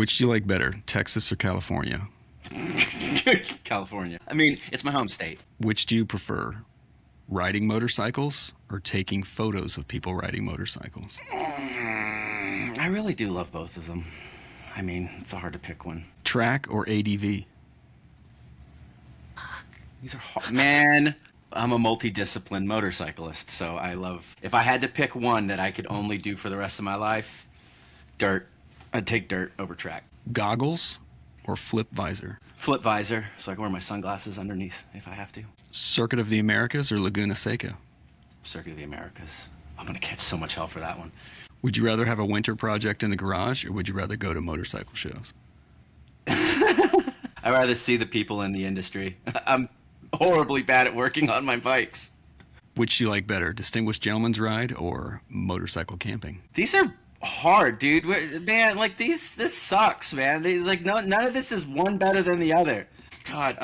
Which do you like better, Texas or California? California. I mean, it's my home state. Which do you prefer, riding motorcycles or taking photos of people riding motorcycles? I really do love both of them. I mean, it's hard to pick one. Track or ADV? These are hard. Man, I'm a multidisciplined motorcyclist, so I love... If I had to pick one that I could only do for the rest of my life, dirt. I'd take dirt over track. Goggles or flip visor? Flip visor, so I can wear my sunglasses underneath if I have to. Circuit of the Americas or Laguna Seca? Circuit of the Americas. I'm going to catch so much hell for that one. Would you rather have a winter project in the garage or would you rather go to motorcycle shows? I'd rather see the people in the industry. I'm horribly bad at working on my bikes. Which do you like better, Distinguished Gentleman's Ride or motorcycle camping? These are hard, dude. Man, like this sucks, man. None of this is one better than the other. God,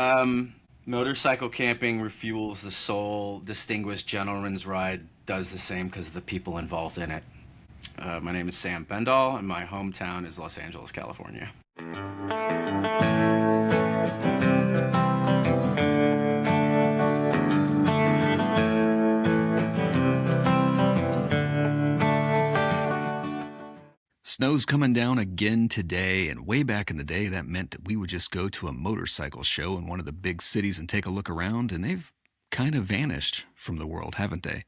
motorcycle camping refuels the soul. Distinguished Gentleman's Ride does the same because of the people involved in it. My name is Sam Bendall, and my hometown is Los Angeles, California. Snow's coming down again today, and way back in the day, that meant that we would just go to a motorcycle show in one of the big cities and take a look around, and they've kind of vanished from the world, haven't they?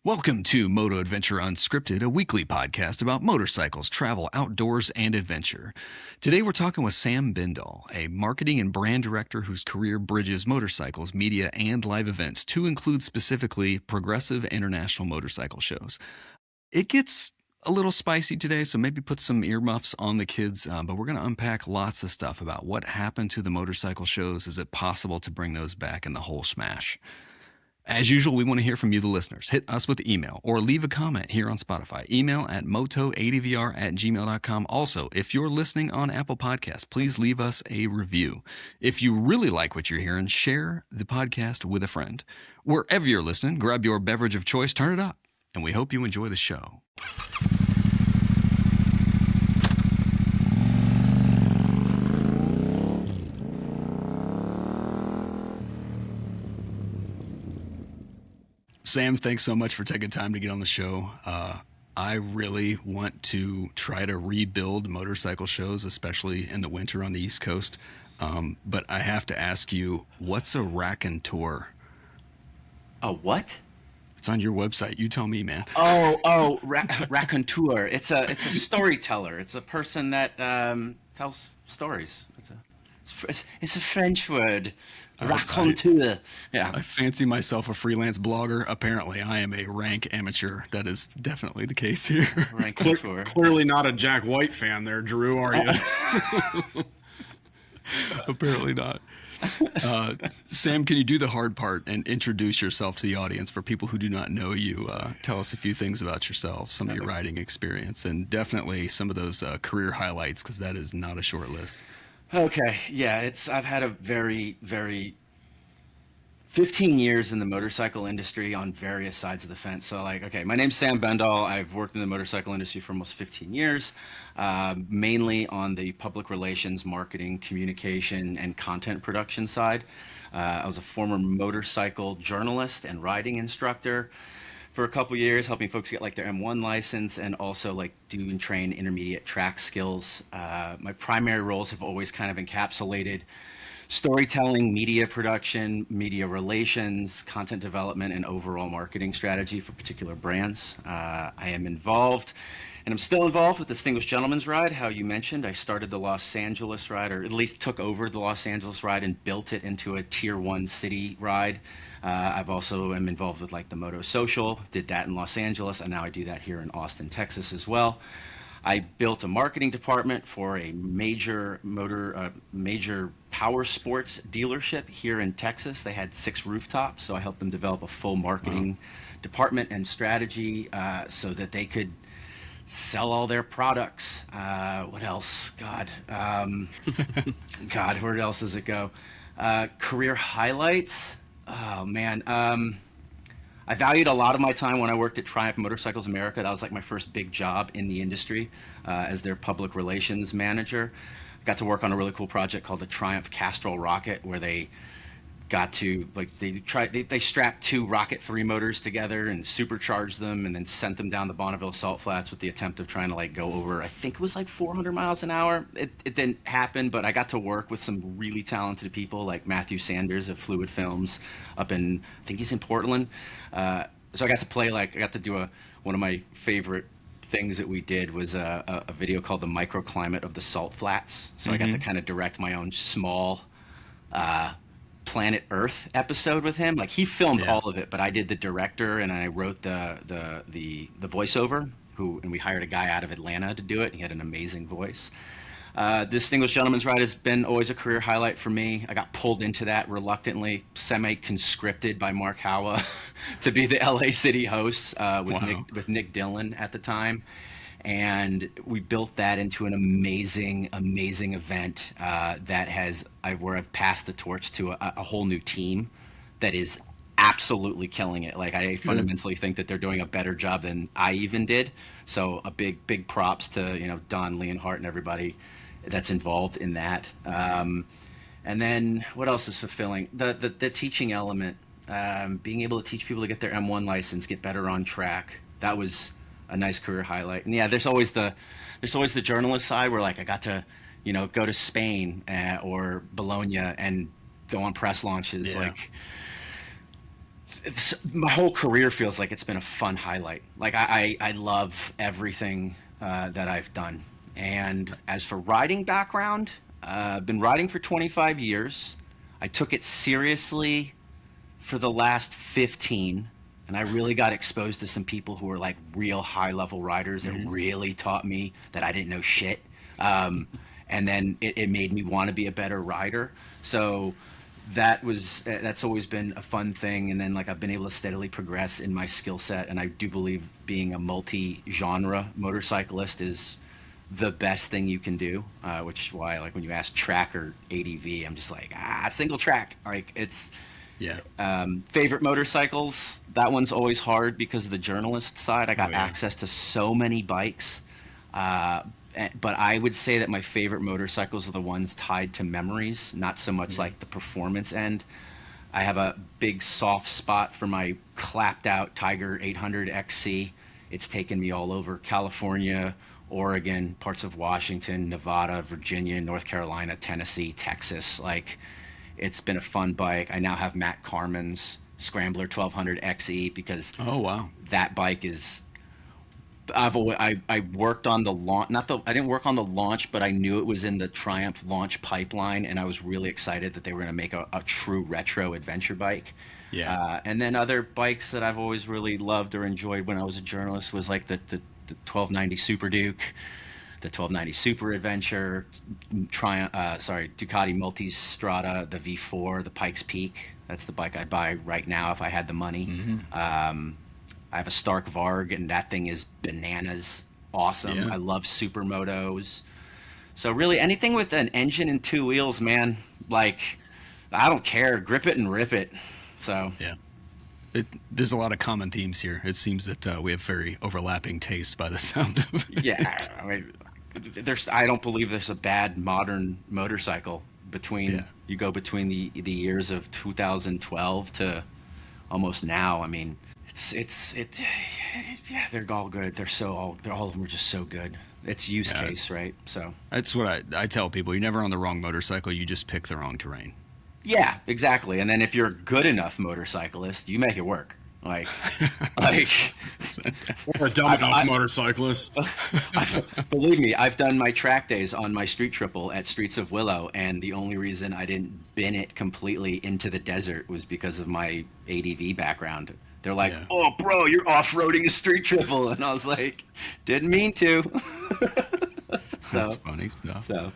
Welcome to Moto Adventure Unscripted, a weekly podcast about motorcycles, travel, outdoors, and adventure. Today we're talking with Sam Bendall, a marketing and brand director whose career bridges motorcycles, media, and live events to include specifically progressive international motorcycle shows. It gets a little spicy today, so maybe put some earmuffs on the kids, but we're going to unpack lots of stuff about what happened to the motorcycle shows. Is it possible to bring those back in the whole smash? As usual, we want to hear from you, the listeners. Hit us with email or leave a comment here on Spotify. Email at motoadvr@gmail.com. Also, if you're listening on Apple Podcasts, please leave us a review. If you really like what you're hearing, share the podcast with a friend. Wherever you're listening, grab your beverage of choice, turn it up, and we hope you enjoy the show. Sam, thanks so much for taking time to get on the show. I really want to try to rebuild motorcycle shows, especially in the winter on the East Coast. But I have to ask you, what's a raconteur? A what? It's on your website. You tell me, man. Raconteur. It's a storyteller. It's a person that tells stories. It's a French word. Raconteur. Yeah. I fancy myself a freelance blogger. Apparently, I am a rank amateur. That is definitely the case here. Raconteur. Clearly not a Jack White fan there, Drew, are you? Apparently not. Sam, can you do the hard part and introduce yourself to the audience for people who do not know you? Tell us a few things about yourself, some of your riding experience, and definitely some of those career highlights, because that is not a short list. Okay, yeah, I've had a very 15 years in the motorcycle industry on various sides of the fence. So my name's Sam Bendall. I've worked in the motorcycle industry for almost 15 years, mainly on the public relations, marketing, communication, and content production side. I was a former motorcycle journalist and riding instructor for a couple years, helping folks get their M1 license and also do and train intermediate track skills. My primary roles have always kind of encapsulated storytelling, media production, media relations, content development, and overall marketing strategy for particular brands. I am involved, and I'm still involved with Distinguished Gentleman's Ride. How you mentioned, I started the Los Angeles ride, or at least took over the Los Angeles ride and built it into a tier 1 city ride. I've also am involved with the Moto Social, did that in Los Angeles, and now I do that here in Austin, Texas as well. I built a marketing department for a major power sports dealership here in Texas. They had 6 rooftops, so I helped them develop a full marketing department and strategy so that they could sell all their products. What else? God, where else does it go? Career highlights. Oh man, I valued a lot of my time when I worked at Triumph Motorcycles America. That was like my first big job in the industry as their public relations manager. I got to work on a really cool project called the Triumph Castrol Rocket, where they got to like they strapped two Rocket 3 motors together and supercharged them and then sent them down the Bonneville Salt Flats with the attempt of trying to like go over, I think it was like 400 miles an hour. It didn't happen, but I got to work with some really talented people like Matthew Sanders of Fluid Films up in, I think he's in Portland. So I got to play, like I got to do one of my favorite things that we did was a video called The Microclimate of the Salt Flats. So I got to kind of direct my own small Planet Earth episode with him. Like he filmed all of it, but I did the director and I wrote the voiceover. And we hired a guy out of Atlanta to do it. He had an amazing voice. Distinguished Gentleman's Ride has been always a career highlight for me. I got pulled into that reluctantly, semi-conscripted by Mark Howa to be the LA City host with Nick Dillon at the time. And we built that into an amazing, amazing event where I've passed the torch to a whole new team that is absolutely killing it. Like I fundamentally think that they're doing a better job than I even did. So a big props to Don Leonhardt and everybody that's involved in that. And then what else is fulfilling? The teaching element, being able to teach people to get their M1 license, get better on track. That was a nice career highlight. And yeah, there's always the journalist side where like I got to, go to Spain or Bologna and go on press launches. Like my whole career feels like it's been a fun highlight. Like I love everything that I've done. And as for riding background, I've been riding for 25 years. I took it seriously for the last 15. And I really got exposed to some people who were like real high level riders that really taught me that I didn't know shit. And then it made me want to be a better rider. So that's always been a fun thing. And then like I've been able to steadily progress in my skill set. And I do believe being a multi-genre motorcyclist is the best thing you can do, which is why like when you ask track or ADV, I'm just like, single track. Like it's... favorite motorcycles, that one's always hard because of the journalist side. I got access to so many bikes, but I would say that my favorite motorcycles are the ones tied to memories, not so much like the performance end. I have a big soft spot for my clapped out Tiger 800 XC. It's taken me all over California, Oregon, parts of Washington, Nevada, Virginia, North Carolina, Tennessee, Texas. Like, it's been a fun bike. I now have Matt Carman's Scrambler 1200 XE because that bike is. I worked on the launch. I didn't work on the launch, but I knew it was in the Triumph launch pipeline, and I was really excited that they were going to make a true retro adventure bike. And then other bikes that I've always really loved or enjoyed when I was a journalist was like the 1290 Super Duke, the 1290 Super Adventure, Ducati Multistrada, the V4, the Pikes Peak. That's the bike I'd buy right now if I had the money. I have a Stark Varg, and that thing is bananas awesome. I love supermotos. So really anything with an engine and two wheels, man, like I don't care. Grip it and rip it. So there's a lot of common themes here. It seems that we have very overlapping tastes by the sound of it. I mean, I don't believe there's a bad modern motorcycle between the years of 2012 to almost now. I mean, they're all good. All of them are just so good. It's use case, right? So that's what I tell people. You're never on the wrong motorcycle. You just pick the wrong terrain. Yeah, exactly. And then if you're a good enough motorcyclist, you make it work. Like or a dumb enough motorcyclist. Believe me, I've done my track days on my street triple at Streets of Willow, and the only reason I didn't bin it completely into the desert was because of my ADV background. They're like, "Oh, bro, you're off-roading a street triple," and I was like, "Didn't mean to." That's funny stuff. So.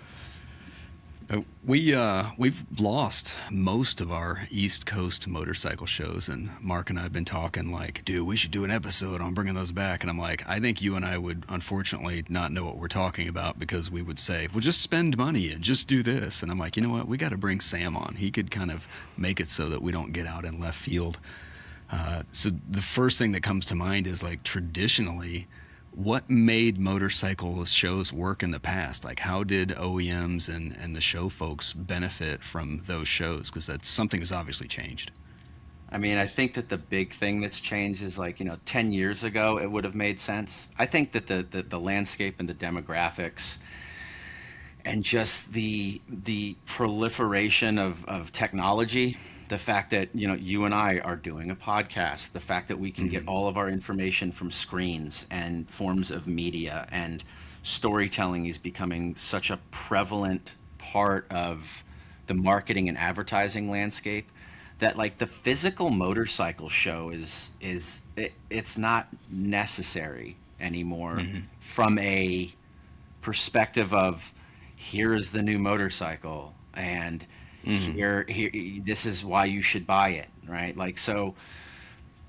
We've lost most of our East Coast motorcycle shows, and Mark and I have been talking like, dude, we should do an episode on bringing those back. And I'm like, I think you and I would unfortunately not know what we're talking about because we would say, well, just spend money and just do this. And I'm like, you know what? We got to bring Sam on. He could kind of make it so that we don't get out in left field. So the first thing that comes to mind is like traditionally, what made motorcycle shows work in the past? Like how did OEMs and the show folks benefit from those shows? Because that's something has obviously changed. I mean, I think that the big thing that's changed is like, 10 years ago, it would have made sense. I think that the landscape and the demographics and just the proliferation of technology, the fact that, you and I are doing a podcast, the fact that we can get all of our information from screens and forms of media, and storytelling is becoming such a prevalent part of the marketing and advertising landscape, that like the physical motorcycle show it's not necessary anymore from a perspective of here is the new motorcycle, and here this is why you should buy it, right? Like, so,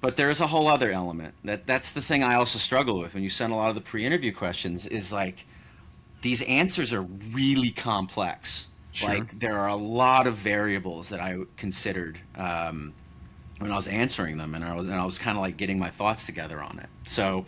but there's a whole other element that's the thing I also struggle with when you send a lot of the pre-interview questions, is like these answers are really complex. Sure. Like there are a lot of variables that I considered when I was answering them, and I was kind of like getting my thoughts together on it. So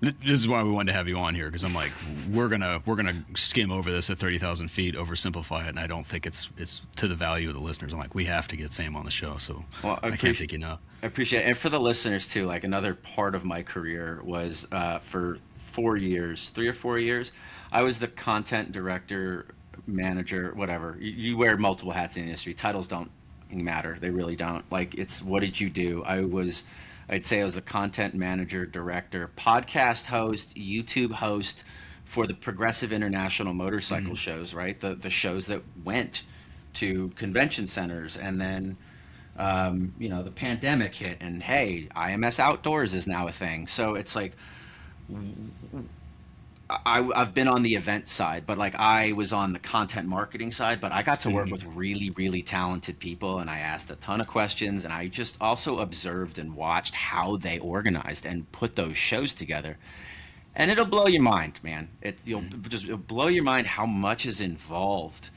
This is why we wanted to have you on here, because I'm like, we're gonna skim over this at 30,000 feet, oversimplify it, and I don't think it's to the value of the listeners. I'm like, we have to get Sam on the show, so well, I can't think enough. I appreciate it. And for the listeners too, like another part of my career was for 3 or 4 years, I was the content director, manager, whatever. You wear multiple hats in the industry. Titles don't matter. They really don't. Like, it's what did you do? I'd say I was the content manager, director, podcast host, YouTube host for the Progressive International Motorcycle shows, right? The shows that went to convention centers, and then the pandemic hit, and hey, IMS Outdoors is now a thing. So it's like I've been on the event side, but like I was on the content marketing side, but I got to work with really, really talented people, and I asked a ton of questions, and I just also observed and watched how they organized and put those shows together. And it'll blow your mind, man. It'll blow your mind how much is involved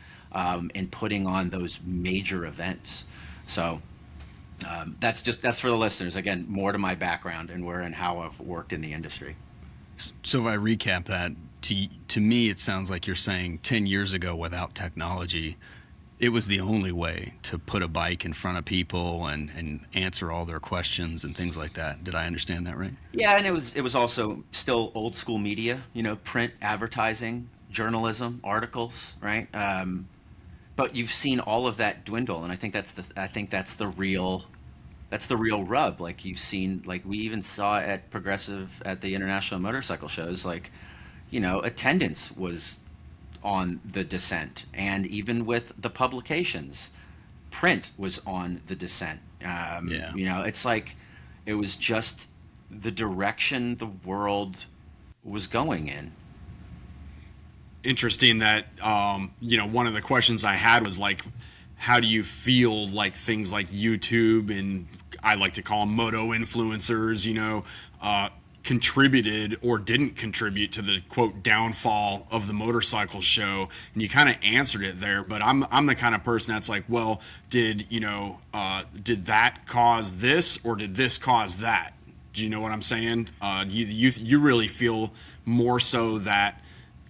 in putting on those major events. So that's for the listeners. Again, more to my background and where and how I've worked in the industry. So if I recap that, to me, it sounds like you're saying 10 years ago, without technology, it was the only way to put a bike in front of people and answer all their questions and things like that. Did I understand that right? Yeah, and it was also still old school media, print, advertising, journalism, articles, right? But you've seen all of that dwindle, and I think that's the real rub. Like you've seen, like we even saw at Progressive at the international motorcycle shows, like, attendance was on the descent, and even with the publications, print was on the descent. It's like it was just the direction the world was going in. Interesting that one of the questions I had was like, how do you feel like things like YouTube, and I like to call them moto influencers, contributed or didn't contribute to the quote downfall of the motorcycle show? And you kind of answered it there, but I'm the kind of person that's like, well, did that cause this, or did this cause that? Do you know what I'm saying? You really feel more so that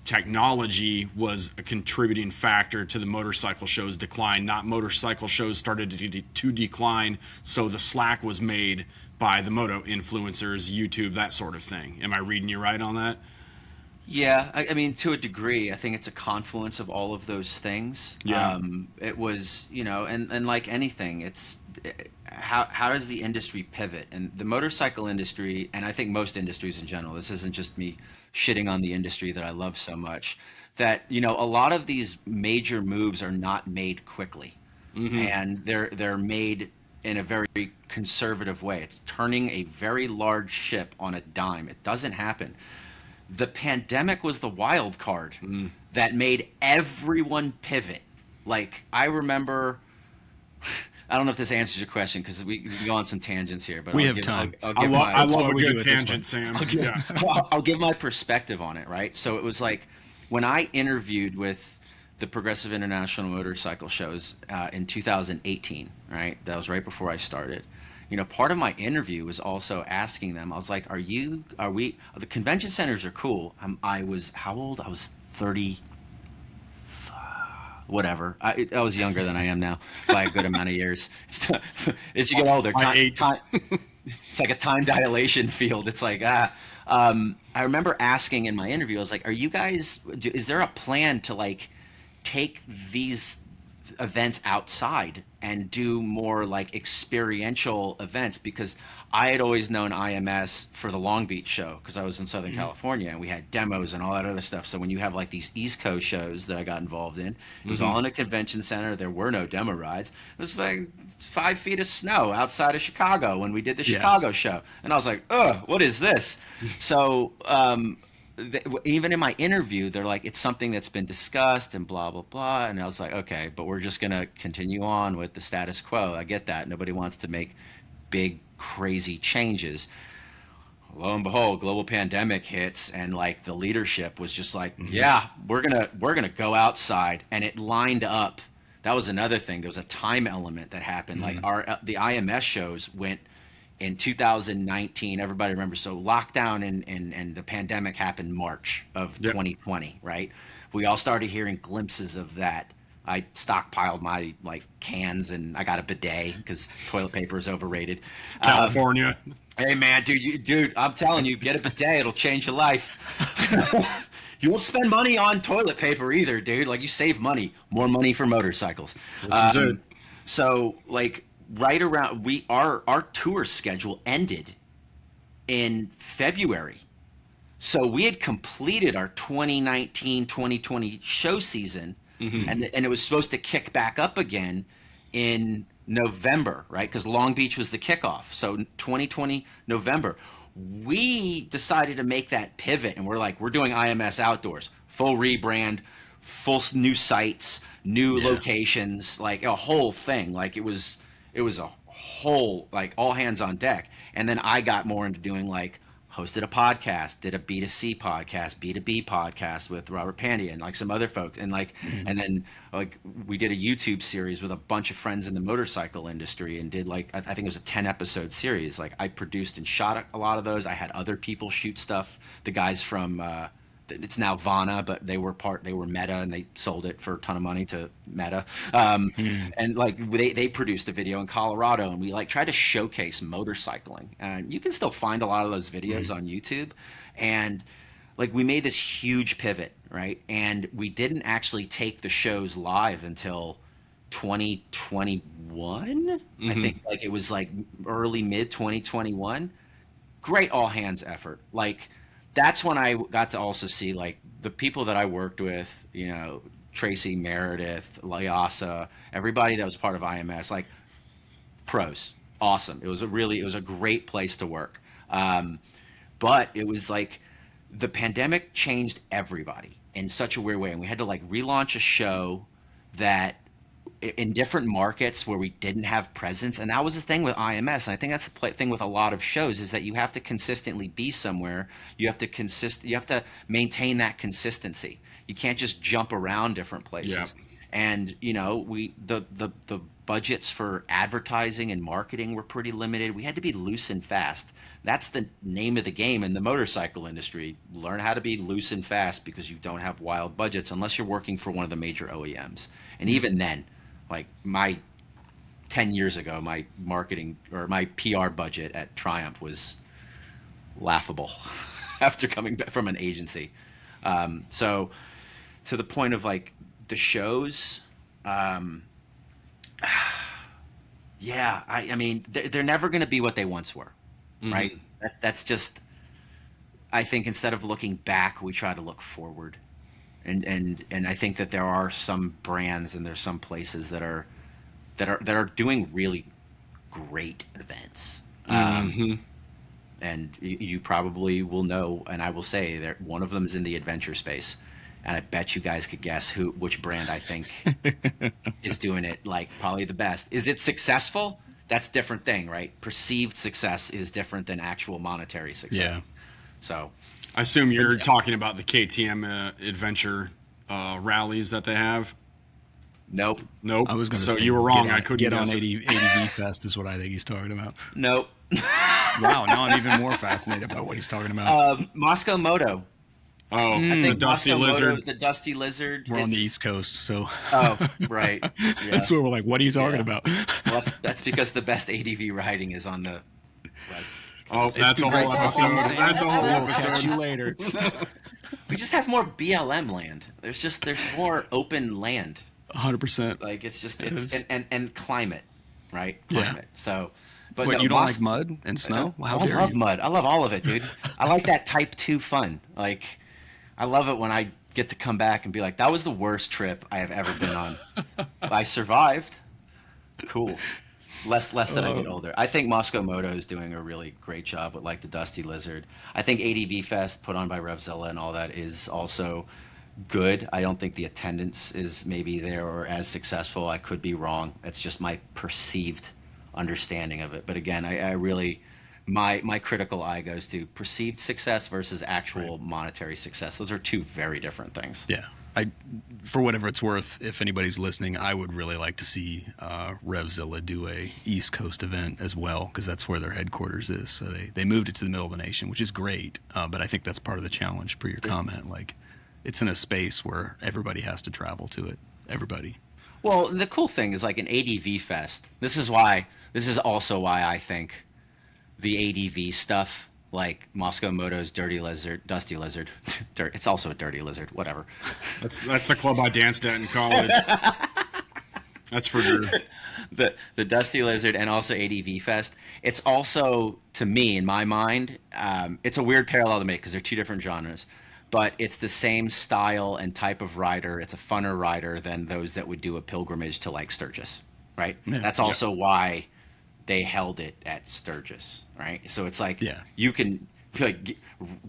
technology was a contributing factor to the motorcycle show's decline, not motorcycle shows started to decline, so the slack was made by the moto influencers, YouTube, that sort of thing. Am I reading you right on that? Yeah, I mean, to a degree, I think it's a confluence of all of those things. Yeah. It was, and like anything, how does the industry pivot? And the motorcycle industry, and I think most industries in general, this isn't just me shitting on the industry that I love so much, that, a lot of these major moves are not made quickly. And they're made in a very conservative way. It's turning a very large ship on a dime. It doesn't happen. The pandemic was the wild card that made everyone pivot. Like, I remember, I don't know if this answers your question, because we can go on some tangents here, but We have time. I love a we do good it this tangent, Sam. I'll give my perspective on it, right? So it was like when I interviewed with the Progressive International Motorcycle shows in 2018, right? That was right before I started. part of my interview was also asking them. I was like, the convention centers are cool. I was, how old? I was 30, whatever. I was younger than I am now by a good amount of years. As you get older, it's like a time dilation field. It's like, I remember asking in my interview, I was like, is there a plan to like take these events outside and do more like experiential events? Because I had always known IMS for the Long Beach show because I was in Southern California and we had demos and all that other stuff. So when you have like these East Coast shows that I got involved in, it was all in a convention center. There were no demo rides. It was like 5 feet of snow outside of Chicago when we did the Chicago show. And I was like, ugh, what is this? So even in my interview, they're like, it's something that's been discussed and blah, blah, blah. And I was like, okay, but we're just going to continue on with the status quo. I get that. Nobody wants to make big, crazy changes. Lo and behold, global pandemic hits, and like the leadership was just like, yeah, we're gonna go outside. And it lined up. That was another thing. There was a time element that happened. Like the IMS shows went in 2019, everybody remembers. So lockdown and the pandemic happened March of 2020, right? We all started hearing glimpses of that. I stockpiled my like cans and I got a bidet because toilet paper is overrated. California. Hey man, dude, I'm telling you, get a bidet. It'll change your life. You won't spend money on toilet paper either, dude. Like you save money, more money for motorcycles. This is it. So like right around our tour schedule ended in February. So we had completed our 2019-2020 show season, and it was supposed to kick back up again in November, right? Because Long Beach was the kickoff. So 2020 November, we decided to make that pivot, and we're like, we're doing IMS Outdoors, full rebrand, full new sites, new locations, like a whole thing. Like it was a whole, like all hands on deck. And then I got more into doing like hosted a podcast, did a B2C podcast, B2B podcast with Robert Pandia and like some other folks. And like, and then like we did a YouTube series with a bunch of friends in the motorcycle industry and did like, I think it was a 10-episode series. Like I produced and shot a lot of those. I had other people shoot stuff. The guys from, it's now Vana, but they were Meta, and they sold it for a ton of money to Meta. And like they produced a video in Colorado, and we like tried to showcase motorcycling. And you can still find a lot of those videos on YouTube. And like we made this huge pivot, right? And we didn't actually take the shows live until 2021. I think like it was like early mid 2021. Great all hands effort. Like that's when I got to also see like the people that I worked with, you know, Tracy Meredith, Lyasa, everybody that was part of IMS, like pros, awesome. It was a great place to work. But it was like the pandemic changed everybody in such a weird way. And we had to like relaunch a show that in different markets where we didn't have presence. And that was the thing with IMS. And I think that's the thing with a lot of shows is that you have to consistently be somewhere. You have to maintain that consistency. You can't just jump around different places. Yeah. And, you know, the budgets for advertising and marketing were pretty limited. We had to be loose and fast. That's the name of the game in the motorcycle industry. Learn how to be loose and fast because you don't have wild budgets unless you're working for one of the major OEMs. And even then, like 10 years ago, my marketing or my PR budget at Triumph was laughable after coming back from an agency. So to the point of like the shows, I mean, they're never going to be what they once were, right? That's just, I think instead of looking back, we try to look forward. And I think that there are some brands and there's some places that are doing really great events. And you probably will know, and I will say that one of them is in the adventure space. And I bet you guys could guess which brand I think is doing it like probably the best. Is it successful? That's a different thing, right? Perceived success is different than actual monetary success. Yeah. So I assume you're talking about the KTM adventure rallies that they have. Nope. Nope. I was going to So say you were wrong. Get on, I couldn't get on guess it. ADV Fest is what I think he's talking about. Nope. Wow, now I'm even more fascinated about what he's talking about. Moscow Moto. Oh, I the think Dusty Moscow Lizard. Moto, the Dusty Lizard. We're on the it's- East Coast, so Oh, right. Yeah. that's where we're like, what are you talking Yeah. about? Well, that's because the best ADV riding is on the West. Oh, that's a been whole great talking to you, episode. Sam. That's a whole We'll catch episode. you later. We just have more BLM land. There's more open land. 100%. Like it's is. and climate, right? Yeah. Climate. So, but Wait, no, you don't like mud and snow? Well, how I dare love you? mud. I love all of it, dude. I like that type 2 fun. Like, I love it when I get to come back and be like, that was the worst trip I have ever been on. I survived. Cool. Less that I get older. I think Moscow Moto is doing a really great job with like the Dusty Lizard. I think ADV Fest put on by Revzilla and all that is also good. I don't think the attendance is maybe there or as successful. I could be wrong. It's just my perceived understanding of it. But again, I really my critical eye goes to perceived success versus actual monetary success. Those are two very different things. Yeah. For whatever it's worth, if anybody's listening, I would really like to see Revzilla do a East Coast event as well, because that's where their headquarters is. So they moved it to the middle of the nation, which is great. But I think that's part of the challenge, per your comment. Like, it's in a space where everybody has to travel to it. Everybody. Well, the cool thing is like an ADV Fest. This is also why I think the ADV stuff, like Moscow Moto's Dirty Lizard, Dusty Lizard, it's also a Dirty Lizard, whatever. That's the club I danced at in college. That's for sure. The Dusty Lizard and also ADV Fest. It's also, to me, in my mind, it's a weird parallel to make because they're two different genres, but it's the same style and type of rider. It's a funner rider than those that would do a pilgrimage to like Sturgis, right? Yeah. That's also why they held it at Sturgis, right? So it's like you can like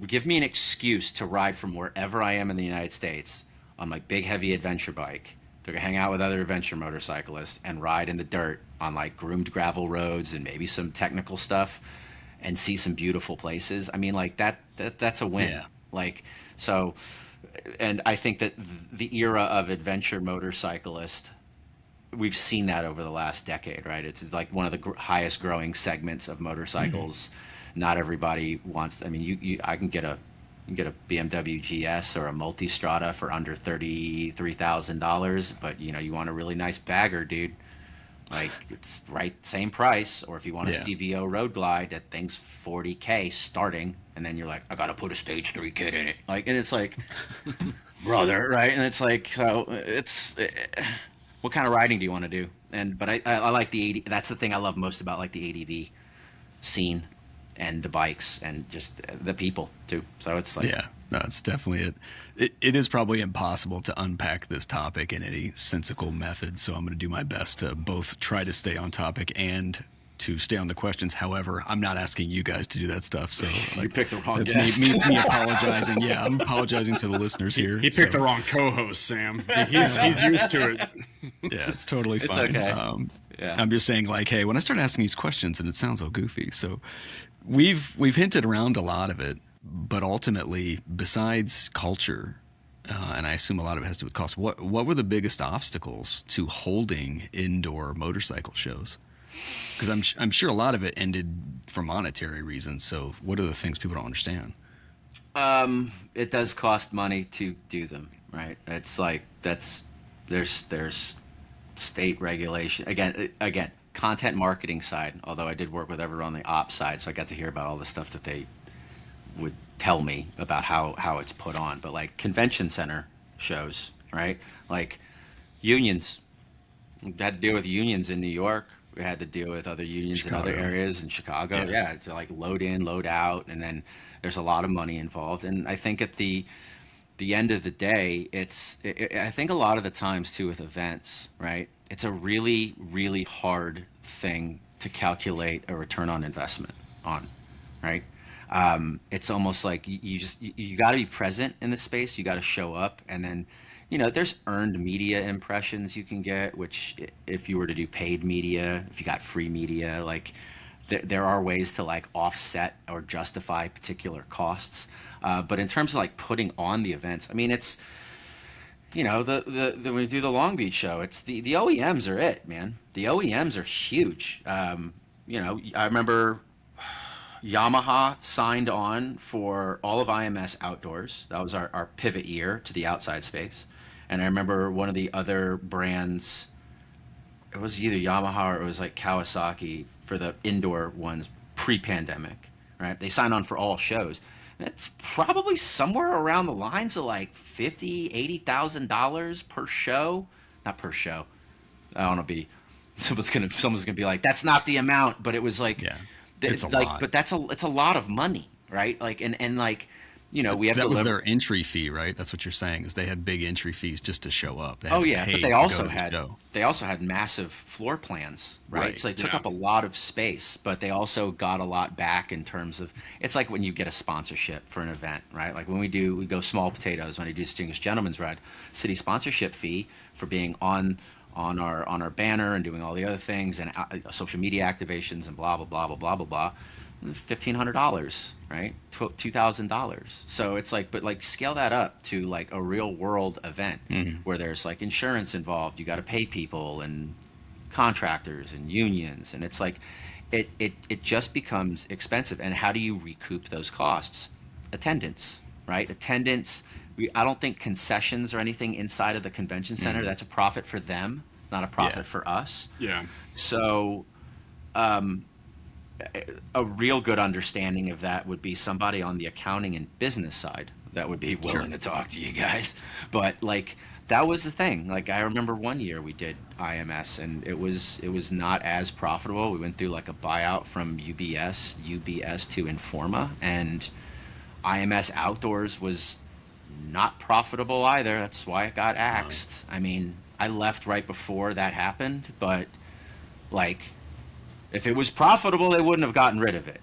give me an excuse to ride from wherever I am in the United States on my big heavy adventure bike to go hang out with other adventure motorcyclists and ride in the dirt on like groomed gravel roads and maybe some technical stuff and see some beautiful places. I mean, like that's a win. Yeah. Like so, and I think that the era of adventure motorcyclist, we've seen that over the last decade, right? It's like one of the highest growing segments of motorcycles. Not everybody wants. I mean, I can get a BMW GS or a Multistrada for under $33,000, but you want a really nice bagger, dude. Like it's right same price. Or if you want a CVO Road Glide, that thing's $40K starting, and then you're like, I gotta put a stage 3 kit in it. Like, and it's like, brother, right? And it's like, so it's. What kind of riding do you want to do? But I like the 80. That's the thing I love most about like the ADV scene and the bikes and just the people too. So it's like no, it's definitely it. It is probably impossible to unpack this topic in any sensical method. So I'm going to do my best to both try to stay on topic and to stay on the questions. However, I'm not asking you guys to do that stuff. So like, you picked the wrong it's guest. me apologizing. Yeah, I'm apologizing to the listeners here. He picked the wrong co-host, Sam. He's used to it. Yeah, it's totally fine. Okay. I'm just saying, like, hey, when I start asking these questions, and it sounds all goofy, so we've hinted around a lot of it, but ultimately, besides culture, and I assume a lot of it has to do with cost, what were the biggest obstacles to holding indoor motorcycle shows? Because I'm sure a lot of it ended for monetary reasons. So what are the things people don't understand? It does cost money to do them, right? It's like there's state regulation again content marketing side. Although I did work with everyone on the ops side, so I got to hear about all the stuff that they would tell me about how it's put on. But like convention center shows, right? Like unions, we had to deal with unions in New York. We had to deal with other unions in other areas in Chicago. Yeah, to like load in, load out, and then there's a lot of money involved. And I think at the end of the day, I think a lot of the times too with events, right? It's a really, really hard thing to calculate a return on investment on, right? It's almost like you got to be present in the space. You got to show up, and then there's earned media impressions you can get, which if you were to do paid media, if you got free media, like there are ways to like offset or justify particular costs. But in terms of like putting on the events, I mean, you know, when we do the Long Beach show, it's the OEMs are it, man. The OEMs are huge. You know, I remember Yamaha signed on for all of IMS outdoors. That was our pivot year to the outside space. And I remember one of the other brands, it was either Yamaha or it was like Kawasaki for the indoor ones pre-pandemic, right? They signed on for all shows. That's probably somewhere around the lines of like $50,000, $80,000 per show. Not per show. I don't want to be someone's gonna be like, that's not the amount, but it was like, Yeah, it's a like, lot. but it's a lot of money, right? Like, and like, you know, we have That to was live. their entry fee, right? That's what you're saying, is they had big entry fees just to show up. They had Oh to yeah, pay but they to go also to the had show. massive floor plans, right? Right, So they took yeah. up a lot of space, but they also got a lot back in terms of, it's like when you get a sponsorship for an event, right? Like when we go Small Potatoes, when I do Distinguished Gentleman's Ride, city sponsorship fee for being on our banner and doing all the other things and social media activations and blah blah blah blah blah blah blah. $1,500, right? $2,000. So it's like, but like scale that up to like a real world event where there's like insurance involved. You got to pay people and contractors and unions, and it's like, it just becomes expensive. And how do you recoup those costs? Attendance, right? Attendance. I don't think concessions or anything inside of the convention center. That's a profit for them, not a profit Yeah. for us. Yeah. So a real good understanding of that would be somebody on the accounting and business side that would be willing to talk to you guys. But like, that was the thing. Like, I remember one year we did IMS and it was not as profitable. We went through like a buyout from UBS to Informa, and IMS outdoors was not profitable either. That's why it got axed. I mean, I left right before that happened, but like, if it was profitable, they wouldn't have gotten rid of it.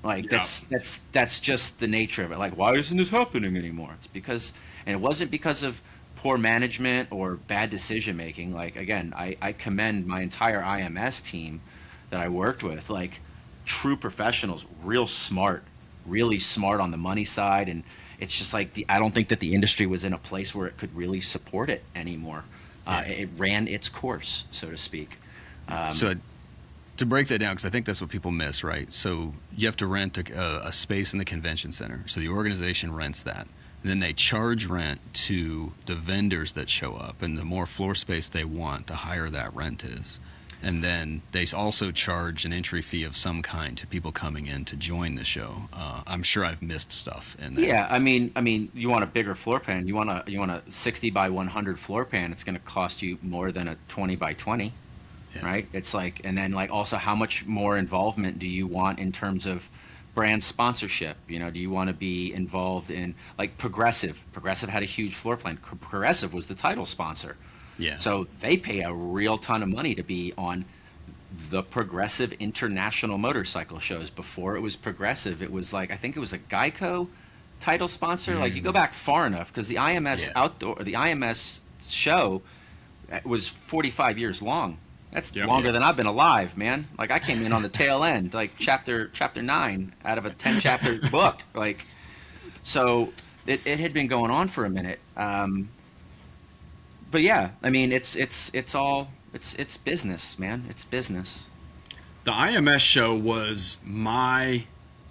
Like, Yeah. that's just the nature of it. Like, why isn't this happening anymore? It's because, and it wasn't because of poor management or bad decision making. Like, again, I commend my entire IMS team that I worked with. Like, true professionals, real smart, really smart on the money side. And it's just like, I don't think that the industry was in a place where it could really support it anymore. It ran its course, so to speak. So to break that down, because I think that's what people miss, right? So you have to rent a space in the convention center. So the organization rents that. And then they charge rent to the vendors that show up. And the more floor space they want, the higher that rent is. And then they also charge an entry fee of some kind to people coming in to join the show. I'm sure I've missed stuff in there. Yeah, I mean, you want a bigger floor plan. You want a 60 by 100 floor plan. It's going to cost you more than a 20 by 20. Yeah. Right? It's like, and then like also, how much more involvement do you want in terms of brand sponsorship? You know, do you want to be involved in like Progressive? Progressive had a huge floor plan. Progressive was the title sponsor. Yeah. So they pay a real ton of money to be on the Progressive International Motorcycle shows. Before it was Progressive, it was like, I think it was a Geico title sponsor. Like, you go back far enough, because the IMS the IMS show was 45 years long. That's Yep. longer than I've been alive, man. Like, I came in on the tail end, like chapter 9 out of a 10 chapter book. Like, so it had been going on for a minute. But yeah, I mean, it's business, man. It's business. The IMS show was my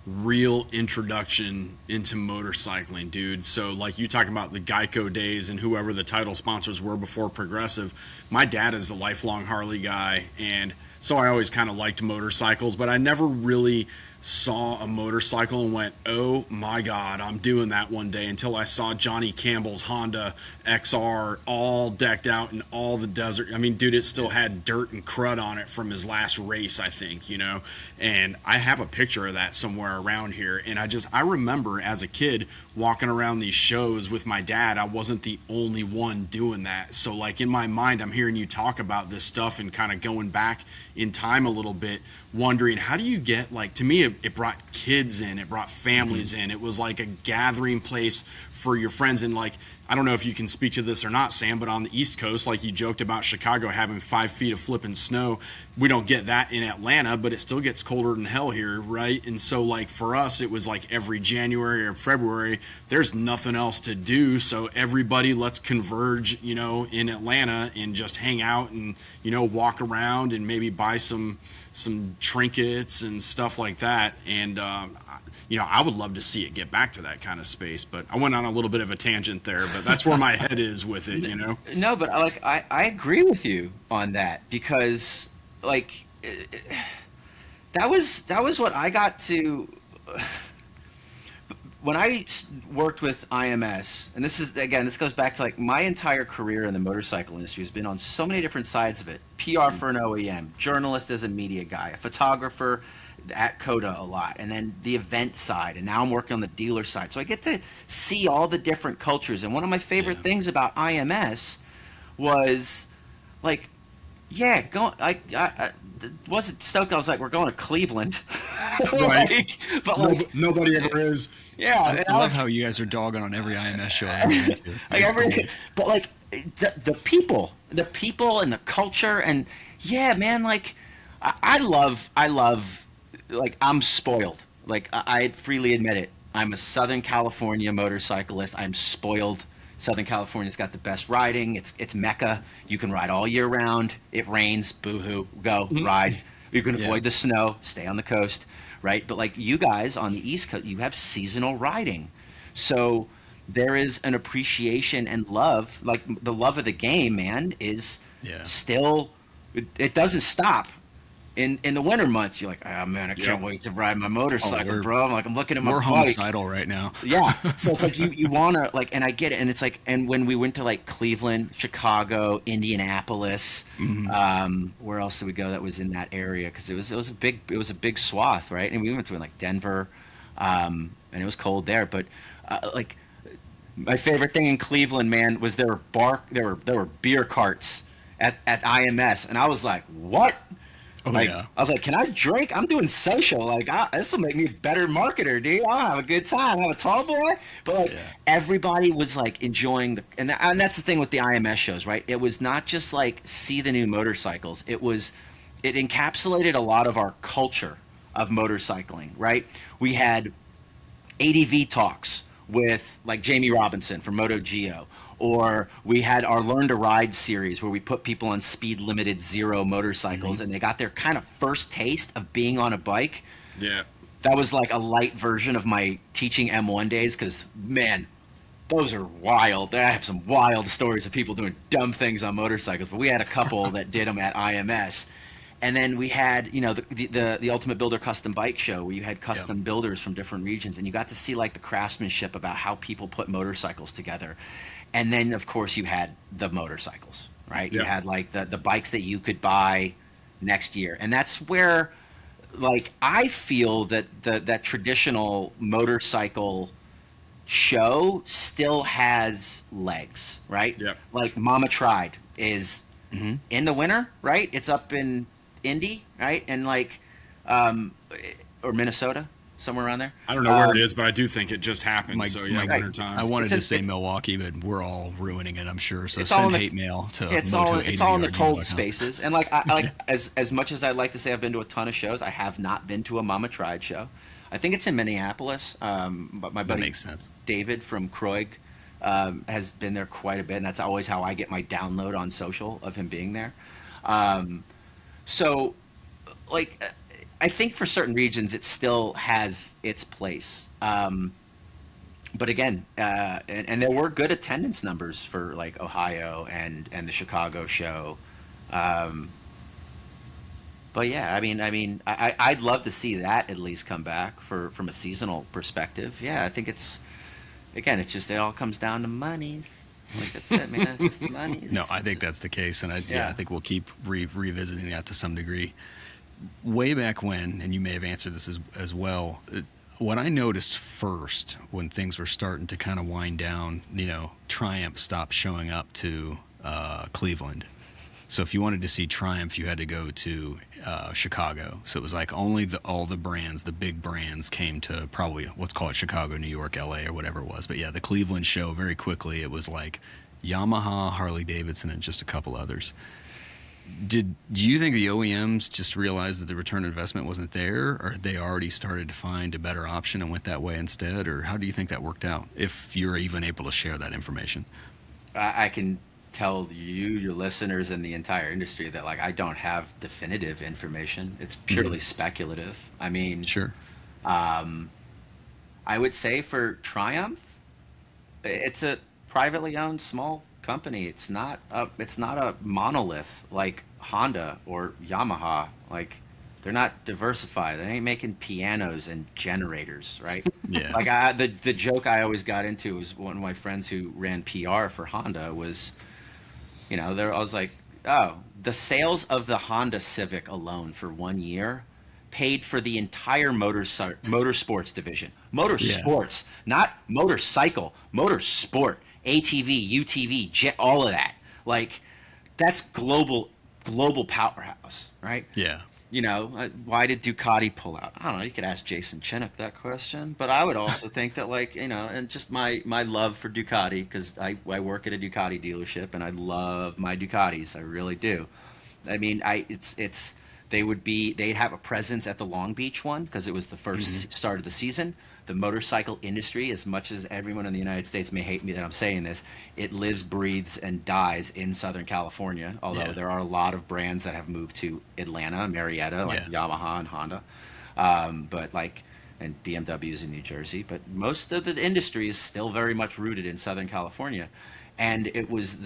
real introduction into motorcycling, dude. So like you talking about the Geico days and whoever the title sponsors were before Progressive, my dad is a lifelong Harley guy, and so I always kind of liked motorcycles, but I never really saw a motorcycle and went, oh my God, I'm doing that one day, until I saw Johnny Campbell's Honda XR all decked out in all the desert. I mean, dude, it still had dirt and crud on it from his last race, I think, you know, and I have a picture of that somewhere around here. And I remember as a kid walking around these shows with my dad. I wasn't the only one doing that. So like in my mind, I'm hearing you talk about this stuff and kind of going back in time a little bit, wondering how do you get, like, to me it brought kids in, it brought families in, it was like a gathering place for your friends. And like I don't know if you can speak to this or not, Sam, but on the East Coast, like you joked about Chicago having 5 feet of flipping snow, we don't get that in Atlanta, but it still gets colder than hell here, right? And so, like, for us, it was like every January or February, there's nothing else to do. So everybody, let's converge, you know, in Atlanta and just hang out and, you know, walk around and maybe buy some trinkets and stuff like that. And, you know, I would love to see it get back to that kind of space, but I went on a little bit of a tangent there, but that's where my head is with it, you know? No, but like I agree with you on that, because like that was what I got to when I worked with IMS. And this is, again, this goes back to like my entire career in the motorcycle industry has been on so many different sides of it. PR for an OEM, journalist as a media guy, a photographer at Coda a lot, and then the event side, and now I'm working on the dealer side. So I get to see all the different cultures. And one of my favorite things about IMS was like, yeah, I wasn't stoked. I was like, we're going to Cleveland. Right. Like, but like, Nobody ever is. yeah, I love how you guys are dogging on every IMS show I've ever been to. like It's cool. but like the people and the culture, and yeah, man, like I love, like, I'm spoiled. Like I freely admit it. I'm a Southern California motorcyclist. I'm spoiled. Southern California's got the best riding. It's Mecca. You can ride all year round. It rains, boo-hoo, go ride. You can avoid the snow, stay on the coast, right? But like you guys on the East Coast, you have seasonal riding. So there is an appreciation and love, like the love of the game, man, is still, it doesn't stop. In the winter months, you're like, oh man, I can't wait to ride my motorcycle, bro. I'm like, I'm looking at my We're bike. homicidal right now. Yeah. So it's like you wanna, like, and I get it, and it's like, and when we went to like Cleveland, Chicago, Indianapolis, where else did we go that was in that area? Because it was a big swath, right? And we went to like Denver, and it was cold there. But like my favorite thing in Cleveland, man, was there were beer carts at IMS, and I was like, what? Oh, Like, yeah. I was like, can I drink? I'm doing social. Like, this will make me a better marketer, dude. I'll have a good time. Have a tall boy. But, like, everybody was, like, enjoying and that's the thing with the IMS shows, right? It was not just, like, see the new motorcycles. It encapsulated a lot of our culture of motorcycling, right? We had ADV talks with, like, Jamie Robinson from Moto Geo. Or we had our Learn to Ride series where we put people on speed limited zero motorcycles, and they got their kind of first taste of being on a bike. Yeah. That was like a light version of my teaching M1 days, because, man, those are wild. I have some wild stories of people doing dumb things on motorcycles, but we had a couple that did them at IMS. And then we had, you know, the Ultimate Builder Custom Bike Show, where you had custom builders from different regions, and you got to see like the craftsmanship about how people put motorcycles together. And then, of course, you had the motorcycles, right? You had like the bikes that you could buy next year. And that's where, like, I feel that that traditional motorcycle show still has legs, right? Yeah. Like Mama Tried is in the winter, right? It's up in Indy, right? And like, or Minnesota, somewhere around there. I don't know where it is, but I do think it just happened. Winter time. I wanted to say Milwaukee, but we're all ruining it, I'm sure. So it's all send in the- hate mail to It's all in the moto80yard@gmail.com. cold spaces. And like, I like as much as I'd like to say I've been to a ton of shows, I have not been to a Mama Tried show. I think it's in Minneapolis. But my That buddy makes sense. David from Kroig has been there quite a bit, and that's always how I get my download on social of him being there. So, like, I think for certain regions it still has its place. But again, and there were good attendance numbers for like Ohio and the Chicago show. But yeah, I mean, I'd love to see that at least come back from a seasonal perspective. Yeah, I think it's just, it all comes down to money. Like, that's it, man. It's just the money. No, I think that's the case, and I think we'll keep revisiting that to some degree. Way back when, and you may have answered this as well, what I noticed first when things were starting to kind of wind down, you know, Triumph stopped showing up to Cleveland. So if you wanted to see Triumph, you had to go to Chicago. So it was like only all the brands, the big brands, came to probably let's call it Chicago, New York, LA, or whatever it was. But yeah, the Cleveland show, very quickly it was like Yamaha, Harley Davidson, and just a couple others. Do you think the OEMs just realized that the return on investment wasn't there, or they already started to find a better option and went that way instead, or how do you think that worked out, if you're even able to share that information? I can tell you, your listeners, and the entire industry that like I don't have definitive information. It's purely speculative. I mean, Sure. I would say for Triumph, it's a privately owned small company. It's not a monolith like Honda or Yamaha. Like they're not diversified. They ain't making pianos and generators, right? Yeah. Like the joke I always got into was one of my friends who ran PR for Honda was, I was like, oh, the sales of the Honda Civic alone for 1 year paid for the entire motorsports division. Motorsports, not motorcycle, motorsport, ATV, UTV, jet, all of that. Like that's global powerhouse, right? Yeah. Why did Ducati pull out? I don't know. You could ask Jason Chinnock that question, but I would also think that, like, and just my love for Ducati, because I work at a Ducati dealership and I love my Ducatis. I really do. I mean, they'd have a presence at the Long Beach one because it was the first start of the season. The motorcycle industry, as much as everyone in the United States may hate me that I'm saying this, it lives, breathes, and dies in Southern California. Although there are a lot of brands that have moved to Atlanta, Marietta, like Yamaha and Honda, and BMWs in New Jersey. But most of the industry is still very much rooted in Southern California, and it was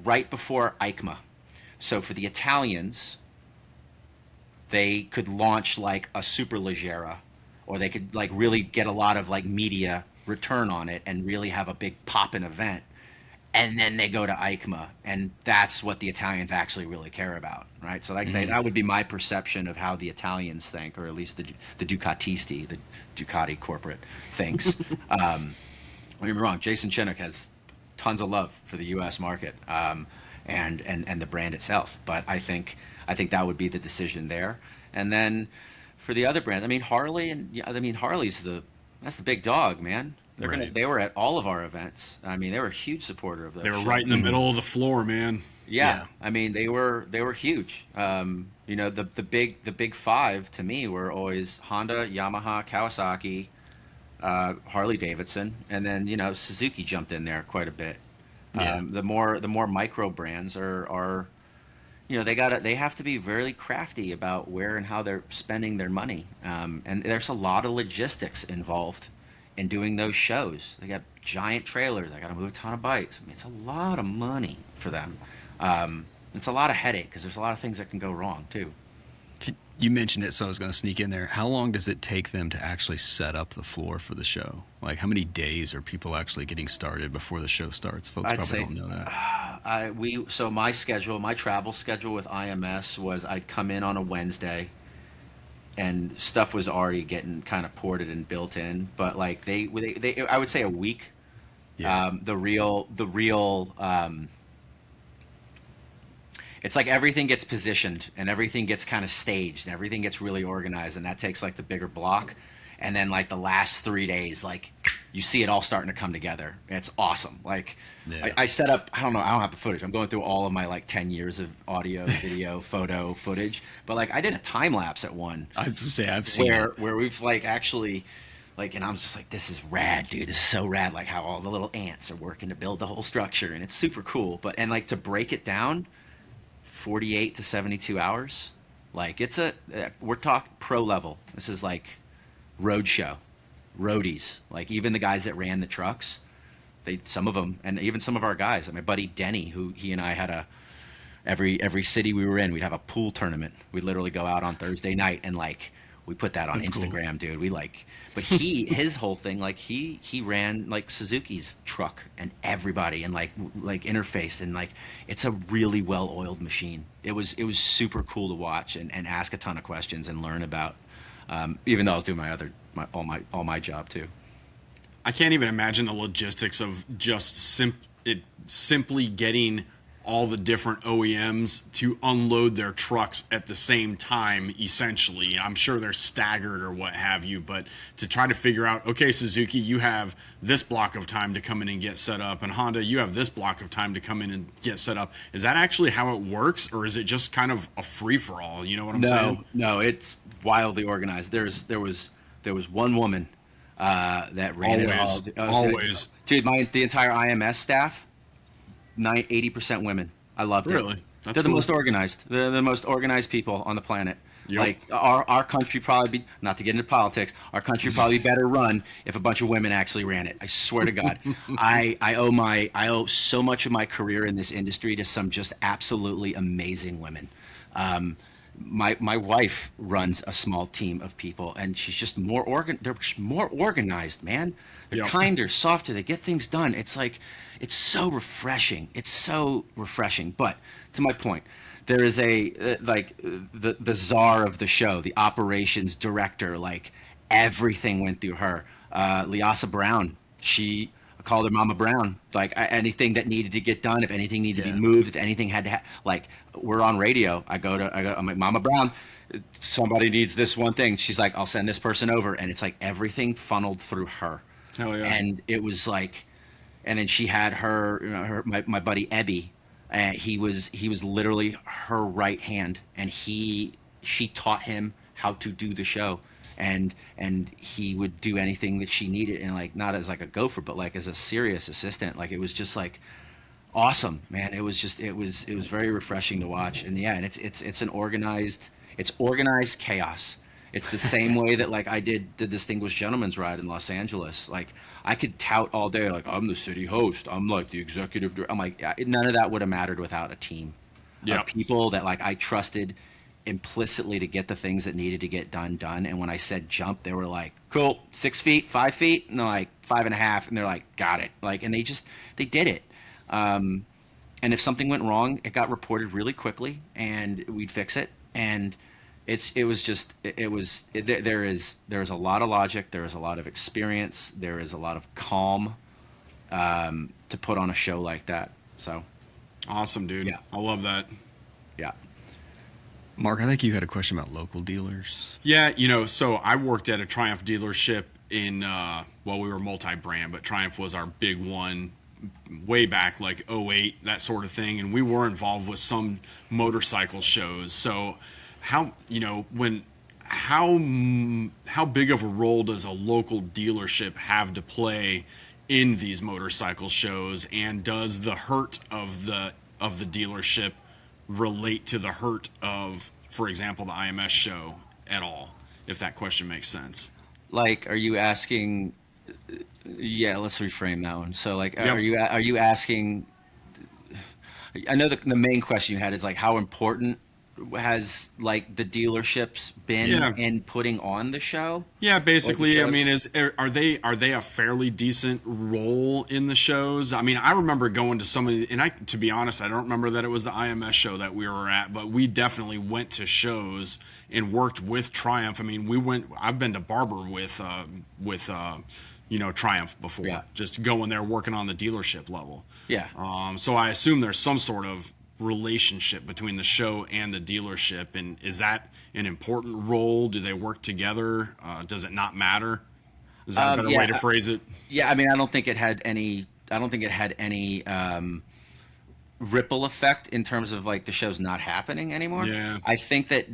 right before EICMA. So for the Italians, they could launch like a Superleggera, or they could like really get a lot of like media return on it and really have a big pop-in event. And then they go to EICMA, and that's what the Italians actually really care about, right? So like that would be my perception of how the Italians think, or at least the Ducatisti, the Ducati corporate thinks. Don't get me wrong, Jason Chinnock has tons of love for the U.S. market and the brand itself, but I think that would be the decision there. And then for the other brands, I mean Harley's that's the big dog, man. They were at all of our events. I mean, they were a huge supporter of those. They were shows. right in the middle of the floor, man. Yeah. I mean, they were huge. The big five to me were always Honda, Yamaha, Kawasaki, Harley Davidson, and then Suzuki jumped in there quite a bit. Yeah. The more micro brands are they have to be very crafty about where and how they're spending their money, and there's a lot of logistics involved in doing those shows. They got giant trailers. I got to move a ton of bikes. I mean, it's a lot of money for them. It's a lot of headache because there's a lot of things that can go wrong too. You mentioned it, so I was going to sneak in there. How long does it take them to actually set up the floor for the show? Like, how many days are people actually getting started before the show starts? Folks don't know that. So my travel schedule with IMS was I'd come in on a Wednesday, and stuff was already getting kind of ported and built in. But like they I would say a week. Yeah. It's like everything gets positioned and everything gets kind of staged and everything gets really organized, and that takes like the bigger block. And then like the last 3 days, like you see it all starting to come together. It's awesome. Like I set up, I don't have the footage. I'm going through all of my like 10 years of audio, video, photo footage. But like I did a time lapse at one. I've seen where we've like actually like, and I'm just like, this is rad, dude. This is so rad. Like how all the little ants are working to build the whole structure, and it's super cool. And like to break it down, 48 to 72 hours. Like we're talking pro level. This is like road show, roadies. Like even the guys that ran the trucks, some of them, and even some of our guys. My buddy Denny, who he and I had every city we were in, we'd have a pool tournament. We'd literally go out on Thursday night and like we put that on That's Instagram, cool. dude. But his whole thing, like he ran like Suzuki's truck and everybody, and like interfaced, and like it's a really well-oiled machine. It was super cool to watch and ask a ton of questions and learn about. Even though I was doing all my job too. I can't even imagine the logistics of just simply getting all the different OEMs to unload their trucks at the same time, essentially. I'm sure they're staggered or what have you, but to try to figure out, okay, Suzuki, you have this block of time to come in and get set up, and Honda, you have this block of time to come in and get set up. Is that actually how it works, or is it just kind of a free-for-all? You know what I'm saying? No, it's wildly organized. There was one woman that ran Always. it all. Always. Dude, the entire IMS staff, 80% women. I loved it. Really? That's They're the cool. most organized. They're the most organized people on the planet. Yep. Like our country probably be, not to get into politics, our country probably better run if a bunch of women actually ran it. I swear to God. I owe so much of my career in this industry to some just absolutely amazing women. My wife runs a small team of people, and she's just they're just more organized, man. They're Yep. kinder, softer. They get things done. It's like, it's so refreshing. It's so refreshing. But to my point, there is the czar of the show, the operations director. Like, everything went through her. Liasa Brown, I called her Mama Brown. Like, anything that needed to get done, if anything needed to be moved, if anything had to like, we're on radio. I'm like, Mama Brown, somebody needs this one thing. She's like, I'll send this person over. And it's like everything funneled through her. Hell yeah. And it was like, and then she had my buddy Ebby, he was literally her right hand, and she taught him how to do the show, and he would do anything that she needed, and like, not as like a gopher, but like as a serious assistant. Like, it was just like awesome, man. It was very refreshing to watch. And yeah, and it's organized chaos. It's the same way that, like, I did the Distinguished Gentleman's Ride in Los Angeles. Like, I could tout all day, like, I'm the city host, I'm like the executive director. I'm like, none of that would have mattered without a team of people that, like, I trusted implicitly to get the things that needed to get done. And when I said jump, they were like, cool, 6 feet, 5 feet, and they're like 5.5, and they're like, got it. Like, and they did it. And if something went wrong, it got reported really quickly, and we'd fix it. And there is a lot of logic, there is a lot of experience, there is a lot of calm to put on a show like that. So Awesome, dude. Yeah. I love that. yeah. Mark, I think you had a question about local dealers. Yeah, so I worked at a Triumph dealership in, we were multi-brand, but Triumph was our big one way back, like '08, that sort of thing. And we were involved with some motorcycle shows. So how big of a role does a local dealership have to play in these motorcycle shows? And does the hurt of the dealership relate to the hurt of, for example, the IMS show at all, if that question makes sense? Like, are you asking? Yeah, let's reframe that one. So, like, Yep. are you asking? I know the main question you had is like, how important has like the dealerships been in putting on the show? Yeah, basically. I shows? mean, are they a fairly decent role in the shows? I mean, I remember going to some of the, and to be honest, I don't remember that it was the IMS show that we were at, but we definitely went to shows and worked with Triumph. I mean, I've been to Barber with Triumph before. Yeah. Just going there, working on the dealership level. Yeah. So I assume there's some sort of relationship between the show and the dealership, and is that an important role? Do they work together? Does it not matter? Is that a better way to phrase it? Yeah, I mean, I don't think it had any ripple effect in terms of like the show's not happening anymore. Yeah. I think that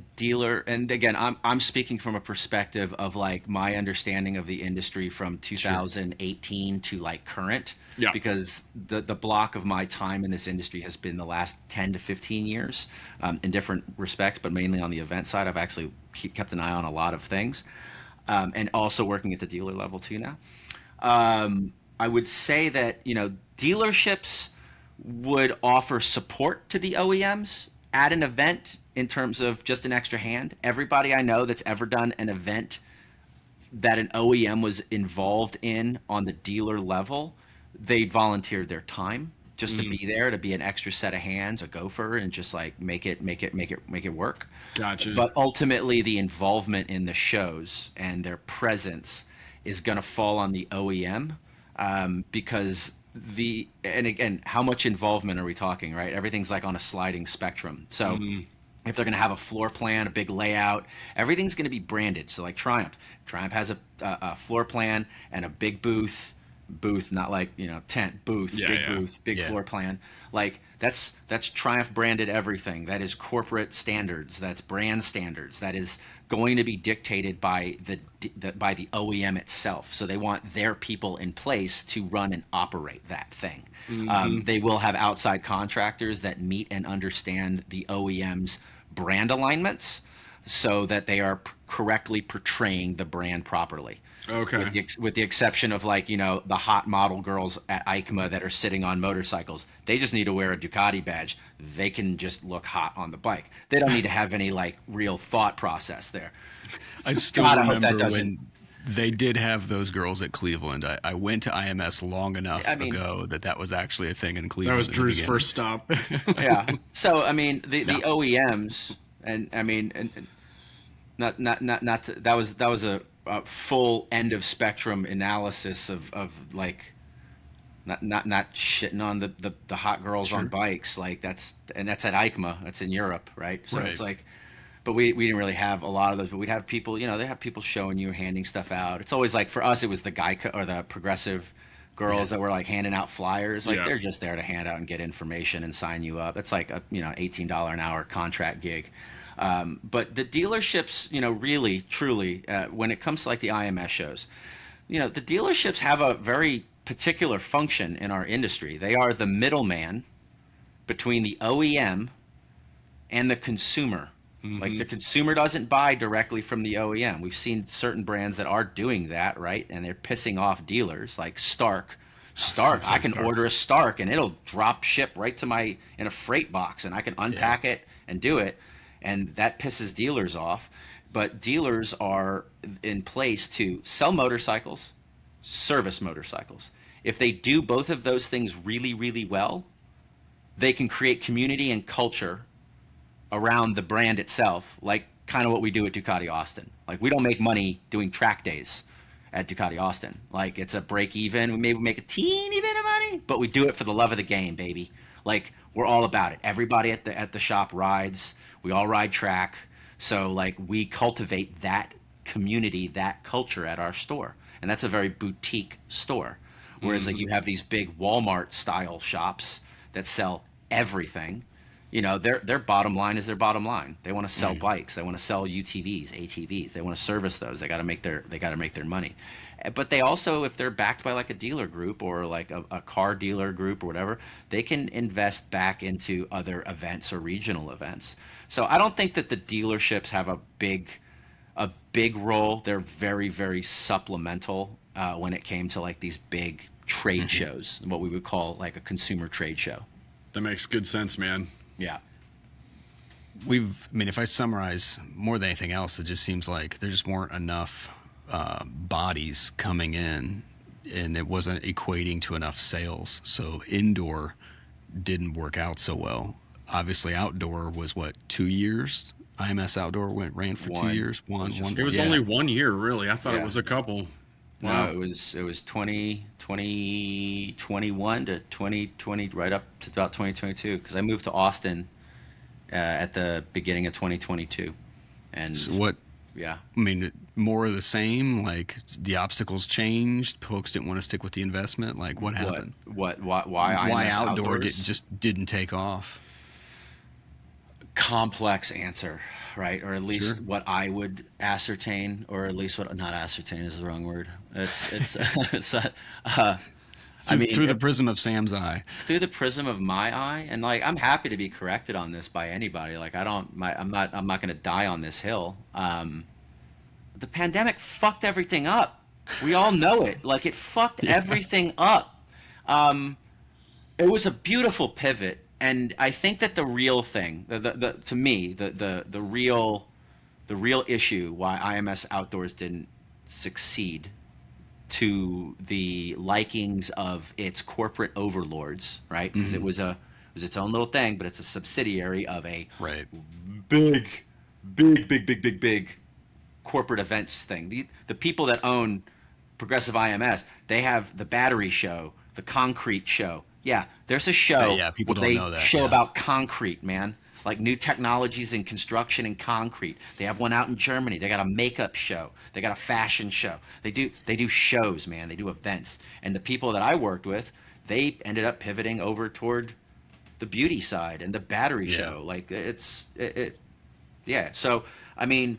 and again, I'm speaking from a perspective of like my understanding of the industry from 2018 to like current. Yeah. Because the block of my time in this industry has been the last 10 to 15 years in different respects, but mainly on the event side. I've actually kept an eye on a lot of things, and also working at the dealer level too now. I would say that, dealerships would offer support to the OEMs at an event in terms of just an extra hand. Everybody I know that's ever done an event that an OEM was involved in on the dealer level, they volunteered their time just to be there, to be an extra set of hands, a gopher, and just like make it work. Gotcha. But ultimately, the involvement in the shows and their presence is going to fall on the OEM, because and again, how much involvement are we talking, right? Everything's like on a sliding spectrum. So if they're going to have a floor plan, a big layout, everything's going to be branded. So like Triumph has a floor plan and a big booth, not like, tent, booth, big booth, big floor plan. Like that's Triumph branded everything. That is corporate standards. That's brand standards. That is going to be dictated by by the OEM itself. So they want their people in place to run and operate that thing. They will have outside contractors that meet and understand the OEM's brand alignments so that they are correctly portraying the brand properly. Okay. With the exception of like, the hot model girls at EICMA that are sitting on motorcycles. They just need to wear a Ducati badge. They can just look hot on the bike. They don't need to have any like real thought process there. I still remember when they did have those girls at Cleveland. I went to IMS long enough ago that was actually a thing in Cleveland. That was Drew's first stop. Yeah. So the OEMs and that was a full end of spectrum analysis of like not shitting on the hot girls on bikes, like that's at EICMA, that's in Europe, right? So it's like, but we didn't really have a lot of those, but we'd have people, they have people showing you, handing stuff out. It's always like, for us, it was the or the progressive girls that were like handing out flyers. Like they're just there to hand out and get information and sign you up. It's like a $18 an hour contract gig. But the dealerships, really, truly, when it comes to like the IMS shows, the dealerships have a very particular function in our industry. They are the middleman between the OEM and the consumer. Like the consumer doesn't buy directly from the OEM. We've seen certain brands that are doing that, right? And they're pissing off dealers like Stark. I can order a Stark and it'll drop ship right to in a freight box, and I can unpack it and do it. And that pisses dealers off. But dealers are in place to sell motorcycles, service motorcycles. If they do both of those things really, really well, they can create community and culture around the brand itself, like kind of what we do at Ducati Austin. Like, we don't make money doing track days at Ducati Austin. Like, it's a break even. We maybe make a teeny bit of money, but we do it for the love of the game, baby. Like, we're all about it. Everybody at the shop rides. We all ride track. So, like, we cultivate that community, that culture at our store. And that's a very boutique store. Whereas, like, you have these big Walmart-style shops that sell everything. Their bottom line is their bottom line. They want to sell bikes. They want to sell UTVs, ATVs. They want to service those. They got to make their money. But they also, if they're backed by like a dealer group or like a car dealer group or whatever, they can invest back into other events or regional events. So I don't think that the dealerships have a big role. They're very, very supplemental when it came to like these big trade shows, what we would call like a consumer trade show. That makes good sense, man. Yeah. If I summarize more than anything else, it just seems like there just weren't enough bodies coming in, and it wasn't equating to enough sales. So indoor didn't work out so well. Obviously, outdoor was 2 years? IMS Outdoor ran for 2 years. One. It was only 1 year, really. I thought it was a couple. Wow. No, it was 2021 to 2020, right up to about 2022, because I moved to Austin at the beginning of 2022. And so what? Yeah. More of the same. Like, the obstacles changed. Folks didn't want to stick with the investment. Like, what happened? Why outdoor just didn't take off? Complex answer, right? Or at least what I would ascertain, or at least not ascertain is the wrong word. It's through the prism of Sam's eye. Through the prism of my eye, and like, I'm happy to be corrected on this by anybody. Like, I'm not going to die on this hill. The pandemic fucked everything up. We all know it. Like, it fucked everything up. It was a beautiful pivot. And I think that the real thing, to me, the real issue why IMS Outdoors didn't succeed to the likings of its corporate overlords, right? Because it was its own little thing, but it's a subsidiary of a big corporate events thing. The people that own Progressive IMS, they have the battery show the concrete show. Yeah, there's a show Yeah, people where don't they know that, show yeah. about concrete, man. Like new technologies in construction and concrete. They have one out in Germany. They got a makeup show. They got a fashion show. They do shows, man. They do events. And the people that I worked with, they ended up pivoting over toward the beauty side and the battery Yeah. show. Like yeah. So I mean,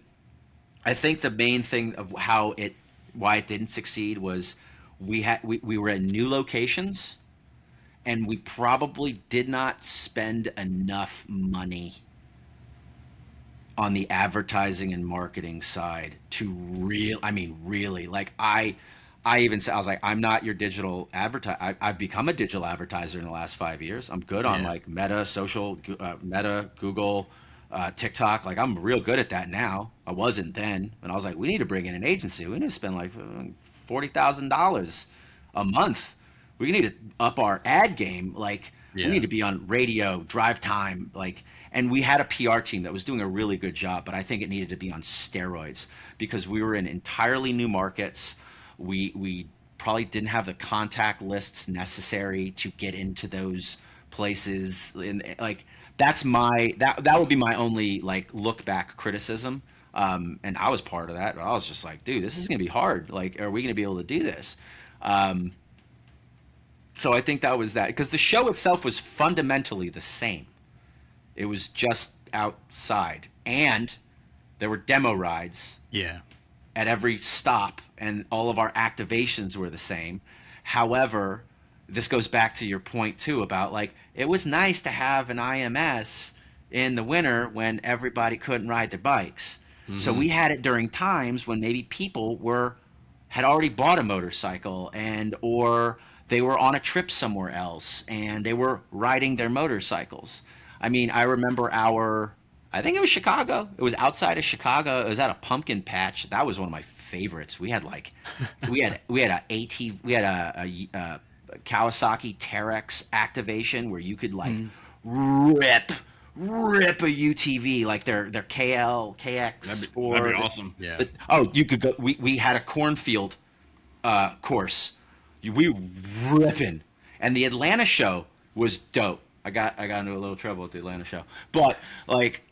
I think the main thing of why it didn't succeed was we were at new locations, and we probably did not spend enough money on the advertising and marketing side to really, like I even said, I was like, I'm not your digital advertiser. I've become a digital advertiser in the last 5 years. I'm good on Yeah. like Meta, Google, TikTok. Like I'm real good at that now. I wasn't then. And I was like, we need to bring in an agency. We need to spend like $40,000 a month. We need to up our ad game. Like Yeah. we need to be on radio, drive time, like, and we had a PR team that was doing a really good job, but I think it needed to be on steroids because we were in entirely new markets. We probably didn't have the contact lists necessary to get into those places. And like that would be my only like look back criticism. And I was part of that. I was just like, dude, this is gonna be hard. Like, are we gonna be able to do this? So I think that was that because the show itself was fundamentally the same. It was just outside, and there were demo rides Yeah. at every stop, and all of our activations were the same. However, this goes back to your point too about like it was nice to have an IMS in the winter when everybody couldn't ride their bikes. So we had it during times when maybe people had already bought a motorcycle or they were on a trip somewhere else and they were riding their motorcycles. I mean, I remember I think it was Chicago. It was outside of Chicago. It was at a pumpkin patch. That was one of my favorites. We had like, we had a Kawasaki Terex activation where you could like rip a UTV like their KX. That'd be awesome. Yeah. You could go. We had a cornfield course. We ripping, and the Atlanta show was dope. I got into a little trouble at the Atlanta show, but like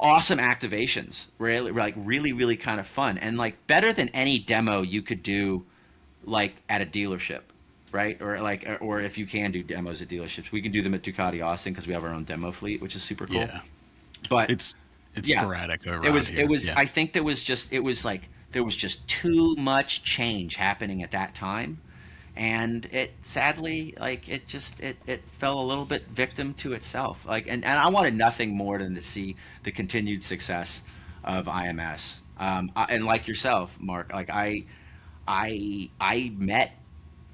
awesome activations, really kind of fun, and like better than any demo you could do, like at a dealership, right? Or if you can do demos at dealerships, we can do them at Ducati Austin because we have our own demo fleet, which is super cool. Yeah. But It's yeah, sporadic around it was here. Yeah. I think there was just too much change happening at that time, and it sadly it fell a little bit victim to itself. Like and I wanted nothing more than to see the continued success of IMS. And like yourself, Mark, like I met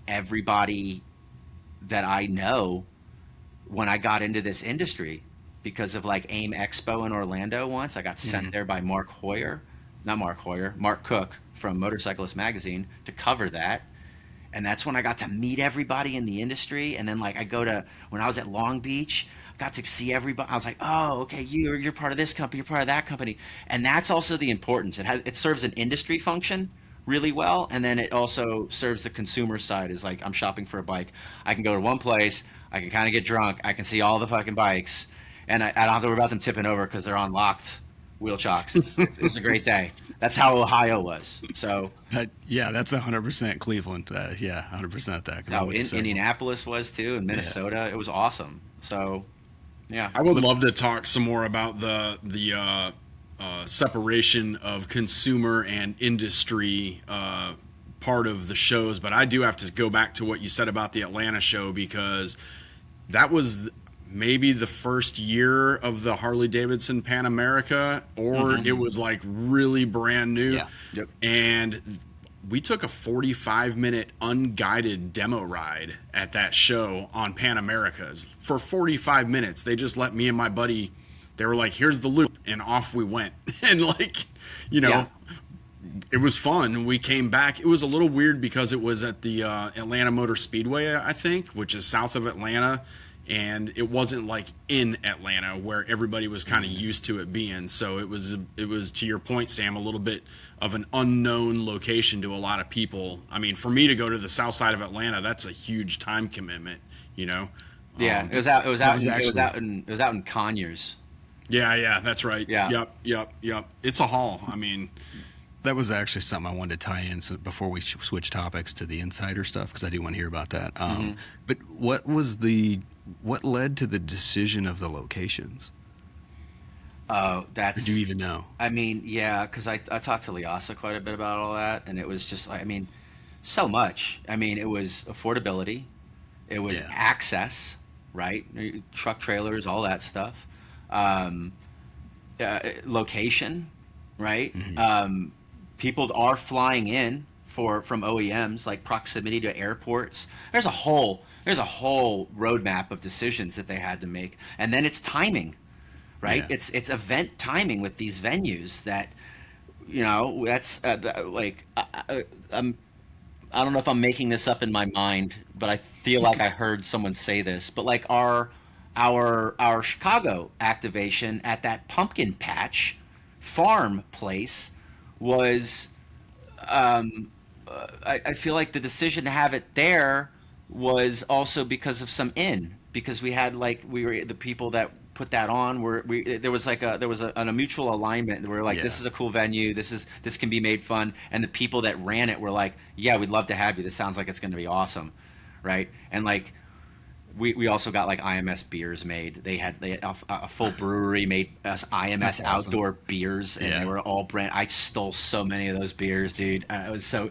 everybody that I know when I got into this industry because of like AIM Expo in Orlando once. I got sent there by Mark Cook from Motorcyclist Magazine to cover that. And that's when I got to meet everybody in the industry. And then like when I was at Long Beach, I got to see everybody. I was like, oh, okay, you're part of this company, you're part of that company. And that's also the importance. It serves an industry function really well, and then it also serves the consumer side. Is like I'm shopping for a bike, I can go to one place, I can kind of get drunk, I can see all the fucking bikes, and I don't have to worry about them tipping over because they're on locked wheel chocks. It's a great day. That's how Ohio was. So Yeah, that's 100% Cleveland. 100% that. 'cause I how went to Indianapolis was too, and Minnesota. It was awesome. So yeah, I would love to talk some more about the separation of consumer and industry part of the shows, but I do have to go back to what you said about the Atlanta show because that was maybe the first year of the Harley Davidson Pan America, or it was like really brand new. Yeah. Yep. And we took a 45-minute unguided demo ride at that show on Pan Americas. For 45 minutes, they just let me and my buddy, they were like, here's the loop, and off we went. And like, Yeah. it was fun. We came back. It was a little weird because it was at the Atlanta Motor Speedway, I think, which is south of Atlanta. and it wasn't like in Atlanta where everybody was kind of used to it being. So it was to your point, Sam, a little bit of an unknown location to a lot of people. I mean, for me to go to the south side of Atlanta, that's a huge time commitment, you know. Yeah, it was out in Conyers. Yeah, that's right. Yeah. Yep. It's a haul. I mean, That was actually something I wanted to tie in so before we switch topics to the insider stuff, because I do want to hear about that. But what led to the decision of the locations? Oh, Or do you even know? I mean, yeah, because I talked to Liasa quite a bit about all that, and it was just, I mean, so much. I mean, it was affordability, it was Yeah. access, right? Truck trailers, all that stuff. Um, Location, right? People are flying in from OEMs, like proximity to airports. There's a whole roadmap of decisions that they had to make, and then it's timing, right? Yeah. It's event timing with these venues that, that's I don't know if I'm making this up in my mind, but I feel like I heard someone say this. But like our Chicago activation at that pumpkin patch farm place was, I feel like the decision to have it there was also because of because we had the people that put that on there was a mutual alignment. We were like, this Yeah. is a cool venue, this can be made fun, and the people that ran it were like, yeah, we'd love to have you, this sounds like it's going to be awesome, right? And like we also got like IMS beers made. They had a full brewery made us IMS That's awesome. outdoor beers, and Yeah. they were all brand. I stole so many of those beers, dude. It was so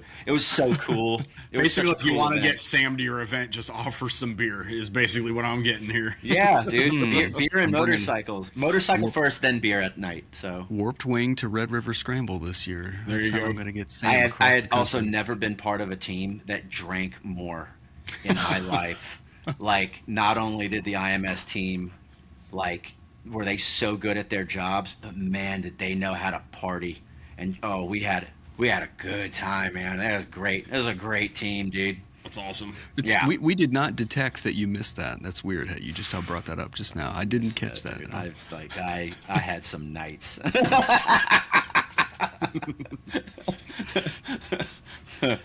cool. It was such basically, a if you cool want to event. get Sam to your event, just offer some beer is basically what I'm getting here. Yeah, dude. Beer and I'm bringing- motorcycles. Motorcycle first, then beer at night. So Warped Wing to Red River Scramble this year. There That's you how go. I'm going to get Sam I across had the also country. never been part of a team that drank more in my life. Like, not only did the IMS team, like, were they so good at their jobs, but man, did they know how to party. And oh, we had a good time, man. That was great. It was a great team, dude. That's awesome. Yeah. We did not detect that you missed that. That's weird. How you just brought that up just now. I didn't catch that. Dude, I had some nights.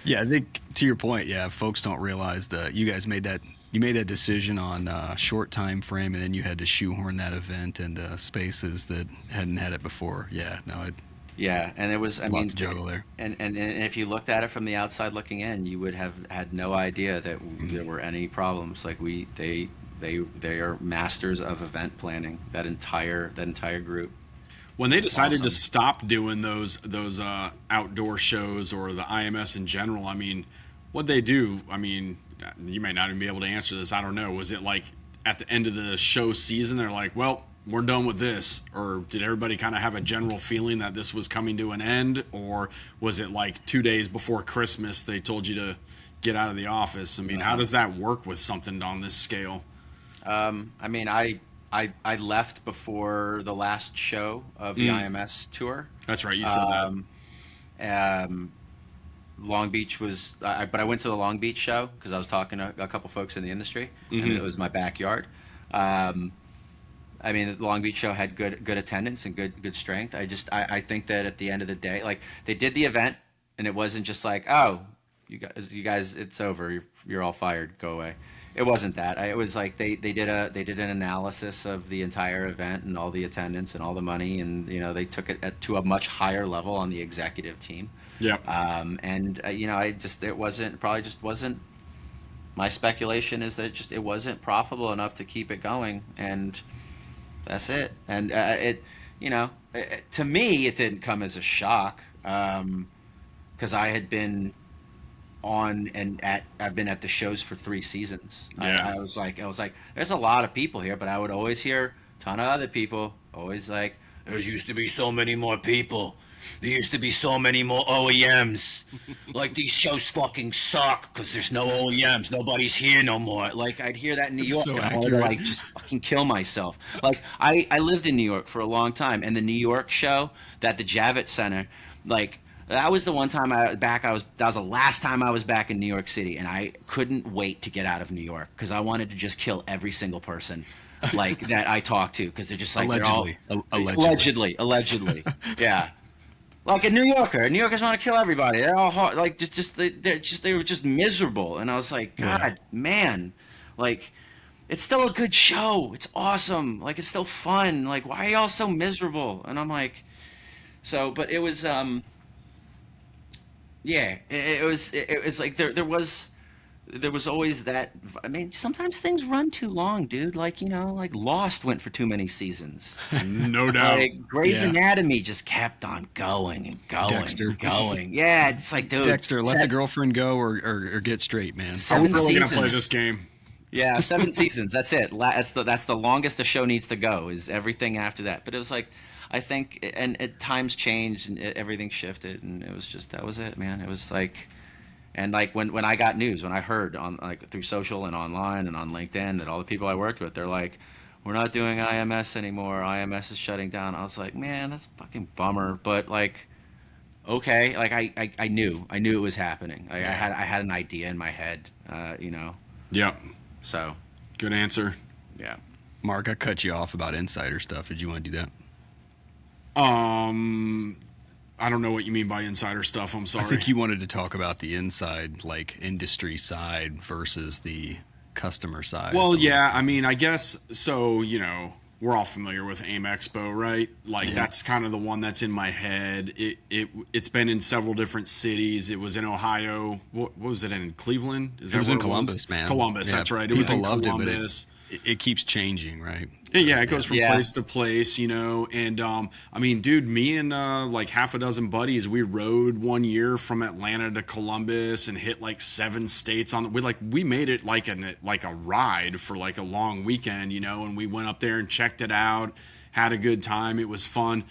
Yeah, I think to your point, yeah, folks don't realize that you guys made that decision on a short time frame, and then you had to shoehorn that event into spaces that hadn't had it before. Yeah, no, Yeah, and it was, I lot mean, to juggle there. and if you looked at it from the outside looking in, you would have had no idea that there were any problems. Like they are masters of event planning. That entire group. When they decided awesome. to stop doing those outdoor shows or the IMS in general, I mean, what'd they do? I mean, you may not even be able to answer this. I don't know. Was it like at the end of the show season, they're like, well, we're done with this? Or did everybody kind of have a general feeling that this was coming to an end? Or was it like 2 days before Christmas they told you to get out of the office? I mean, how does that work with something on this scale? I mean, I left before the last show of the IMS tour. That's right. You said that. Long Beach was, but I went to the Long Beach show because I was talking to a couple folks in the industry, and it was my backyard. I mean, the Long Beach show had good attendance and good strength. I think that at the end of the day, like, they did the event, and it wasn't just like, oh, you guys, it's over. You're all fired. Go away. It wasn't that. It was like they did an analysis of the entire event and all the attendance and all the money, and they took it to a much higher level on the executive team. Yeah. It wasn't. My speculation is that it wasn't profitable enough to keep it going, and that's it. And to me, it didn't come as a shock, because I had been I've been at the shows for 3 seasons. Yeah. I was like, there's a lot of people here, but I would always hear a ton of other people always like, there used to be so many more people. There used to be so many more OEMs. Like, these shows fucking suck because there's no OEMs. Nobody's here no more. Like, I'd hear that in New York, so and I would accurate. like just fucking kill myself. Like, I lived in New York for a long time, and the New York show at the Javits Center, like, That was the one time that was the last time I was back in New York City, and I couldn't wait to get out of New York because I wanted to just kill every single person like that I talked to, because they're just like Allegedly. they're all allegedly, yeah. Like a New Yorker, New Yorkers want to kill everybody. They're all hard, like they were just miserable, and I was like, God, man, like it's still a good show. It's awesome. Like it's still fun. Like why are y'all so miserable? And I'm like, so, but it was yeah, it was like there was always that. I mean, sometimes things run too long, dude. Like, like Lost went for too many seasons. No doubt. Like Grey's Yeah. Anatomy just kept on going and going Dexter. and going. Yeah, it's like, dude, Dexter, let the girlfriend go or get straight, man. Are we seven really going to play seasons. this game? Yeah, 7 seasons. That's it. That's the longest the show needs to go. Is everything after that. But it was like, I think, and times changed and everything shifted, and it was just that was it, man. It was like. And like when I got news, when I heard on like through social and online and on LinkedIn that all the people I worked with, they're like, we're not doing IMS anymore. IMS is shutting down. I was like, man, that's a fucking bummer. But like, okay, like I knew it was happening. I had an idea in my head, Yep. So Good answer. yeah. Mark, I cut you off about insider stuff. Did you want to do that? I don't know what you mean by insider stuff. I'm sorry. I think you wanted to talk about the inside, like industry side versus the customer side. Well, yeah, I mean, I guess so. We're all familiar with AIM Expo, right? Like that's kind of the one that's in my head. It's been in several different cities. It was in Ohio. What was it in Cleveland? It was in Columbus, man. Columbus, Yeah, that's right. It was in people loved Columbus. it keeps changing, right? Yeah, it goes from Yeah. place to place, and I mean, dude, me and like half a dozen buddies, we rode one year from Atlanta to Columbus and hit like 7 states we made it like a ride for like a long weekend, and we went up there and checked it out, had a good time. It was fun.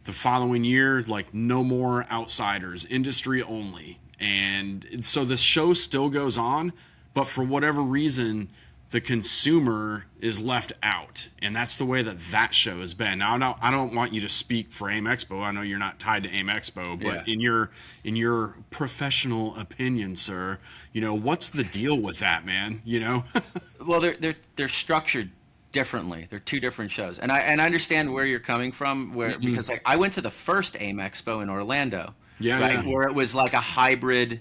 The following year, like no more outsiders, industry only. And so the show still goes on, but for whatever reason, the consumer is left out, and that's the way that show has been. Now, I don't want you to speak for AIM Expo. I know you're not tied to AIM Expo, but Yeah. in your professional opinion, sir, what's the deal with that, man? Well, they're structured differently. They're two different shows, and I understand where you're coming from. Because like I went to the first AIM Expo in Orlando, Yeah, right, yeah. where it was like a hybrid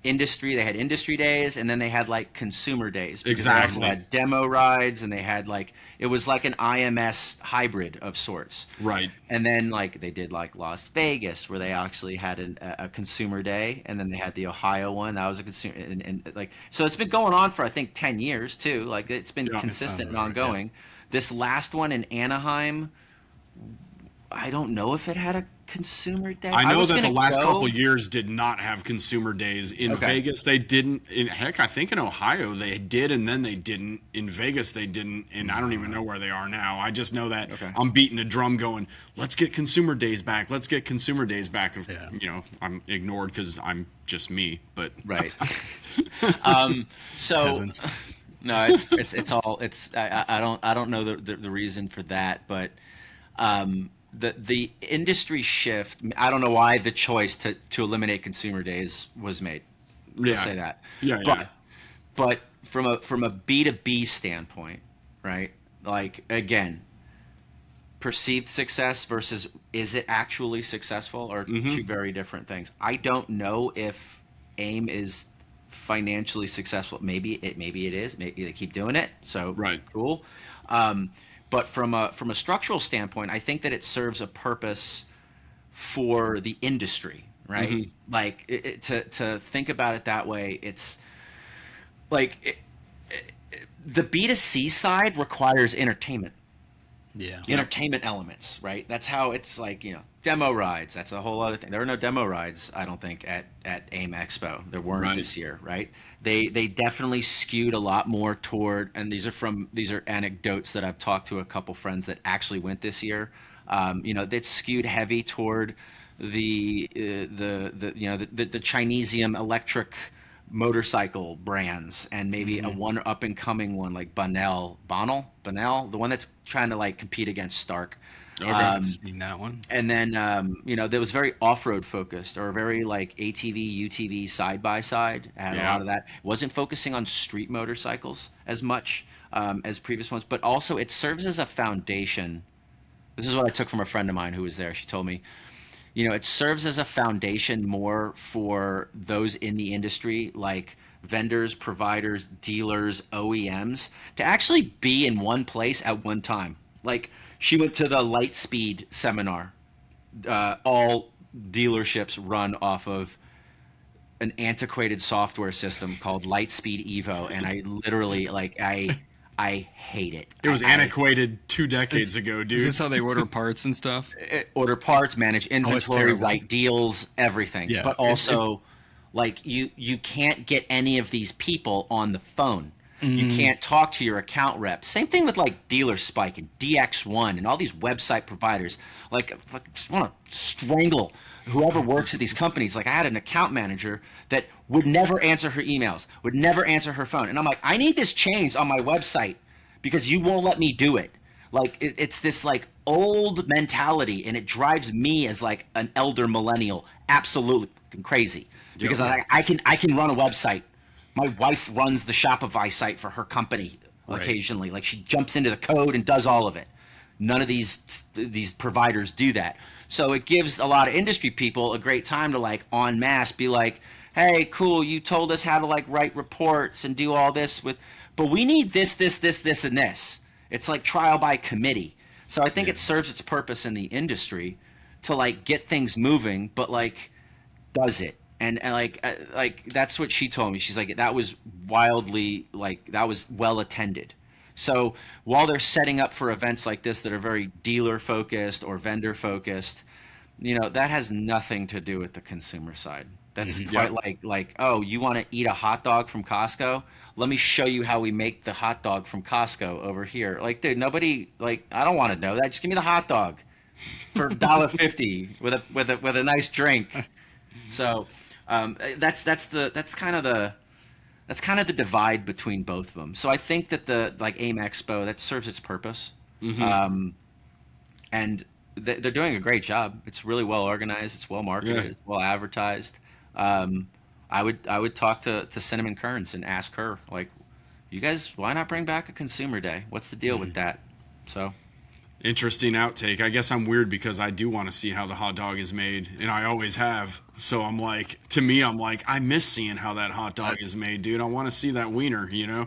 industry. They had industry days, and then they had like consumer days. Because Exactly. They also had demo rides, and they had like it was like an IMS hybrid of sorts. Right. And then like they did like Las Vegas, where they actually had a consumer day, and then they had the Ohio one that was a consumer, and like so it's been going on for I think 10 years too. Like it's been Yeah, consistent and right, ongoing. This last one in Anaheim, I don't know if it had a consumer day. I know was that the gonna last go. couple years did not have consumer days. In Okay. Vegas, they didn't. Heck, I think in Ohio they did, and then they didn't. In Vegas, they didn't, and I don't even know where they are now. I just know that Okay. I'm beating a drum going, let's get consumer days back. Let's get consumer days back. Yeah. I'm ignored because I'm just me, but Right. So Peasant. no, it's all I don't know the reason for that, but the industry shift. I don't know why the choice to eliminate consumer days was made. yeah, Let's say that. Yeah, But from a B2B standpoint, right? Like again, perceived success versus is it actually successful are two very different things. I don't know if AIM is financially successful. Maybe it is. Maybe they keep doing it. So Right. cool. But from a structural standpoint, I think that it serves a purpose for the industry, right? Like to think about it that way, it's like the B2C side requires entertainment. Yeah. Entertainment elements, right? That's how it's like, demo rides. That's a whole other thing. There were no demo rides, I don't think, at AIM Expo. There weren't Right. this year, right? They definitely skewed a lot more toward, and these are anecdotes that I've talked to a couple friends that actually went this year. That skewed heavy toward the Chinesium electric motorcycle brands and maybe a one up and coming one like Bonnell, the one that's trying to like compete against Stark. Okay, I've seen that one. And then, that was very off-road focused or very like ATV, UTV side by side. Had a lot of that. Wasn't focusing on street motorcycles as much as previous ones, but also it serves as a foundation. This is what I took from a friend of mine who was there. She told me, it serves as a foundation more for those in the industry, like vendors, providers, dealers, OEMs, to actually be in one place at one time. Like, she went to the Lightspeed seminar. All dealerships run off of an antiquated software system called Lightspeed Evo, and I literally I hate it. It was antiquated 2 decades ago, dude. Is this how they order parts and stuff? Order parts, manage inventory, terrible. write deals, everything. Yeah. But also, you can't get any of these people on the phone. You can't talk to your account rep. Same thing with like Dealer Spike and DX1 and all these website providers. Like I just want to strangle whoever works at these companies. Like I had an account manager that would never answer her emails, would never answer her phone. And I'm like, I need this changed on my website because you won't let me do it. Like it's this like old mentality, and it drives me as like an elder millennial absolutely crazy because I can run a website. My wife runs the Shopify site for her company occasionally. Like she jumps into the code and does all of it. None of these providers do that. So it gives a lot of industry people a great time to like en masse be like, hey, cool, you told us how to like write reports and do all this but we need this, and this. It's like trial by committee. So I think it serves its purpose in the industry to like get things moving, but like does it? And like that's what she told me. She's like, that was wildly that was well attended. So while they're setting up for events like this that are very dealer focused or vendor focused, that has nothing to do with the consumer side. That's quite like, oh, you want to eat a hot dog from Costco? Let me show you how we make the hot dog from Costco over here. Like, dude, nobody I don't want to know that. Just give me the hot dog for $1.50 with a nice drink. So that's kind of the divide between both of them. So I think that the like AIM Expo, that serves its purpose, and they're doing a great job. It's really well organized. It's well marketed. It's well advertised. I would talk to Cinnamon Kearns and ask her, like, you guys, why not bring back a consumer day? What's the deal with that? So. Interesting outtake. I guess I'm weird because I do want to see how the hot dog is made, and I always have. So I'm like, I miss seeing how that hot dog is made, dude. I want to see that wiener, There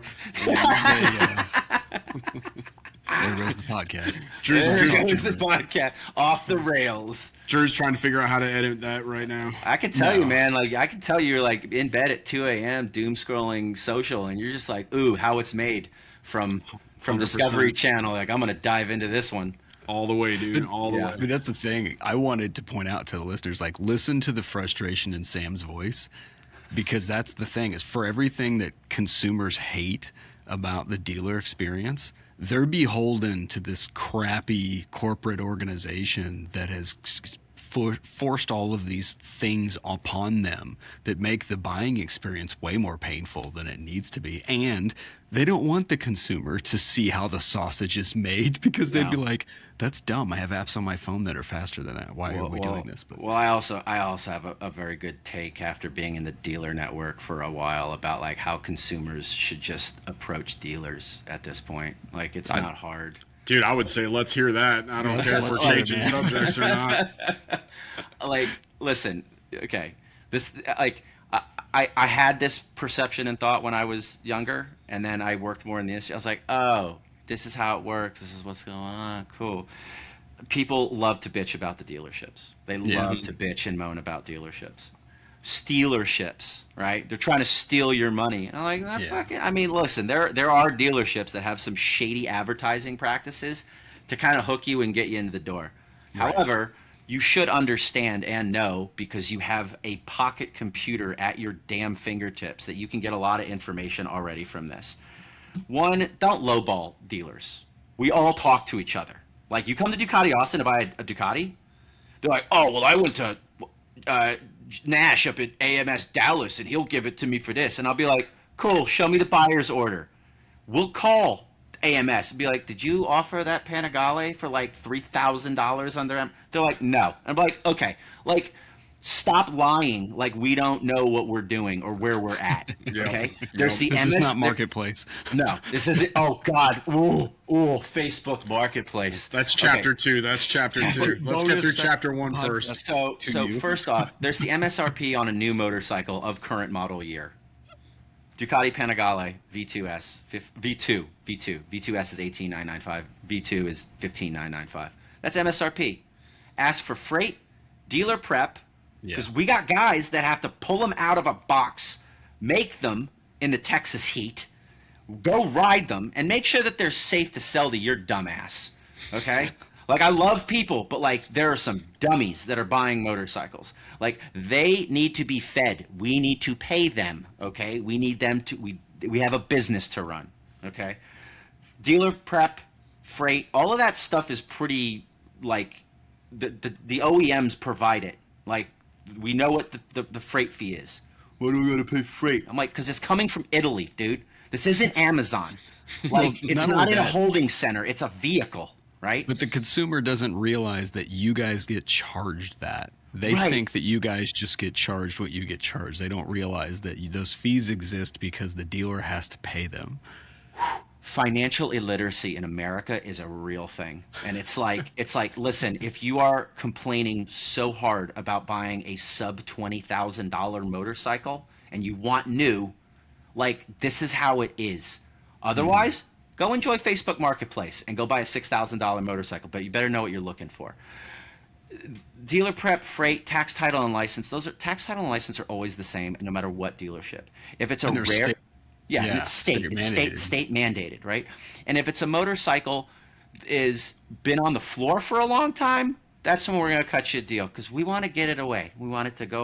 goes the podcast. Drew's the podcast off the rails. Drew's trying to figure out how to edit that right now. I can tell you, man. Like I can tell you're like in bed at 2 a.m. doom scrolling social, and you're just like, ooh, how it's made from 100%. Discovery Channel. Like I'm gonna dive into this one. All the way, dude. All the way. I mean, that's the thing. I wanted to point out to the listeners, like, listen to the frustration in Sam's voice, because that's the thing. Is for everything that consumers hate about the dealer experience, they're beholden to this crappy corporate organization that has forced all of these things upon them that make the buying experience way more painful than it needs to be. And they don't want the consumer to see how the sausage is made, because they'd be like, that's dumb. I have apps on my phone that are faster than that. Why are we doing this? But I also have a very good take after being in the dealer network for a while about like how consumers should just approach dealers at this point. Like it's not hard. Dude, I would say let's hear that. I don't care if we're changing subjects or not. Like, listen, okay. This I had this perception and thought when I was younger, and then I worked more in the industry. I was like, oh, this is how it works. This is what's going on. Cool. People love to bitch about the dealerships. They love to bitch and moan about dealerships. Stealerships, right? They're trying to steal your money. And I'm like, fucking. I mean, listen, there are dealerships that have some shady advertising practices to kind of hook you and get you into the door. Right. However, you should understand and know, because you have a pocket computer at your damn fingertips, that you can get a lot of information already from this. One, don't lowball dealers. We all talk to each other. Like, you come to Ducati Austin to buy a Ducati, they're like, oh, well, I went to Nash up at AMS Dallas, and he'll give it to me for this. And I'll be like, cool, show me the buyer's order. We'll call AMS and be like, did you offer that Panigale for like $3,000 under them? They're like, no. And I'm like, okay, like, stop lying like we don't know what we're doing or where we're at. Okay, there's the This MS. is not Marketplace. No, this isn't. Oh God, ooh, Facebook Marketplace. That's chapter 2. That's chapter 2. Let's get through chapter 1 first. So first off, there's the MSRP on a new motorcycle of current model year. Ducati Panigale V2S, V2S is 18,995. V2 is 15,995. That's MSRP. Ask for freight, dealer prep, because we got guys that have to pull them out of a box, make them in the Texas heat, go ride them, and make sure that they're safe to sell to your dumbass. Okay? Like, I love people, but like, there are some dummies that are buying motorcycles. Like, they need to be fed. We need to pay them. Okay? We need them to. We have a business to run. Okay? Dealer prep, freight, all of that stuff is pretty, like, the OEMs provide it. Like, we know what the freight fee is. Why do we gotta pay freight? I'm like, because it's coming from Italy, dude. This isn't Amazon. Like, it's not in a holding center. It's a vehicle, right? But the consumer doesn't realize that you guys get charged that. They think that you guys just get charged what you get charged. They don't realize that those fees exist because the dealer has to pay them. Financial illiteracy in America is a real thing. And it's like, listen, if you are complaining so hard about buying a sub $20,000 motorcycle and you want new, like, this is how it is. Otherwise, go enjoy Facebook Marketplace and go buy a $6,000 motorcycle, but you better know what you're looking for. Dealer prep, freight, tax, title, and license. Tax, title, and license are always the same no matter what dealership. If it's a rare... Yeah, and it's state mandated, right? And if it's a motorcycle is been on the floor for a long time, that's when we're going to cut you a deal because we want to get it away. We want it to go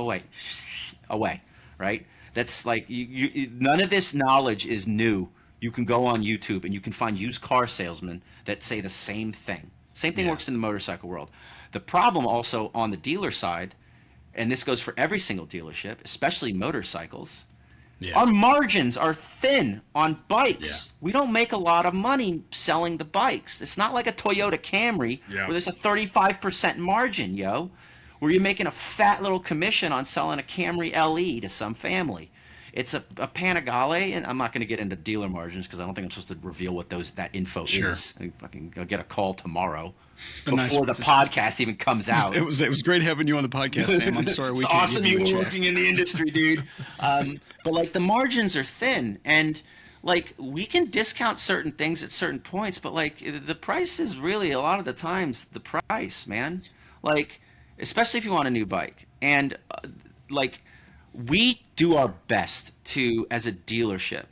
away, right? That's like none of this knowledge is new. You can go on YouTube and you can find used car salesmen that say the same thing. Same thing works in the motorcycle world. The problem also on the dealer side, and this goes for every single dealership, especially motorcycles. Our margins are thin on bikes. We don't make a lot of money selling the bikes. It's not like a Toyota Camry where there's a 35% margin, where you're making a fat little commission on selling a Camry LE to some family. It's a Panigale, and I'm not going to get into dealer margins because I don't think I'm supposed to reveal what that info is. I'll get a call tomorrow before the podcast even comes out. It was great having you on the podcast, Sam. I'm sorry we can't awesome you were working in the industry, dude. But like, the margins are thin, and like, we can discount certain things at certain points, but like, the price is really a lot of the times the price, man. Like, especially if you want a new bike, and like, we do our best to, as a dealership.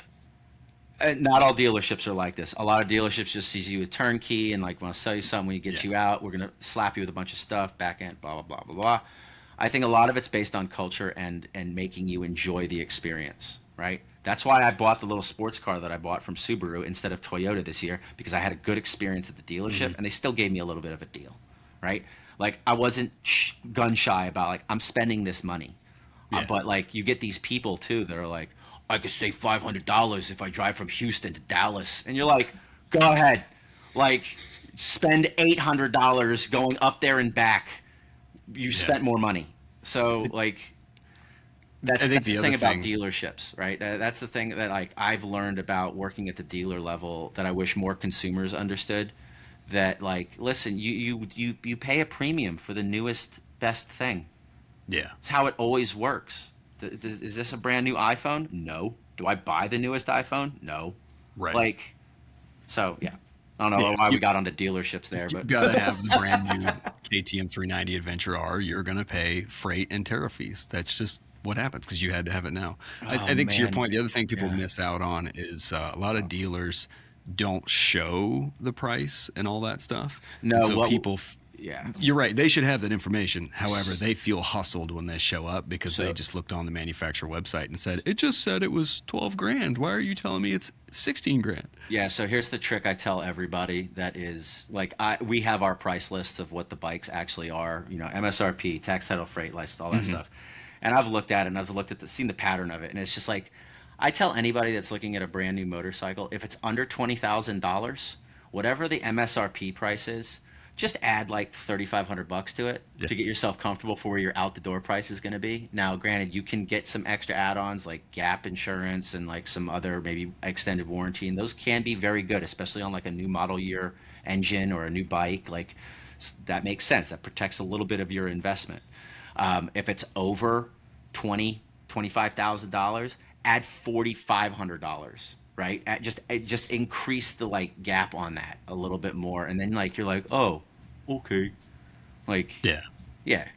Not all dealerships are like this. A lot of dealerships just sees you a turnkey and like want to sell you something when you get you out. We're gonna slap you with a bunch of stuff, back end, blah blah blah blah blah. I think a lot of it's based on culture and making you enjoy the experience, right? That's why I bought the little sports car that I bought from Subaru instead of Toyota this year, because I had a good experience at the dealership and they still gave me a little bit of a deal, right? Like, I wasn't gun shy about like, I'm spending this money, but like, you get these people too that are like, I could save $500 if I drive from Houston to Dallas. And you're like, go ahead. Like, spend $800 going up there and back. You spent more money. So, like, that's the thing about dealerships, right? That's the thing that, like, I've learned about working at the dealer level that I wish more consumers understood. That, like, listen, you pay a premium for the newest, best thing. Yeah. It's how it always works. Is this a brand new iPhone? No. Do I buy the newest iPhone? No. Right. Like, so yeah. I don't know why we got onto dealerships there, but you gotta have the brand new KTM 390 Adventure R. You're gonna pay freight and tariff fees. That's just what happens because you had to have it now. I think to your point, the other thing people miss out on is a lot of dealers don't show the price and all that stuff. No, and so people. You're right. They should have that information. However, they feel hustled when they show up because they just looked on the manufacturer website and said, it just said it was 12 grand. Why are you telling me it's 16 grand? Yeah. So here's the trick I tell everybody that is like, we have our price lists of what the bikes actually are, MSRP, tax, title, freight, license, all that stuff. And I've looked at it and I've looked at seen the pattern of it, and it's just like, I tell anybody that's looking at a brand new motorcycle, if it's under $20,000, whatever the MSRP price is, just add like 3,500 bucks to it Yeah. to get yourself comfortable for where your out the door price is going to be. Now, granted, you can get some extra add-ons like gap insurance and like some other maybe extended warranty, and those can be very good, especially on like a new model year engine or a new bike. Like that makes sense. That protects a little bit of your investment. If it's over $25,000, add $4,500, right? Just increase the like gap on that a little bit more, and then like you're like, oh, okay, like Yeah. yeah.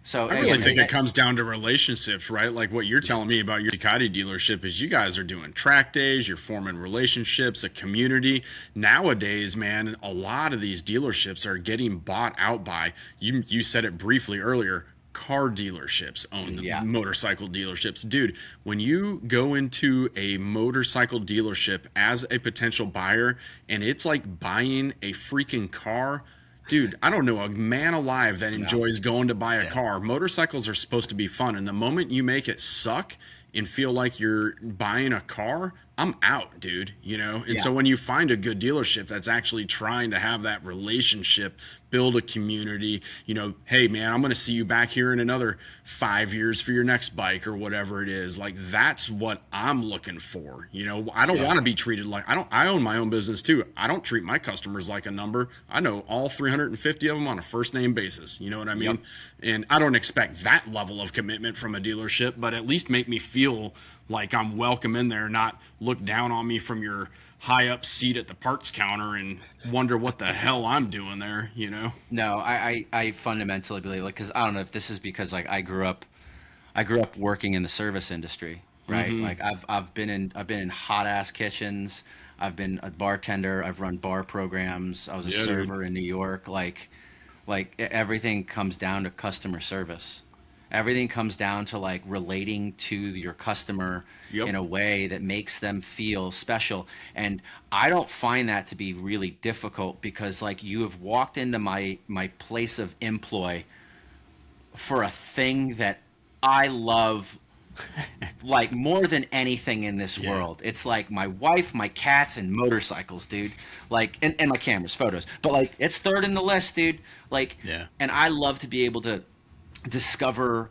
So I really again, think it comes down to relationships, right? Like what you're telling me about your Ducati dealership is you guys are doing track days, you're forming relationships, a community. Nowadays, man, a lot of these dealerships are getting bought out by, you said it briefly earlier, car dealerships own the Yeah. motorcycle dealerships. Dude, when you go into a motorcycle dealership as a potential buyer and it's like buying a freaking car, dude, I don't know a man alive that enjoys going to buy a car. Motorcycles are supposed to be fun, and the moment you make it suck and feel like you're buying a car, I'm out, dude, you know? And so when you find a good dealership that's actually trying to have that relationship, build a community, you know, hey man, I'm going to see you back here in another 5 years for your next bike or whatever it is. Like that's what I'm looking for. You know, I don't want to be treated like I own my own business too. I don't treat my customers like a number. I know all 350 of them on a first name basis. You know what I mean? And I don't expect that level of commitment from a dealership, but at least make me feel like I'm welcome in there, not look down on me from your high up seat at the parts counter and wonder what the hell I'm doing there, you know? No, I fundamentally believe, like, because I don't know if this is because like I grew up working in the service industry, right? Like I've been in hot ass kitchens. I've been a bartender. I've run bar programs. I was a server in New York. Like everything comes down to customer service. Everything comes down to like relating to your customer in a way that makes them feel special. And I don't find that to be really difficult because like you have walked into my place of employ for a thing that I love like more than anything in this world. It's like my wife, my cats, and motorcycles, dude. Like and my cameras, photos. But like it's third in the list, dude. Like and I love to be able to discover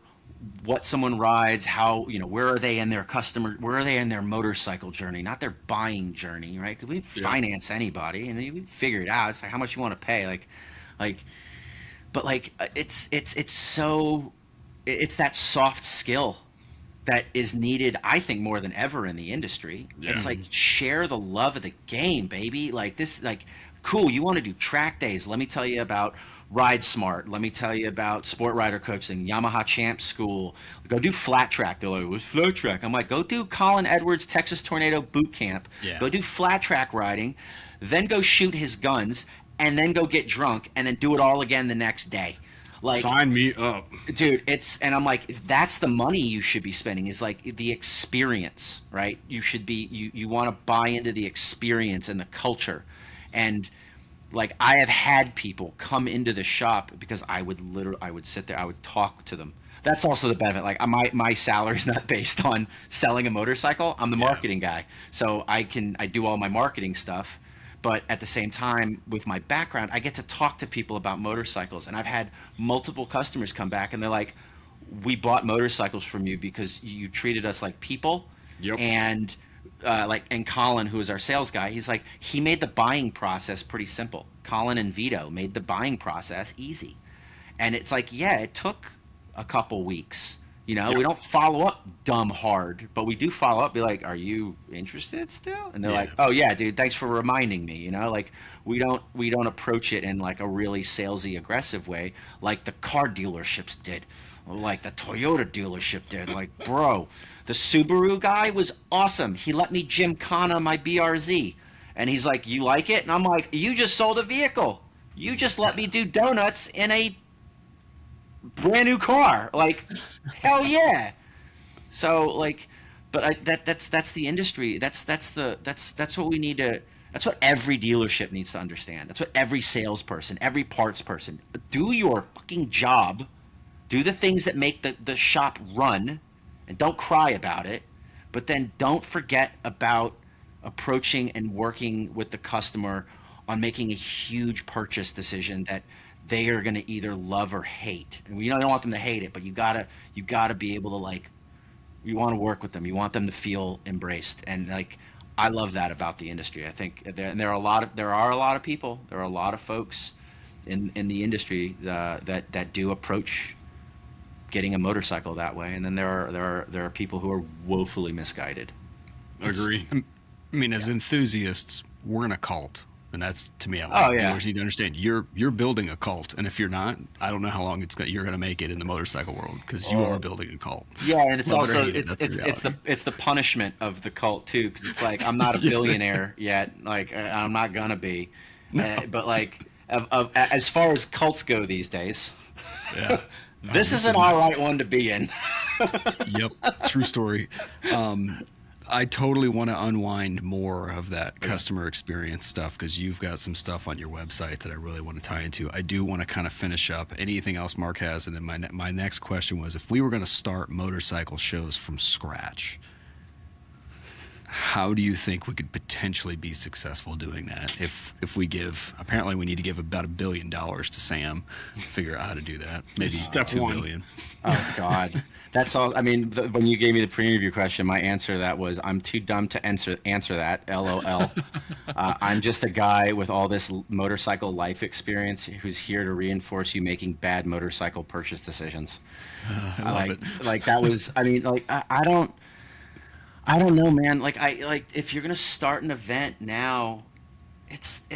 what someone rides, how, you know, where are they in their motorcycle journey, not their buying journey, right? Because we finance anybody and we figure it out. It's like how much you want to pay, but like it's that soft skill that is needed, I think, more than ever in the industry. It's like share the love of the game, baby. Like this, like cool. You want to do track days? Let me tell you about Ride Smart. Let me tell you about Sport Rider Coaching, Yamaha Champ School. Go do flat track. They're like, what's flat track? I'm like, go do Colin Edwards Texas Tornado Boot Camp. Go do flat track riding, then go shoot his guns, and then go get drunk, and then do it all again the next day. Like, sign me up, dude. And I'm like, that's the money you should be spending, is like the experience, right? You should be, you want to buy into the experience and the culture. And like I have had people come into the shop because I would sit there, I would talk to them. That's also the benefit. Like my salary is not based on selling a motorcycle. I'm the marketing guy, so I do all my marketing stuff. But at the same time, with my background, I get to talk to people about motorcycles. And I've had multiple customers come back and they're like, we bought motorcycles from you because you treated us like people. And and Colin, who is our sales guy, he's like, he made the buying process pretty simple. Colin and Vito made the buying process easy. And it's like, yeah, it took a couple weeks. You know, we don't follow up dumb hard, but we do follow up, be like, are you interested still? And they're like, oh yeah, dude, thanks for reminding me. You know, like we don't approach it in like a really salesy aggressive way like the car dealerships did, like the Toyota dealership did. Like, bro, the Subaru guy was awesome. He let me gymkhana my BRZ. And he's like, you like it? And I'm like, you just sold a vehicle. You just let me do donuts in a brand new car. Like, hell yeah. So like, but that's the industry. That's what we need to, that's what every dealership needs to understand. That's what every salesperson, every parts person, do your fucking job. Do the things that make the shop run, and don't cry about it. But then don't forget about approaching and working with the customer on making a huge purchase decision that they are going to either love or hate. And we don't want them to hate it, but you gotta be able to, like, you want to work with them. You want them to feel embraced. And like, I love that about the industry. I think there are a lot of people, there are a lot of folks in the industry that do approach getting a motorcycle that way. And then there are people who are woefully misguided. Agree. I mean, as enthusiasts, we're in a cult. And that's, to me, viewers need to understand. You're building a cult, and if you're not, I don't know how long you're going to make it in the motorcycle world, because you are building a cult. Yeah, and it's also it's the punishment of the cult too, because it's like, I'm not a billionaire yet, like I'm not gonna be, but like as far as cults go these days, this is an all right one to be in. Yep, true story. I totally want to unwind more of that customer experience stuff, because you've got some stuff on your website that I really want to tie into. I do want to kind of finish up anything else Mark has, and then my next question was, if we were going to start motorcycle shows from scratch, how do you think we could potentially be successful doing that? If we apparently we need to give about $1 billion to Sam to figure out how to do that. Maybe step $2 one. billion. Oh God, that's all. I mean, when you gave me the pre-interview question, my answer to that was, I'm too dumb to answer that. LOL. I'm just a guy with all this motorcycle life experience who's here to reinforce you making bad motorcycle purchase decisions. I love it. Like that was. I mean, like I don't know, man. Like if you're gonna start an event now, it's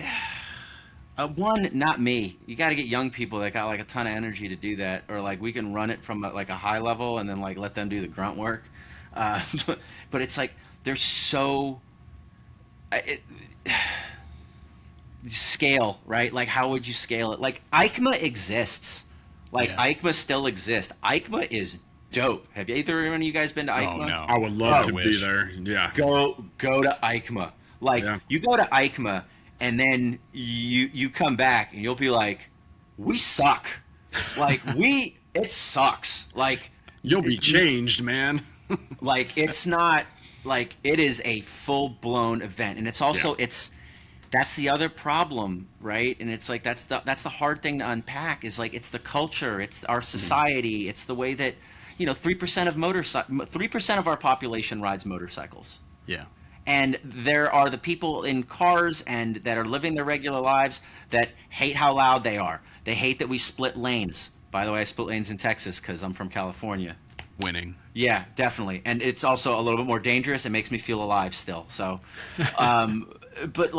one, not me. You got to get young people that got like a ton of energy to do that, or like we can run it from like a high level and then like let them do the grunt work. But it's like there's so scale, right? Like how would you scale it? Like EICMA exists. Like EICMA still exists. EICMA is dope. Have either one of you guys been to EICMA? Oh, no. I would love to be there. Yeah. Go to EICMA. Like you go to EICMA and then you come back and you'll be like, we suck. Like it sucks. Like you'll be changed, man. Like it's not like, it is a full blown event, and it's also that's the other problem, right? And it's like that's the hard thing to unpack, is like it's the culture, it's our society, it's the way that 3% of our population rides motorcycles. Yeah. And there are the people in cars and that are living their regular lives that hate how loud they are. They hate that we split lanes. By the way, I split lanes in Texas because I'm from California. Winning. Yeah, definitely. And it's also a little bit more dangerous. It makes me feel alive still. So, but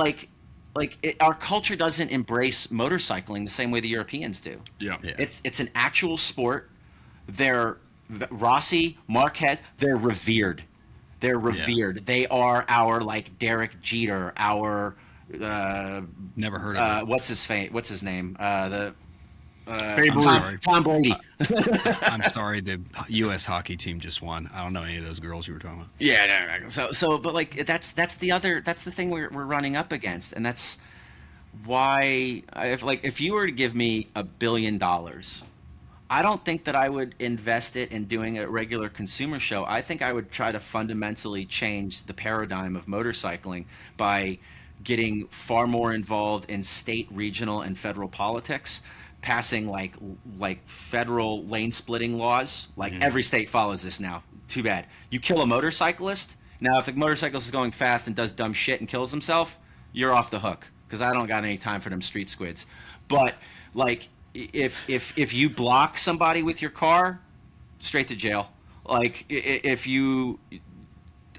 our culture doesn't embrace motorcycling the same way the Europeans do. Yeah. It's an actual sport. Rossi, Marquez, they're revered. They're revered. They are our, like, Derek Jeter, our never heard of it. What's his name? Tom Brady. I'm sorry, the U.S. hockey team just won. I don't know any of those girls you were talking about. Yeah, no. So, but like that's the thing we're running up against, and that's why if you were to give me $1 billion, I don't think that I would invest it in doing a regular consumer show. I think I would try to fundamentally change the paradigm of motorcycling by getting far more involved in state, regional, and federal politics, passing like federal lane splitting laws. Like every state follows this now. Too bad. You kill a motorcyclist. Now, if the motorcyclist is going fast and does dumb shit and kills himself, you're off the hook, because I don't got any time for them street squids. But like, if you block somebody with your car, straight to jail. Like if you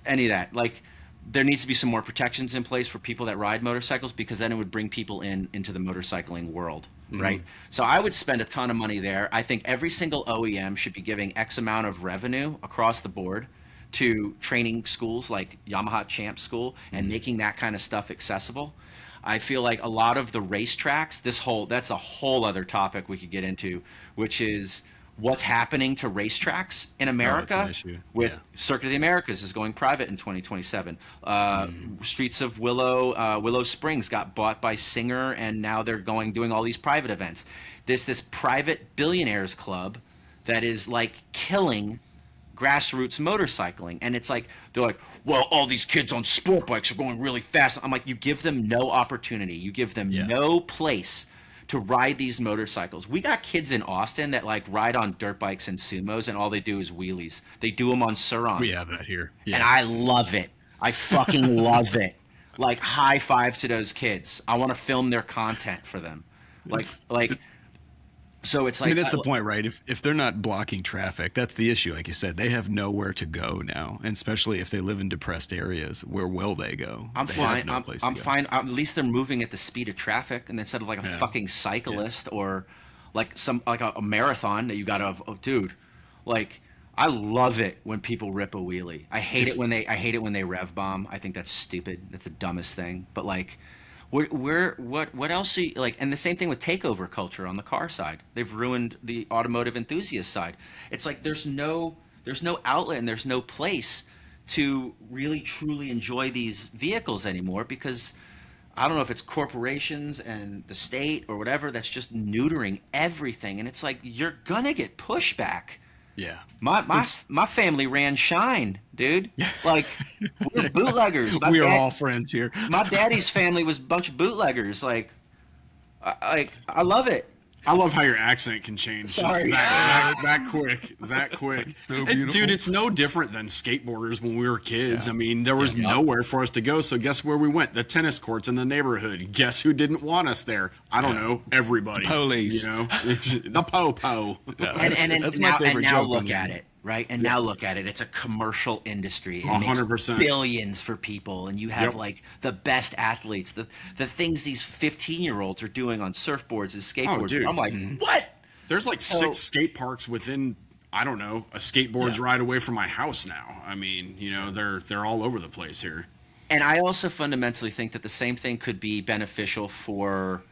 any of that, like there needs to be some more protections in place for people that ride motorcycles, because then it would bring people into the motorcycling world, right? So I would spend a ton of money there. I think every single OEM should be giving X amount of revenue across the board to training schools like Yamaha Champ School and making that kind of stuff accessible. I feel like a lot of the racetracks, that's a whole other topic we could get into, which is what's happening to racetracks in America. That's an issue. With Circuit of the Americas is going private in 2027. Streets of Willow Springs got bought by Singer, and now they're doing all these private events. This private billionaires club that is like killing grassroots motorcycling. And it's like, they're like, well, all these kids on sport bikes are going really fast. I'm like, you give them no opportunity. You give them no place to ride these motorcycles. We got kids in Austin that like ride on dirt bikes and sumos, and all they do is wheelies. They do them on Surons. We have that here. Yeah. And I love it. I fucking love it. Like, high five to those kids. I want to film their content for them. So it's like, I mean, that's the point, right? If they're not blocking traffic, that's the issue. Like you said, they have nowhere to go now, and especially if they live in depressed areas. Where will they go? I'm They fine. have no place to I'm go. fine. At least they're moving at the speed of traffic, and instead of like a fucking cyclist or like a marathon that you got to, dude. Like, I love it when people rip a wheelie. I hate it when they rev bomb. I think that's stupid. That's the dumbest thing. But like, what else are you, like? And the same thing with takeover culture on the car side. They've ruined the automotive enthusiast side. It's like there's no outlet and there's no place to really truly enjoy these vehicles anymore, because I don't know if it's corporations and the state or whatever that's just neutering everything. And it's like, you're gonna get pushback. Yeah. My family ran Shine, dude. Like, we're bootleggers. We are all friends here. My daddy's family was a bunch of bootleggers. Like, I love it. I love how your accent can change Sorry. that quick. So Dude, beautiful. it's no different than skateboarders when we were kids. I mean, there was nowhere for us to go, so guess where we went? The tennis courts in the neighborhood. Guess who didn't want us there? I don't know. Everybody. The police. You know? The po-po. That's my favorite now joke look on the- at it, right? And now look at it. It's a commercial industry. It 100%. makes billions for people, and you have Yep. like the best athletes. The things these 15-year-olds are doing on surfboards and skateboards. dude. I'm like, what? There's like 6 skate parks within, I don't know, a skateboard's ride away from my house now. I mean, you know, they're all over the place here. And I also fundamentally think that the same thing could be beneficial for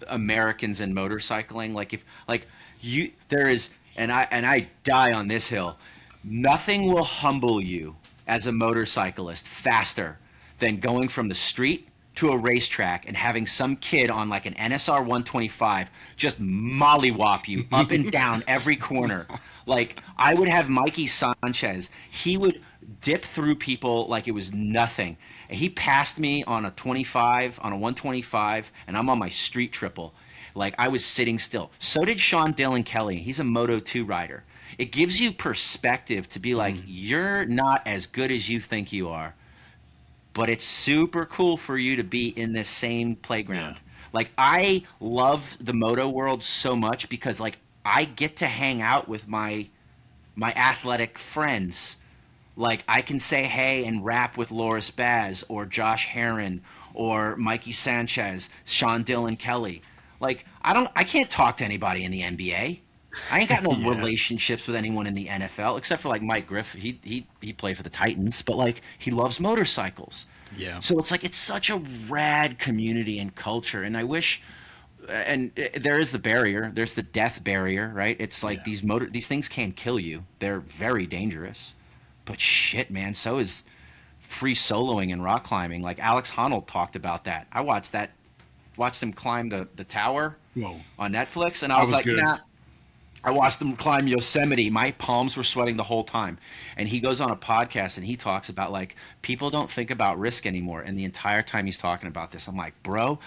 Americans in motorcycling. Like, if like you there is, and I die on this hill, nothing will humble you as a motorcyclist faster than going from the street to a racetrack and having some kid on like an NSR 125 just mollywop you up and down every corner. Like, I would have Mikey Sanchez. He would dip through people like it was nothing. And he passed me on a 125, and I'm on my street triple. Like, I was sitting still. So did Sean Dillon Kelly. He's a Moto 2 rider. It gives you perspective to be like, you're not as good as you think you are, but it's super cool for you to be in this same playground. Yeah. Like, I love the moto world so much because, like, I get to hang out with my athletic friends. Like, I can say hey and rap with Loris Baz or Josh Heron or Mikey Sanchez, Sean Dillon Kelly. Like, I can't talk to anybody in the NBA. I ain't got no relationships with anyone in the NFL except for like Mike Griff. He played for the Titans, but like, he loves motorcycles. Yeah. So it's like, it's such a rad community and culture, and I wish. And there is the barrier. There's the death barrier, right? It's like these things can kill you. They're very dangerous. But shit, man, so is free soloing and rock climbing. Like, Alex Honnold talked about that. I watched him climb the tower on Netflix, and I was like, good. nah. I watched him climb Yosemite. My palms were sweating the whole time. And he goes on a podcast and he talks about, like, people don't think about risk anymore. And the entire time he's talking about this, I'm like, bro,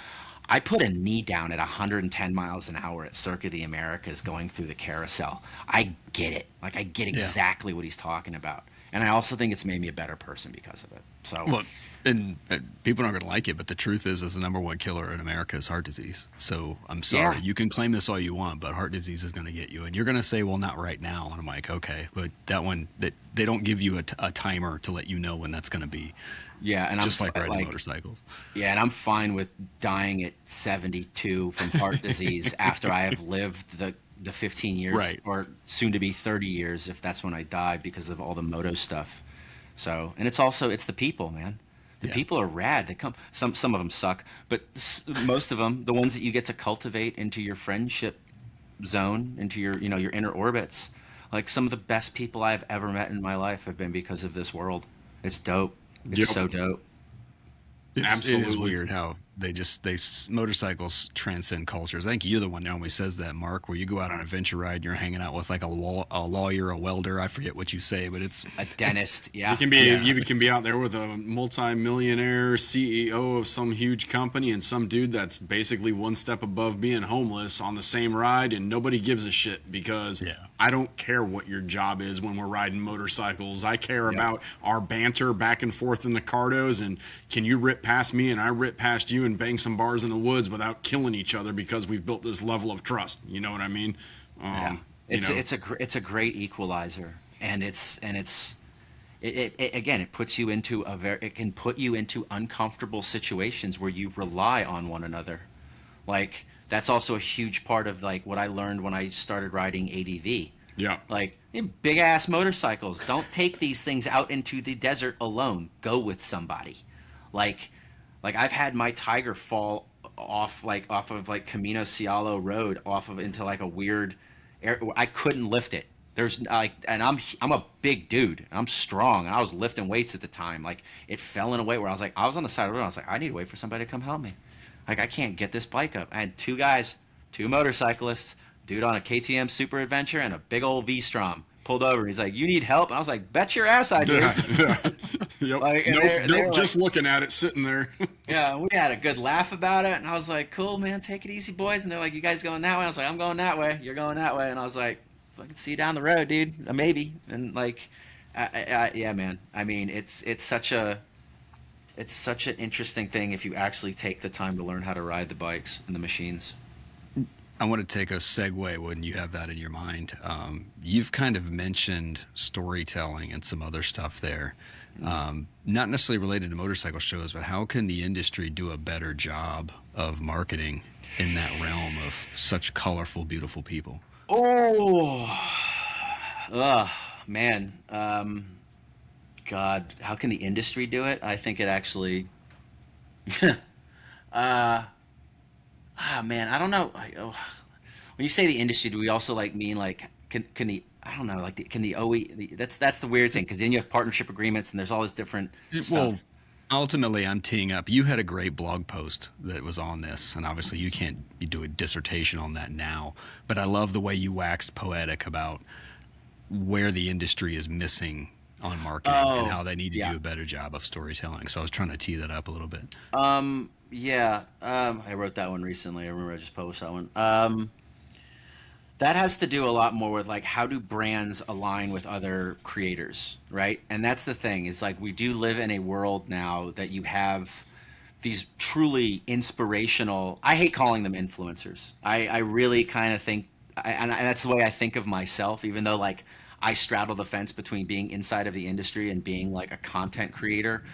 I put a knee down at 110 miles an hour at Circuit of the Americas going through the carousel. I get it. Like, I get exactly what he's talking about. And I also think it's made me a better person because of it. So, Well, and people aren't going to like it, but the truth is the number one killer in America is heart disease. So I'm sorry. Yeah. You can claim this all you want, but heart disease is going to get you. And you're going to say, well, not right now. And I'm like, okay. But that one, that they don't give you a timer to let you know when that's going to be. yeah, and Just I'm like riding motorcycles. Yeah, and I'm fine with dying at 72 from heart disease after I have lived the 15 years, Right. or soon to be 30 years if that's when I die, because of all the moto stuff. So, and it's the people, man. The people are rad. They come. Some of them suck, but most of them, the ones that you get to cultivate into your friendship zone, into your your inner orbits. Like, some of the best people I've ever met in my life have been because of this world. It's dope. It's so dope. It is Absolutely. weird how Motorcycles transcend cultures. I think you're the one that always says that, Mark, where you go out on an adventure ride and you're hanging out with like a lawyer, a welder. I forget what you say, but it's A dentist, yeah. You can be out there with a multi-millionaire CEO of some huge company and some dude that's basically one step above being homeless on the same ride, and nobody gives a shit because I don't care what your job is when we're riding motorcycles. I care about our banter back and forth in the cardos, and can you rip past me and I rip past you and bang some bars in the woods without killing each other because we've built this level of trust. You know what I mean? It's a great equalizer, and it puts you into it can put you into uncomfortable situations where you rely on one another. Like that's also a huge part of like what I learned when I started riding ADV. Yeah. Like big ass motorcycles, don't take these things out into the desert alone. Go with somebody. Like I've had my Tiger fall off of like Camino Cialo Road into like a weird I couldn't lift it. There's like, and I'm a big dude and I'm strong and I was lifting weights at the time. Like it fell in a way where I was on the side of the road. I was like, I need to wait for somebody to come help me. Like I can't get this bike up. I had two motorcyclists, dude on a KTM Super Adventure and a big old V-Strom pulled over. He's like, you need help? And I was like, bet your ass I do. Yep. Like, nope, just looking at it sitting there. Yeah, we had a good laugh about it, and I was like, cool, man, take it easy, boys. And they're like, you guys going that way? I was like, I'm going that way. You're going that way. And I was like, fucking see you down the road, dude. Maybe. And like, yeah, man. I mean, it's such an interesting thing if you actually take the time to learn how to ride the bikes and the machines. I want to take a segue when you have that in your mind. You've kind of mentioned storytelling and some other stuff there. Not necessarily related to motorcycle shows, but how can the industry do a better job of marketing in that realm of such colorful, beautiful people? Oh, man. God, how can the industry do it? I think it actually, man, I don't know. When you say the industry, do we also like mean like, can the, I don't know, like can the OE? That's the weird thing because then you have partnership agreements and there's all this different stuff. Well, ultimately, I'm teeing up. You had a great blog post that was on this, and obviously you can't do a dissertation on that now. But I love the way you waxed poetic about where the industry is missing on marketing and how they need to do a better job of storytelling. So I was trying to tee that up a little bit. I wrote that one recently. I remember I just posted that one. That has to do a lot more with like how do brands align with other creators, right? And that's the thing is like we do live in a world now that you have these truly inspirational, I hate calling them influencers. I really kind of think, and that's the way I think of myself, even though like I straddle the fence between being inside of the industry and being like a content creator.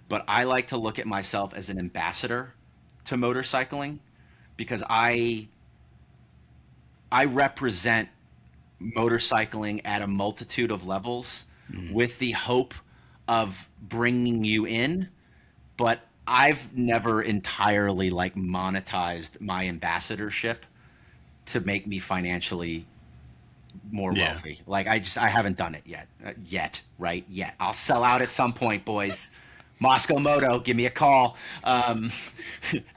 But I like to look at myself as an ambassador to motorcycling because I represent motorcycling at a multitude of levels with the hope of bringing you in, but I've never entirely like monetized my ambassadorship to make me financially more wealthy. Like I haven't done it yet. I'll sell out at some point, boys. Moscow Moto, give me a call.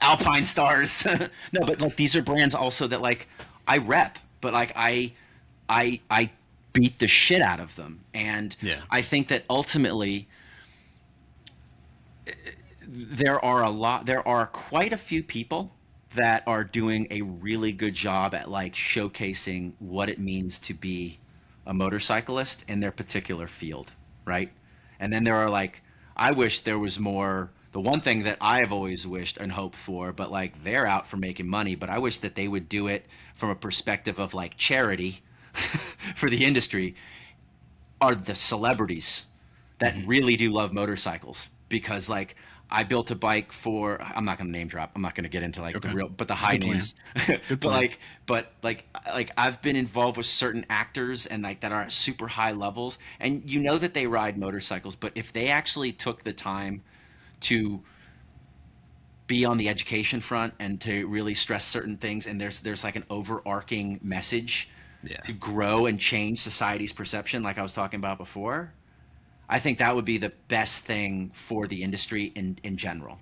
Alpine Stars. No, but like these are brands also that like I rep, but like I beat the shit out of them. And I think that ultimately there are quite a few people that are doing a really good job at like showcasing what it means to be a motorcyclist in their particular field, right? And then there are like, I wish there was more. The one thing that I've always wished and hoped for, but like they're out for making money, but I wish that they would do it from a perspective of like charity for the industry, are the celebrities that really do love motorcycles. Because like I built a bike for, I'm not going to name drop. I'm not going to get into like the real, but the high names. but I've been involved with certain actors and like that are at super high levels, and you know that they ride motorcycles, but if they actually took the time to be on the education front and to really stress certain things, and there's like an overarching message to grow and change society's perception, like I was talking about before, I think that would be the best thing for the industry in general.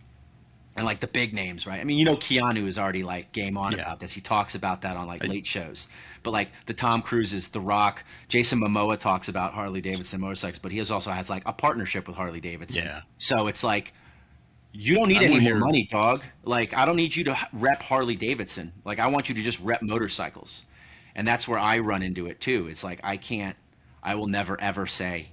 and like the big names, right? I mean, Keanu is already like game on Yeah. about this. He talks about that on like late shows. But like the Tom Cruises, The Rock, Jason Momoa talks about Harley Davidson motorcycles, but he also has like a partnership with Harley Davidson. Yeah. So it's like, you don't need I any wanna more hear- money, dog. Like, I don't need you to rep Harley Davidson. Like, I want you to just rep motorcycles. And that's where I run into it too. It's like, I will never ever say,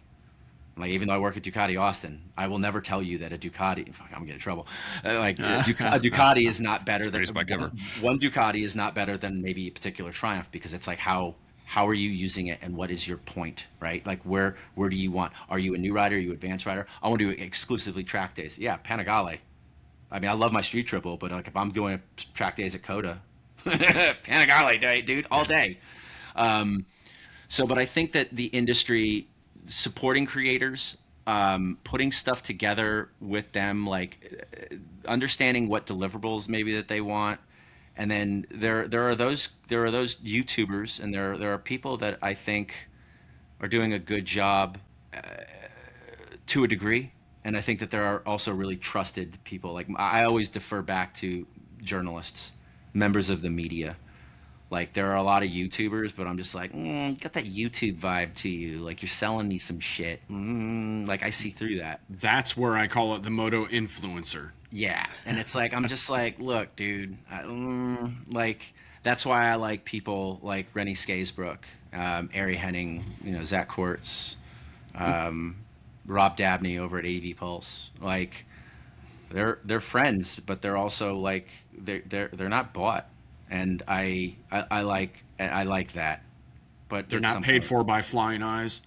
like, even though I work at Ducati Austin, I will never tell you that a Ducati, fuck, I'm getting in trouble. A Ducati is not better than, Greatest bike ever. one Ducati is not better than maybe a particular Triumph, because it's like, how are you using it, and what is your point, right? Like, where do you want? Are you a new rider? Are you an advanced rider? I want to do exclusively track days. Yeah, Panigale. I mean, I love my street triple, but like if I'm doing a track days at Coda, Panigale day, dude, all day. But I think that the industry supporting creators, putting stuff together with them, like understanding what deliverables maybe that they want, and then there are those YouTubers, and there are people that I think are doing a good job to a degree. And I think that there are also really trusted people. Like, I always defer back to journalists, members of the media. Like, there are a lot of YouTubers, but I'm just like, you got that YouTube vibe to you. Like, you're selling me some shit. Like, I see through that. That's where I call it the moto influencer. Yeah. And it's like, I'm just like, look, dude, like, that's why I like people like Rennie Skaysbrook, Ari Henning, Zach Quartz, Rob Dabney over at AV Pulse. Like, they're friends, but they're also like, they're not bought. And I like that, but They're not paid for by flying eyes.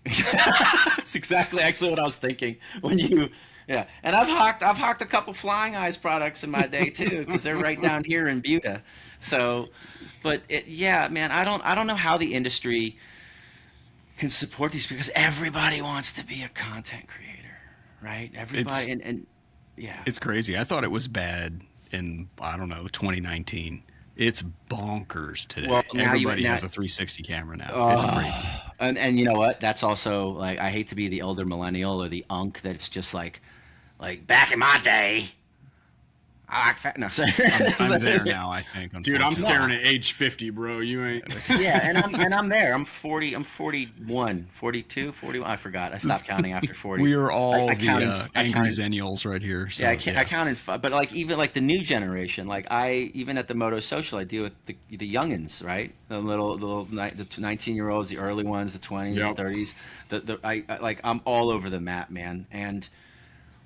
That's exactly actually what I was thinking when you, yeah. And I've hawked a couple Flying Eyes products in my day too, because they're right down here in Buda. So, but yeah, man, I don't know how the industry can support these, because everybody wants to be a content creator, right? Everybody, and yeah, It's crazy. I thought it was bad in, I don't know, 2019. It's bonkers today. Well, Everybody has a 360 camera now. It's crazy. And you know what? That's also like, I hate to be the elder millennial or the unk that's just like back in my day, I like fat. No, sorry. I'm there now, I think. Dude, I'm unfortunately. staring at age 50, bro. You ain't. Yeah, and I'm there. I'm 40. I'm 41, 42, 41. I forgot. I stopped counting after 40. We are all I the counted- I angry counted- Zennials right here. So, Yeah, I counted, but like even like the new generation, like even at the Moto Social, I deal with the youngins, right? The 19-year-olds, the early ones, the 20s, Yep. the 30s. I'm all over the map, man. And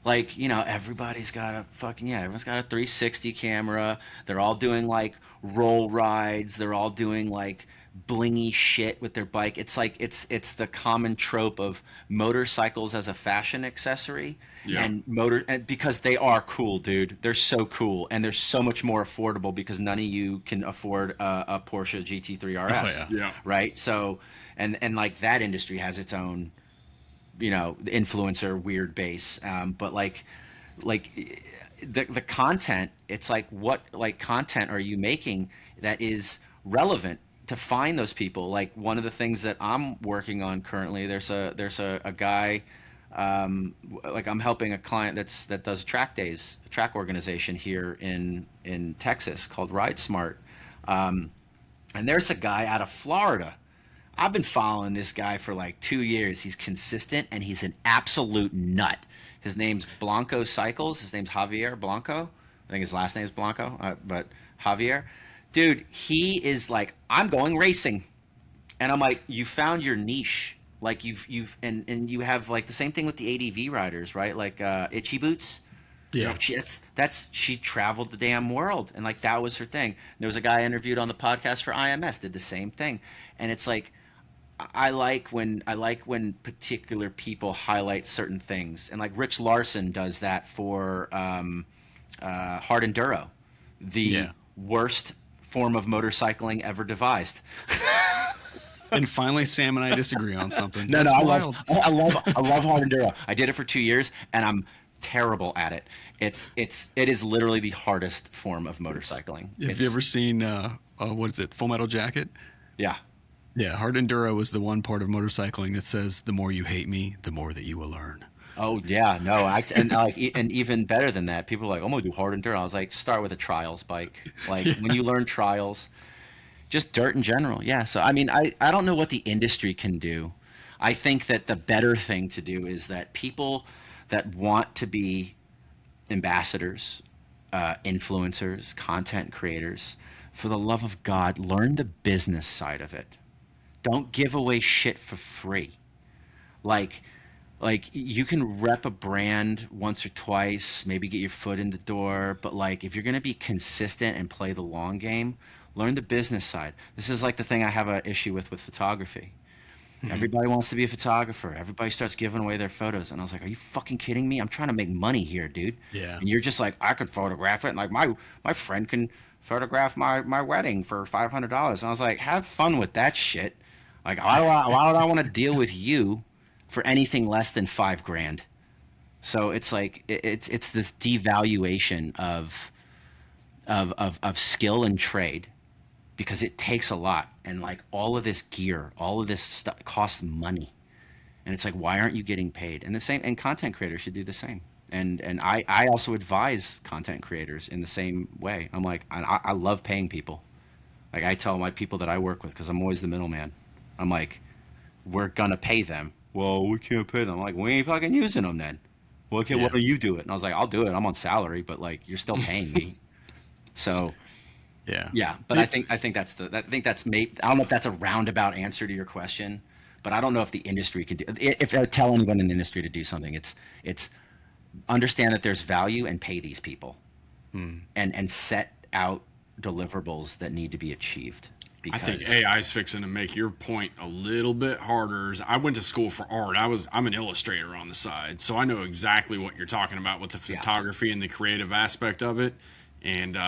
like, everybody's got everyone's got a 360 camera. They're all doing like roll rides. They're all doing like blingy shit with their bike. It's like it's the common trope of motorcycles as a fashion accessory. Yeah. And because they are cool, dude. They're so cool, and they're so much more affordable because none of you can afford a Porsche GT3 RS. Oh, yeah. Right? So and like that industry has its own influencer weird base, but like the content, it's like, what like content are you making that is relevant to find those people? Like, one of the things that I'm working on currently, there's a guy, like, I'm helping a client that does track days, a track organization here in Texas called Ride Smart, and there's a guy out of Florida. I've been following this guy for like 2 years. He's consistent, and he's an absolute nut. His name's Blanco Cycles. His name's Javier Blanco. I think his last name's Blanco, but Javier. Dude, he is like, I'm going racing. And I'm like, you found your niche. Like, you've and you have like the same thing with the ADV riders, right? Like Itchy Boots. Yeah. She traveled the damn world, and like that was her thing. There was a guy I interviewed on the podcast for IMS, did the same thing. And it's like, I like when particular people highlight certain things, and like Rich Larson does that for hard enduro, the worst form of motorcycling ever devised. And finally, Sam and I disagree on something. No, That's I wild. love hard enduro. I did it for 2 years, and I'm terrible at it. It is literally the hardest form of motorcycling. Have you ever seen what is it, Full Metal Jacket? Yeah. Yeah, hard enduro was the one part of motorcycling that says, the more you hate me, the more that you will learn. Oh yeah, no, and like and even better than that, people are like, "I'm gonna do hard enduro." I was like, start with a trials bike. Like when you learn trials, just dirt in general. Yeah. So I mean, I don't know what the industry can do. I think that the better thing to do is that people that want to be ambassadors, influencers, content creators, for the love of God, learn the business side of it. Don't give away shit for free. Like you can rep a brand once or twice, maybe get your foot in the door, but like if you're going to be consistent and play the long game, learn the business side. This is like the thing I have an issue with photography. Everybody wants to be a photographer. Everybody starts giving away their photos, and I was like, "Are you fucking kidding me? I'm trying to make money here, dude." Yeah. And you're just like, "I could photograph it, and like my friend can photograph my wedding for $500." And I was like, "Have fun with that shit. Like, why would I want to deal with you for anything less than 5 grand?" So it's like it's this devaluation of skill and trade because it takes a lot, and like all of this gear, all of this stuff costs money, and it's like, why aren't you getting paid? And the same, and content creators should do the same. And I also advise content creators in the same way. I'm like, I love paying people. Like I tell my people that I work with, because I'm always the middleman. I'm like, we're gonna pay them. Well, we can't pay them. I'm like, we ain't fucking using them then. Well, okay, why don't you do it? And I was like, I'll do it. I'm on salary, but like, you're still paying me. So Yeah. yeah, but I think that's maybe, I don't know if that's a roundabout answer to your question, but I don't know if the industry could do, if I tell anyone in the industry to do something, it's understand that there's value and pay these people, and set out deliverables that need to be achieved. I Because think AI is fixing to make your point a little bit harder. I went to school for art. I'm an illustrator on the side, so I know exactly what you're talking about with the photography and the creative aspect of it. And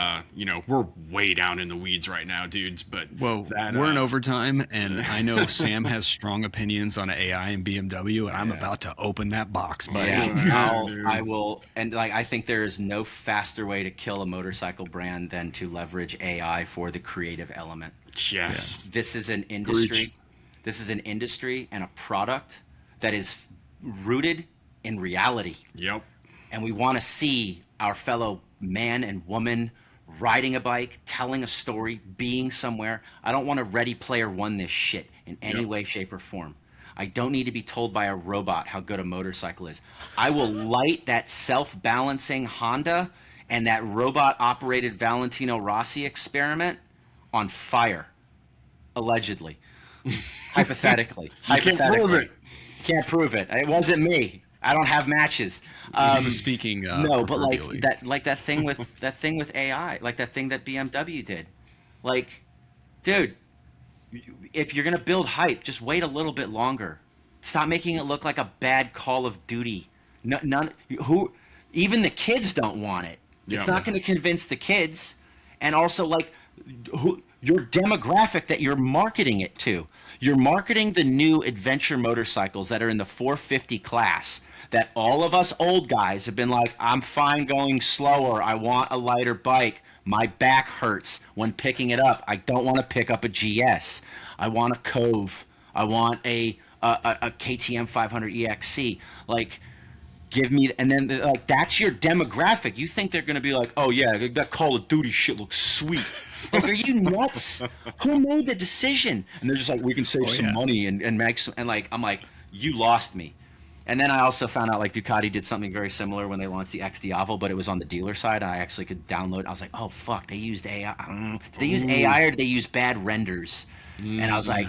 we're way down in the weeds right now, dudes. But Well, we're in overtime, and I know Sam has strong opinions on AI and BMW, and I'm about to open that box, buddy. I will, and like I think there is no faster way to kill a motorcycle brand than to leverage AI for the creative element. Yes. This is an industry. This is an industry and a product that is rooted in reality. Yep. And we want to see our fellow man and woman riding a bike, telling a story, being somewhere. I don't want to Ready Player One this shit in any way, shape, or form. I don't need to be told by a robot how good a motorcycle is. I will light that self-balancing Honda and that robot-operated Valentino Rossi experiment on fire, allegedly, hypothetically. Can't prove it. Can't prove it. It wasn't me. I don't have matches. Speaking No, but proverbially. that thing with AI, like that thing that BMW did, like, dude, if you're gonna build hype, just wait a little bit longer. Stop making it look like a bad Call of Duty. Even the kids don't want it. It's not going to convince the kids, and also like your demographic that you're marketing it to. You're marketing the new adventure motorcycles that are in the 450 class that all of us old guys have been like, I'm fine going slower. I want a lighter bike. My back hurts when picking it up. I don't want to pick up a GS. I want a Cove. I want a KTM 500 EXC. Like, give me, and then like that's your demographic. You think they're gonna be like, oh yeah, that Call of Duty shit looks sweet. Like, are you nuts? Who made the decision? And they're just like, we can save some money and make some, and like I'm like, you lost me. And then I also found out like Ducati did something very similar when they launched the X Diavo, but it was on the dealer side. I actually could download. I was like, oh fuck, they used AI. Did they use AI or did they use bad renders? And I was like,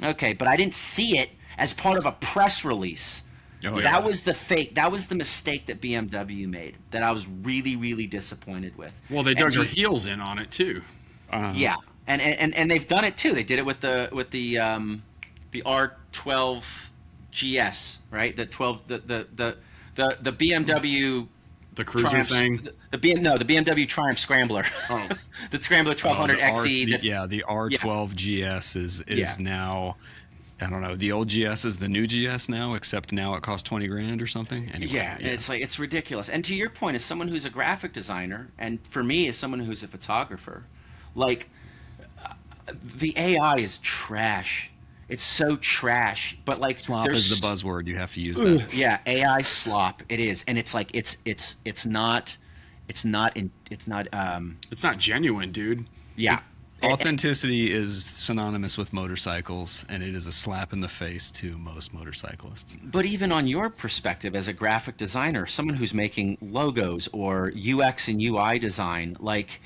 okay, but I didn't see it as part of a press release. That was the fake. That was the mistake that BMW made. That I was really, really disappointed with. Well, they dug their heels in on it too. Yeah, and they've done it too. They did it with the R12 GS, right? The BMW. The cruiser Triumph, thing. The BMW Triumph Scrambler. Oh. The Scrambler 1200 XE. The R12 GS is now. I don't know. The old GS is the new GS now, except now it costs 20 grand or something. Anyway, it's like, it's ridiculous. And to your point, as someone who's a graphic designer, and for me as someone who's a photographer, like the AI is trash. It's so trash. But like, Slop there's is the buzzword. You have to use that. yeah, AI slop. It is, and it's like it's not It's not genuine, dude. yeah. Authenticity is synonymous with motorcycles, and it is a slap in the face to most motorcyclists. But even on your perspective as a graphic designer, someone who's making logos or UX and UI design, like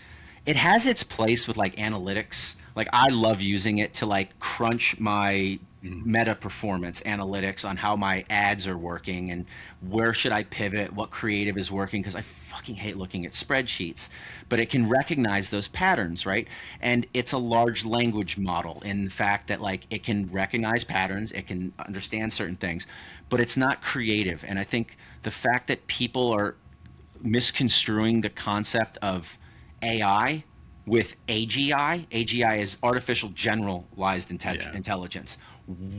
it has its place with like analytics. Like I love using it to like crunch my meta performance analytics on how my ads are working and where should I pivot, what creative is working, because I fucking hate looking at spreadsheets. But it can recognize those patterns, right? And it's a large language model in the fact that like it can recognize patterns, it can understand certain things, but it's not creative. And I think the fact that people are misconstruing the concept of AI with AGI. AGI is artificial generalized intelligence.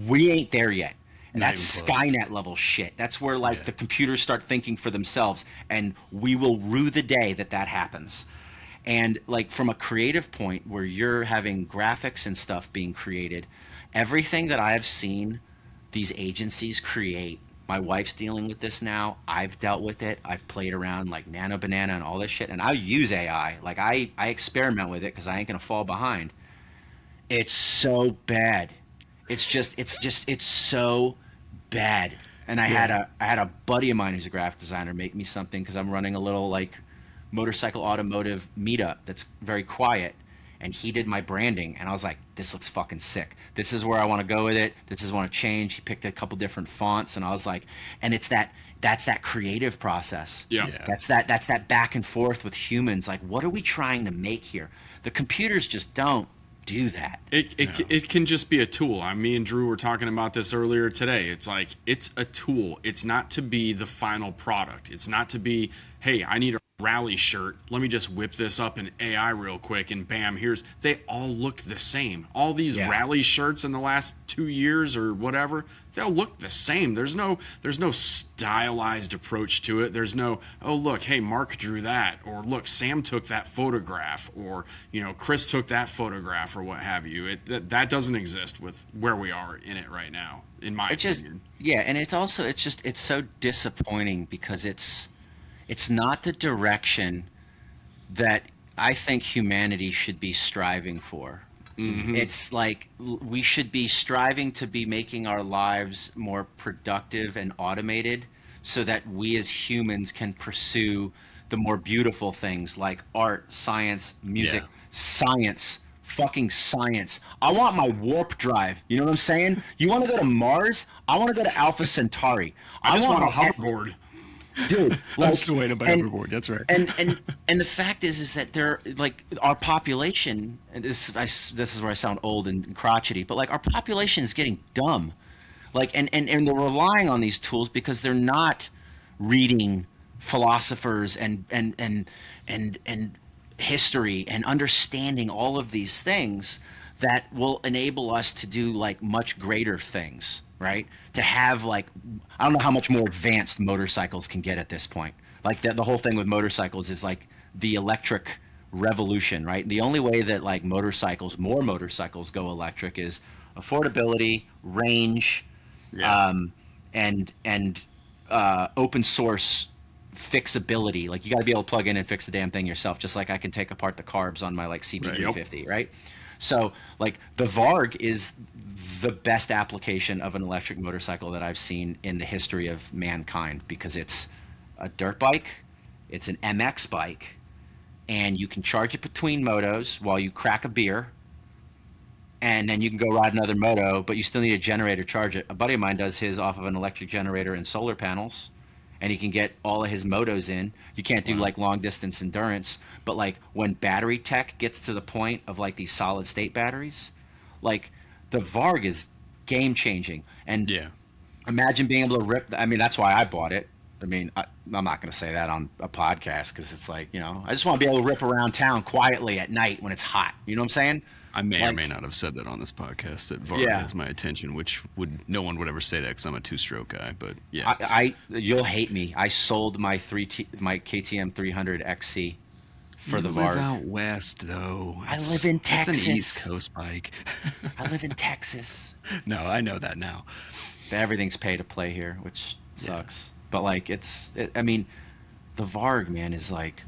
We ain't there yet. And Not that's even close. Skynet level shit. That's where like the computers start thinking for themselves, and we will rue the day that that happens. And like from a creative point where you're having graphics and stuff being created, everything that I have seen these agencies create, my wife's dealing with this now. I've dealt with it. I've played around like Nano Banana and all this shit, and I use AI. Like I experiment with it because I ain't gonna fall behind. It's so bad. It's so bad. And I had a buddy of mine who's a graphic designer make me something because I'm running a little like motorcycle automotive meetup that's very quiet, and he did my branding, and I was like, this looks fucking sick. This is where I want to go with it. This is what I want to change. He picked a couple different fonts, and I was like, and that's that creative process. Yeah. That's that back and forth with humans. Like, what are we trying to make here? The computers just don't do that. It can just be a tool. Me and Drew were talking about this earlier today. It's like, it's a tool. It's not to be the final product. It's not to be, hey, I need a rally shirt. Let me just whip this up in AI real quick and bam, they all look the same. All these rally shirts in the last 2 years or whatever, they'll look the same. There's no stylized approach to it. There's no, oh look, hey, Mark drew that, or look, Sam took that photograph, or Chris took that photograph, or what have you. That doesn't exist with where we are in it right now, in my opinion. And it's so disappointing because it's not the direction that I think humanity should be striving for. Mm-hmm. It's like we should be striving to be making our lives more productive and automated so that we as humans can pursue the more beautiful things like art, science, music, science, fucking science. I want my warp drive. You know what I'm saying? You want to go to Mars? I want to go to Alpha Centauri. I just want a hoverboard. Dude, I'm still waiting by hoverboard. That's right. And the fact is that they're like our population. And this is where I sound old and crotchety, but like our population is getting dumb. Like and they're relying on these tools because they're not reading philosophers and history and understanding all of these things that will enable us to do like much greater things. Right? To have like, I don't know how much more advanced motorcycles can get at this point. Like the whole thing with motorcycles is like the electric revolution, right? The only way that like more motorcycles go electric is affordability, range, and open source fixability. Like you got to be able to plug in and fix the damn thing yourself, just like I can take apart the carbs on my like CB350, right? So like the Varg is the best application of an electric motorcycle that I've seen in the history of mankind because it's a dirt bike, it's an MX bike, and you can charge it between motos while you crack a beer, and then you can go ride another moto, but you still need a generator to charge it. A buddy of mine does his off of an electric generator and solar panels, and he can get all of his motos in. You can't do like long distance endurance, but like when battery tech gets to the point of like these solid state batteries, like the Varg is game changing. And imagine being able to rip. I mean, that's why I bought it. I mean, I'm not going to say that on a podcast because it's like, I just want to be able to rip around town quietly at night when it's hot. You know what I'm saying? I may or may not have said that on this podcast that Varg has my attention, which no one would ever say that because I'm a two-stroke guy. But yeah, you'll hate me. I sold my KTM 300 XC for the live Varg. out west, though. I live in It's an Texas. East Coast bike. I live in Texas. No, I know that now. Everything's pay to play here, which sucks. But like, I mean, the Varg, man, is like,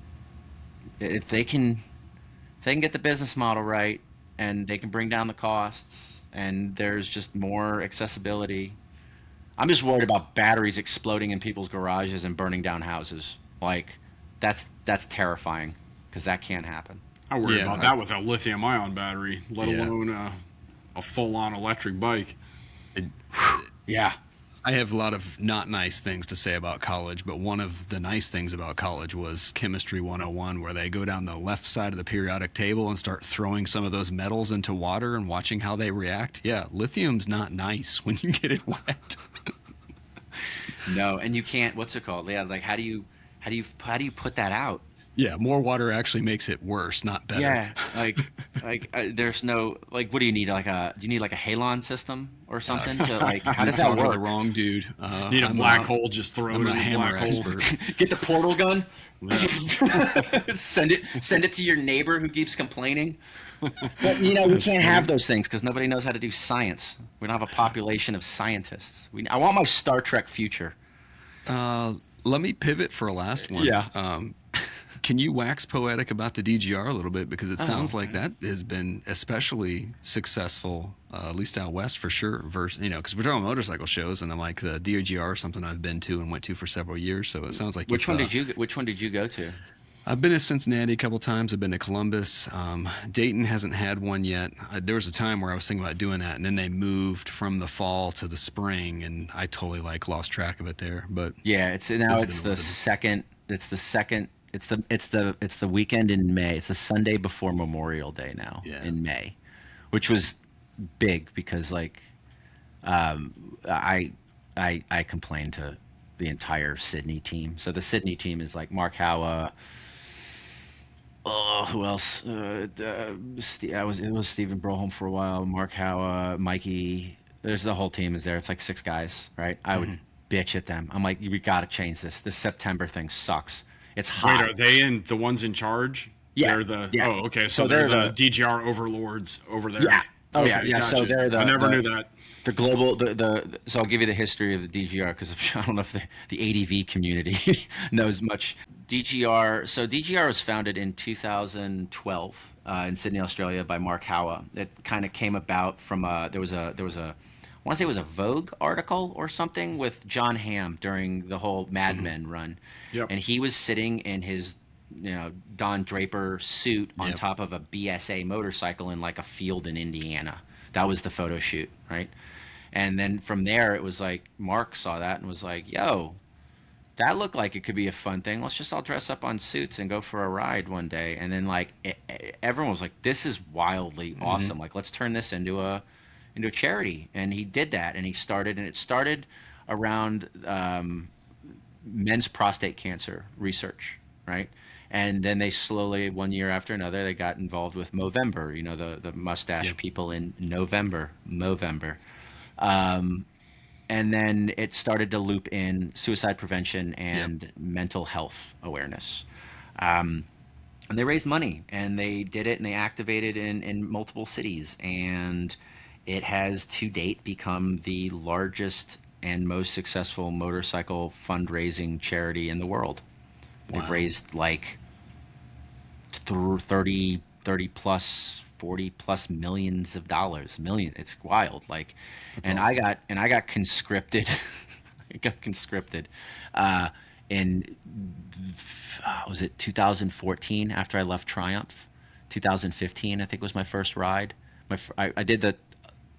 if they can get the business model right, and they can bring down the costs, and there's just more accessibility. I'm just worried about batteries exploding in people's garages and burning down houses. Like, that's terrifying, because that can't happen. I worry Yeah, about that with a lithium-ion battery, let Yeah. alone a full-on electric bike. Yeah. I have a lot of not nice things to say about college, but one of the nice things about college was Chemistry 101, where they go down the left side of the periodic table and start throwing some of those metals into water and watching how they react. Yeah, lithium's not nice when you get it wet. No, and you can't. What's it called? Yeah, like how do you put that out? Yeah, more water actually makes it worse, not better. Yeah, there's no, like, what do you need? Do you need like a halon system or something to, like, how does that Talking to work? the wrong dude. Need a I'm black hole, just throw I'm it a in the hammer black hole. expert. Get the portal gun. Send it to your neighbor who keeps complaining. But we can't have those things because nobody knows how to do science. We don't have a population of scientists. I want my Star Trek future. Let me pivot for a last one. Yeah. Can you wax poetic about the DGR a little bit? Because it sounds like that has been especially successful, at least out west for sure. Because we're talking motorcycle shows, and I'm like, the DGR is something I've been to and went to for several years. So it sounds like Which one did you go to? I've been to Cincinnati a couple times. I've been to Columbus. Dayton hasn't had one yet. There was a time where I was thinking about doing that, and then they moved from the fall to the spring, and I totally lost track of it there. But Yeah, it's the second. It's the weekend in May. It's the Sunday before Memorial Day now in May, which was big because I complained to the entire Sydney team. So the Sydney team is like Mark Howa. Oh, who else? It was Stephen Broholm for a while. Mark Howa, Mikey. There's the whole team is there. It's like 6 guys, right? I would bitch at them. I'm like, we got to change this. This September thing sucks. It's hot. Wait, are they the ones in charge? Yeah. Oh, okay. So they're the DGR overlords over there. Yeah. Oh, Okay, yeah. Yeah. gotcha. So they're I never knew that. The global, so I'll give you the history of the DGR because I don't know if the ADV community knows much. DGR was founded in 2012 in Sydney, Australia by Mark Howa. It kind of came about from there was a I want to say it was a Vogue article or something with John Hamm during the whole Mad Men run. Yep. And he was sitting in his Don Draper suit on top of a BSA motorcycle in like a field in Indiana. That was the photo shoot, right? And then from there, it was like Mark saw that and was like, yo, that looked like it could be a fun thing. Let's just all dress up on suits and go for a ride one day. And then everyone was like, this is wildly awesome. Like, let's turn this into a charity. And he did that. And it started around men's prostate cancer research, right? And then they slowly, one year after another, they got involved with Movember, the mustache people in Movember. And then it started to loop in suicide prevention and mental health awareness. And they raised money, and they did it, and they activated in multiple cities. And it has to date become the largest and most successful motorcycle fundraising charity in the world. Wow. They've raised like 30 plus 40 plus millions of dollars. It's wild. That's awesome. I got conscripted. In was it 2014 after I left Triumph? 2015 I think was my first ride. I did the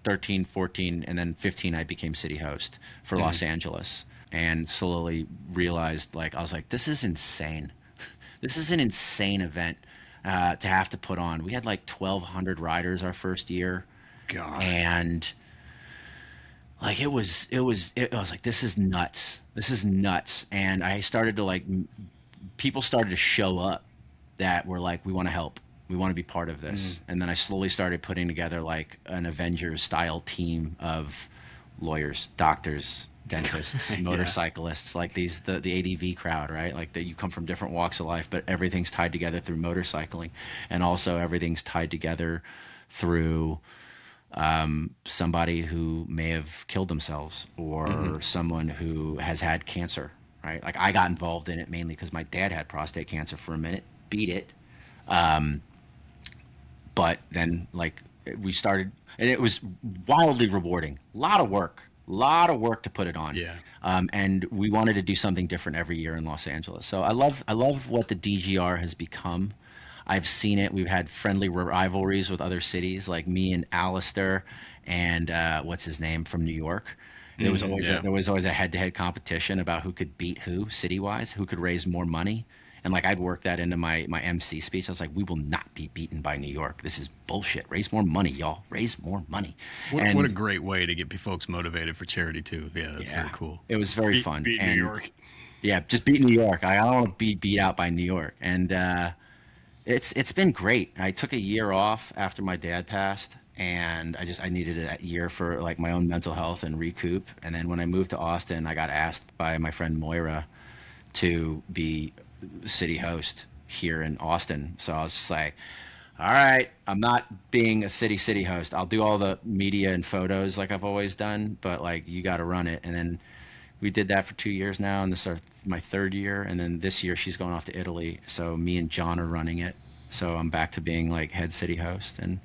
13, 14, and then 15 I became city host for Los Angeles, and slowly realized I was like, this is insane. This is an insane event to have to put on. We had like 1,200 riders our first year. God. And I was like, this is nuts. This is nuts. And I started to people started to show up that were like, we want to help. We want to be part of this. And then I slowly started putting together like an Avengers style team of lawyers, doctors, dentists, motorcyclists, like the ADV crowd, right? Like that you come from different walks of life, but everything's tied together through motorcycling, and also everything's tied together through somebody who may have killed themselves, or someone who has had cancer, right? Like I got involved in it mainly because my dad had prostate cancer for a minute, beat it. But then like we started, and it was wildly rewarding. A lot of work to put it on. Yeah. And we wanted to do something different every year in Los Angeles. So I love what the DGR has become. I've seen it. We've had friendly rivalries with other cities, like me and Alistair and what's his name from New York. There was always a head-to-head competition about who could beat who city-wise, who could raise more money. And like I'd work that into my MC speech. I was like, we will not be beaten by New York. This is bullshit. Raise more money, y'all. Raise more money. What a great way to get folks motivated for charity too. Yeah, that's very cool. It was very fun. Beat New York. Yeah, just beat New York. I don't want to be beat out by New York. And it's been great. I took a year off after my dad passed, and I needed a year for like my own mental health and recoup. And then when I moved to Austin, I got asked by my friend Moira to be city host here in Austin. So I was just like, all right, I'm not being a city host. I'll do all the media and photos like I've always done, but like you got to run it. And then we did that for 2 years now, and this is my third year. And then this year she's going off to Italy, so me and John are running it. So I'm back to being like head city host, and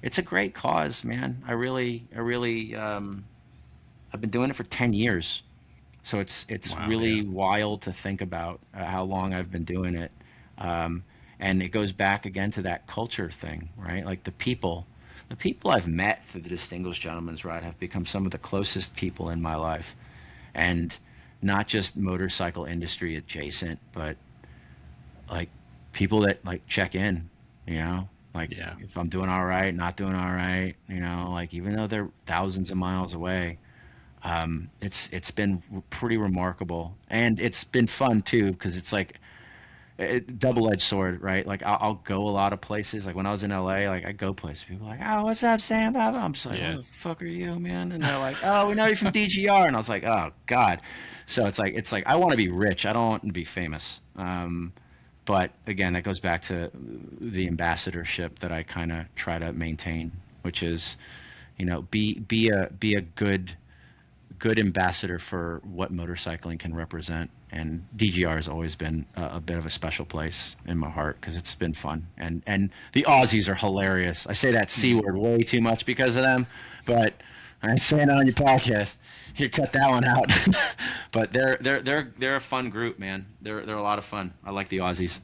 it's a great cause, man. I really I've been doing it for 10 years. So it's really wild to think about how long I've been doing it. And it goes back again to that culture thing, right? Like the people I've met through the Distinguished Gentleman's Ride have become some of the closest people in my life. And not just motorcycle industry adjacent, but like people that like check in, you know, like if I'm doing all right, not doing all right, you know, like even though they're thousands of miles away. It's been pretty remarkable, and it's been fun too, because it's like a double-edged sword, right? Like I'll go a lot of places. Like when I was in LA, like I go places, people are like, oh, what's up, Sam? I'm just like, what the fuck are you, man? And they're like, oh, we know you from DGR, and I was like, oh God. So it's like I want to be rich. I don't want to be famous. But again, that goes back to the ambassadorship that I kind of try to maintain, which is, you know, be a good ambassador for what motorcycling can represent. And DGR has always been a bit of a special place in my heart because it's been fun. And the Aussies are hilarious. I say that C word way too much because of them, but I'm saying it on your podcast. You cut that one out. But they're a fun group, man. They're a lot of fun. I like the Aussies.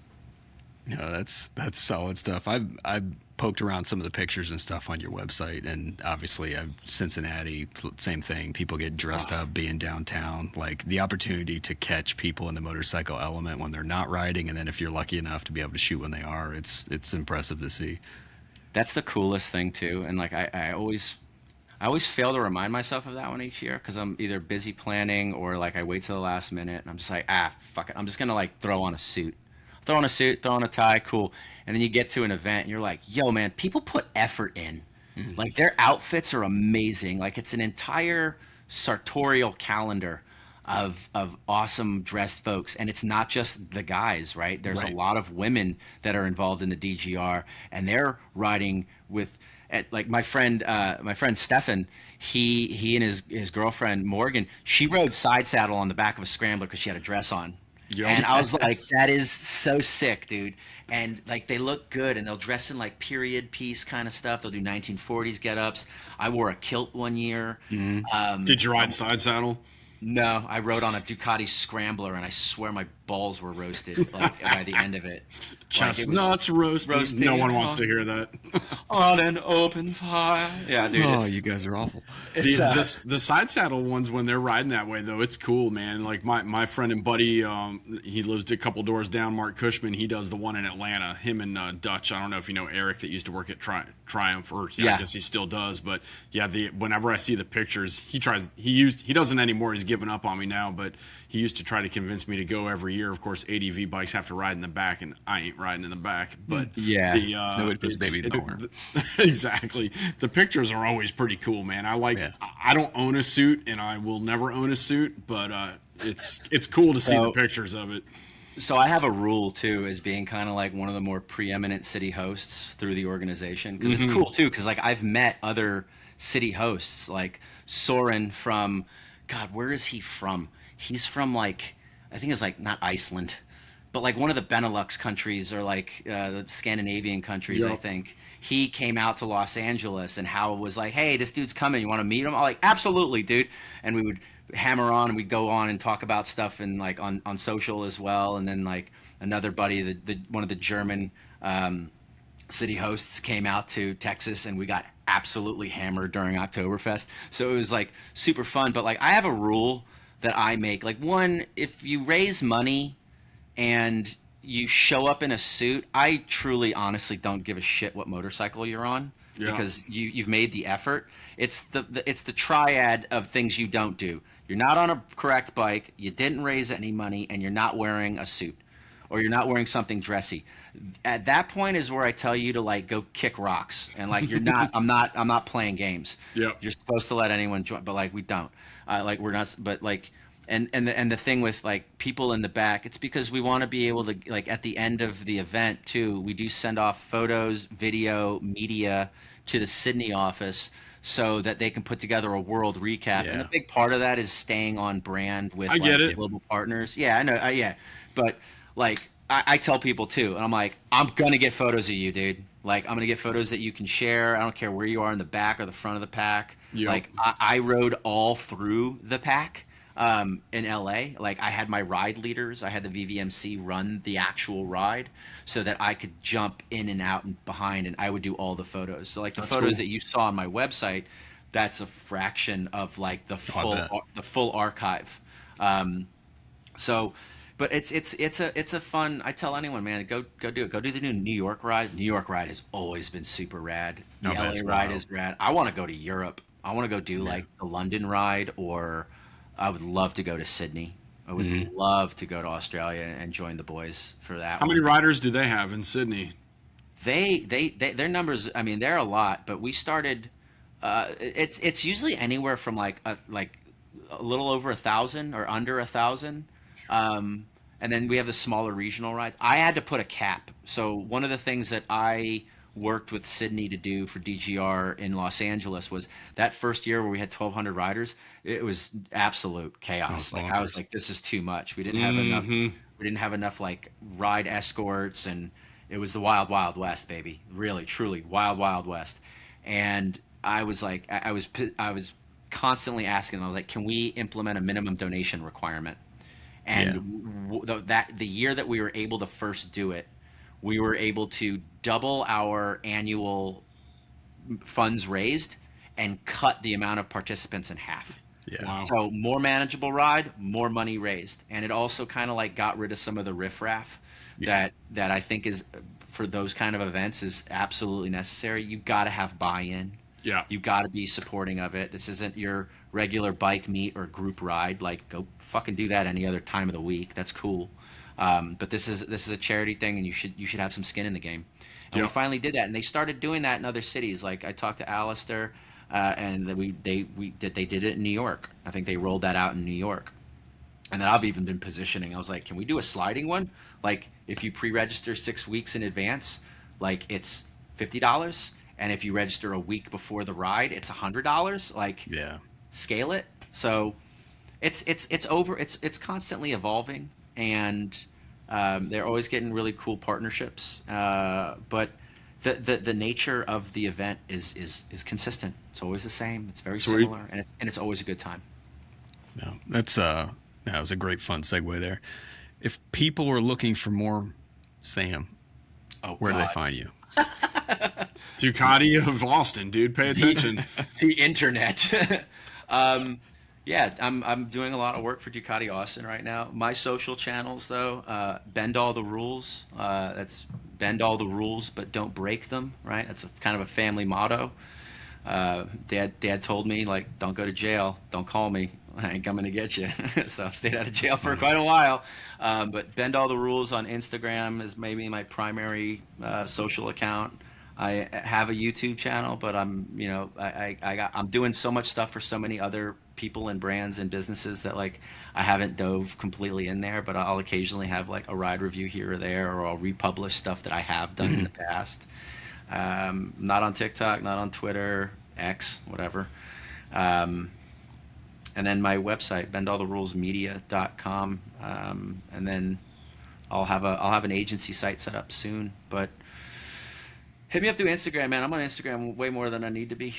Yeah, that's solid stuff. I've poked around some of the pictures and stuff on your website, and obviously Cincinnati, same thing. People get dressed up being downtown. Like the opportunity to catch people in the motorcycle element when they're not riding, and then if you're lucky enough to be able to shoot when they are, it's impressive to see. That's the coolest thing too. And like I always fail to remind myself of that one each year because I'm either busy planning or like I wait till the last minute and I'm just like, fuck it. I'm just gonna like throw on a suit, throw on a tie, cool. And then you get to an event and you're like, yo, man, people put effort in. Mm-hmm. Like their outfits are amazing. Like it's an entire sartorial calendar of awesome dressed folks. And it's not just the guys, right? There's a lot of women that are involved in the DGR, and they're riding with like my friend Stefan, he and his girlfriend Morgan, she rode side saddle on the back of a scrambler because she had a dress on. Yo. And I was like, that is so sick, dude. And like they look good, and they'll dress in like period piece kind of stuff. They'll do 1940s get-ups. I wore a kilt one year. Mm-hmm. Did you ride side saddle? No, I rode on a Ducati Scrambler, and I swear my balls were roasted like by the end of it. Chestnuts roasted. No one wants to hear that. On an open fire. Yeah, dude. Oh, you guys are awful. The side saddle ones, when they're riding that way, though, it's cool, man. Like my friend and buddy, he lives a couple doors down, Mark Cushman. He does the one in Atlanta. Him and Dutch. I don't know if you know Eric that used to work at Triumph, or I guess he still does. But yeah, whenever I see the pictures, he doesn't anymore. He's given up on me now, but he used to try to convince me to go every year. Of course, ADV bikes have to ride in the back, and I ain't riding in the back. But Yeah. the Nobody puts baby in the corner. exactly. The pictures are always pretty cool, man. I don't own a suit, and I will never own a suit, but it's cool to see the pictures of it. So I have a rule too, as being kind of like one of the more preeminent city hosts through the organization, because it's cool too. Because like I've met other city hosts, like Soren from, God, where is he from? He's from like, I think it's like not Iceland, but like one of the Benelux countries, or like the Scandinavian countries. I think he came out to Los Angeles, and Hal was like, "Hey, this dude's coming. You want to meet him?" I'm like, "Absolutely, dude." And we would hammer on, and we'd go on and talk about stuff, and like on social as well. And then like another buddy, the one of the German city hosts, came out to Texas, and we got absolutely hammered during Oktoberfest. So it was like super fun. But like I have a rule that I make. Like, one, if you raise money and you show up in a suit, I truly honestly don't give a shit what motorcycle you're on. Yeah. Because you've made the effort. It's the triad of things you don't do. You're not on a correct bike, you didn't raise any money, and you're not wearing a suit, or you're not wearing something dressy. At that point is where I tell you to like go kick rocks, and like you're not. I'm not playing games. Yeah. You're supposed to let anyone join, but like we don't. Like we're not. But like. And the thing with like people in the back, it's because we want to be able to, like, at the end of the event too, we do send off photos, video, media to the Sydney office so that they can put together a world recap. And a big part of that is staying on brand with global partners. Yeah, I know. Yeah, but like I tell people too, and I'm like, I'm gonna get photos of you, dude. Like I'm gonna get photos that you can share. I don't care where you are in the back or the front of the pack. Yep. Like I rode all through the pack. In LA, like I had my ride leaders, I had the VVMC run the actual ride so that I could jump in and out and behind, and I would do all the photos. So like the photos that you saw on my website, that's a fraction of like the full archive. So, but it's a fun. I tell anyone, man, go do it. Go do the new New York ride. New York ride has always been super rad. The LA ride is rad. I want to go to Europe. I want to go do like the London ride, or I would love to go to Sydney. I would love to go to Australia and join the boys for that. How many riders do they have in Sydney? Their numbers, I mean, they're a lot, but we started. It's usually anywhere from like a little over 1,000 or under 1,000, and then we have the smaller regional rides. I had to put a cap. So one of the things that I worked with Sydney to do for DGR in Los Angeles was that first year where we had 1,200 riders. It was absolute chaos. Like I was like, this is too much. We didn't have enough. We didn't have enough like ride escorts, and it was the wild, wild west, baby. Really, truly wild, wild west. And I was like, I was constantly asking them, like, can we implement a minimum donation requirement? And the year that we were able to first do it, we were able to double our annual funds raised and cut the amount of participants in half. Yeah. Wow. So more manageable ride, more money raised. And it also kind of like got rid of some of the riffraff that I think is, for those kind of events, is absolutely necessary. You got to have buy-in. Yeah. You got to be supporting of it. This isn't your regular bike meet or group ride. Like, go fucking do that any other time of the week. That's cool. But this is a charity thing, and you should have some skin in the game. And we finally did that, and they started doing that in other cities. Like I talked to Alistair, and they did it in New York. I think they rolled that out in New York. And then I've even been positioning. I was like, can we do a sliding one? Like if you pre-register 6 weeks in advance, like it's $50, and if you register a week before the ride, it's $100. Like scale it. So it's constantly evolving. And they're always getting really cool partnerships. But the nature of the event is consistent. It's always the same. It's very similar, and it's always a good time. No, that was a great fun segue there. If people are looking for more Sam, where do they find you? Ducati of Austin, dude. Pay attention. The internet. Yeah, I'm doing a lot of work for Ducati Austin right now. My social channels, though, bend all the rules. That's bend all the rules, but don't break them. Right? That's kind of a family motto. Dad told me, like, don't go to jail, don't call me, I ain't coming to get you. So I've stayed out of jail for quite a while. But Bend All the Rules on Instagram is maybe my primary social account. I have a YouTube channel, but I'm doing so much stuff for so many other people and brands and businesses that, like, I haven't dove completely in there, but I'll occasionally have like a ride review here or there, or I'll republish stuff that I have done in the past. Not on TikTok, not on Twitter, X, whatever. And then my website, bendalltherulesmedia.com. And then I'll have an agency site set up soon. But hit me up through Instagram, man. I'm on Instagram way more than I need to be.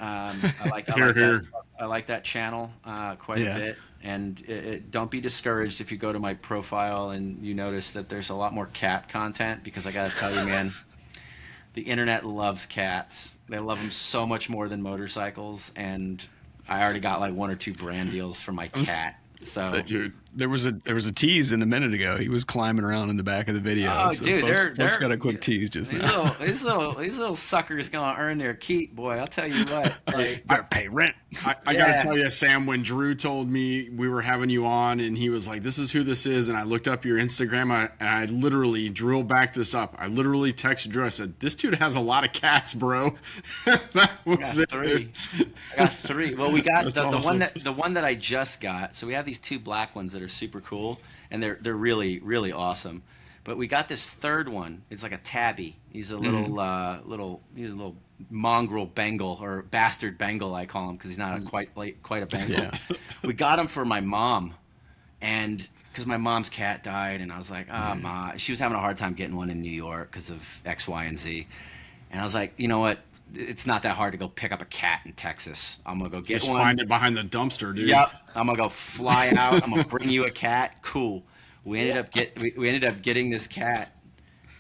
I like that channel quite a bit. And don't be discouraged if you go to my profile and you notice that there's a lot more cat content, because I got to tell you, man, the internet loves cats. They love them so much more than motorcycles. And I already got like 1 or 2 brand deals for my cat. So, dude, there was a tease in a minute ago. He was climbing around in the back of the video. oh, so dude, folks got a quick tease just now. These little suckers gonna earn their keep, boy. I'll tell you what. Like, Better pay rent. I got to tell you, Sam, when Drew told me we were having you on and he was like, this is who this is, and I looked up your Instagram, and I literally, Drew will back this up. I literally texted Drew. I said, this dude has a lot of cats, bro. That was it. I got 3. Well, we got the awesome. one that I just got. So we have these 2 black ones that are super cool, and they're really, really awesome. But we got this 3rd one. It's like a tabby. He's a little mongrel Bengal, or bastard Bengal, I call him, because he's not quite a Bengal. Yeah. We got him for my mom, and because my mom's cat died, and I was like, Ma, she was having a hard time getting one in New York because of X, Y, and Z, and I was like, you know what? It's not that hard to go pick up a cat in Texas. I'm gonna go get Just one. find it behind the dumpster, dude. Yep. I'm gonna go fly out. I'm gonna bring you a cat. Cool. We ended up getting this cat,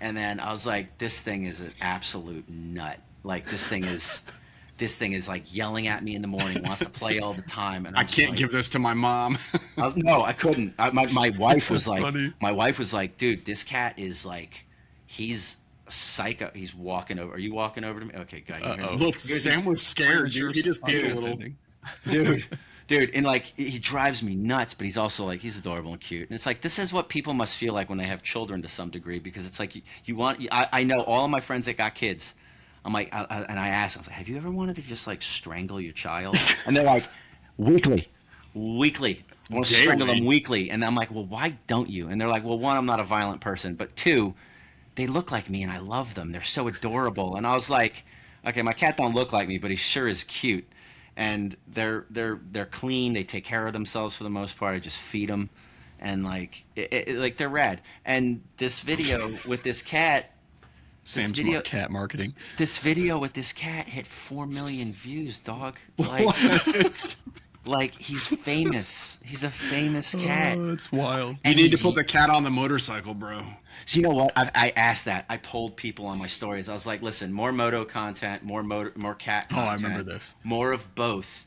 and then I was like, this thing is an absolute nut. Like, this thing is like yelling at me in the morning, wants to play all the time, and I can't give this to my mom. no, I couldn't. My wife was like, funny. dude, this cat is like, he's psycho. He's walking over. Are you walking over to me? Okay, good. Look, Sam was scared, dude. He just peed a little. Dude, and like, he drives me nuts, but he's also like, he's adorable and cute. And it's like, this is what people must feel like when they have children to some degree, because it's like, I know all of my friends that got kids. I'm like, and I asked them, I was like, have you ever wanted to just like strangle your child? And they're like, weekly. I want to strangle them weekly. And I'm like, well, why don't you? And they're like, well, 1, I'm not a violent person, but 2, they look like me and I love them. They're so adorable. And I was like, okay, my cat don't look like me, but he sure is cute. And they're clean. They take care of themselves for the most part. I just feed them, and like they're rad. And this video with this cat, Cat marketing. This video with this cat hit 4 million views, dog. Like, like, he's famous. He's a famous cat. Oh, it's wild. You need to put the cat on the motorcycle, bro. So you know what? I asked that. I polled people on my stories. I was like, listen, more moto content, more cat content. Oh, I remember this. More of both,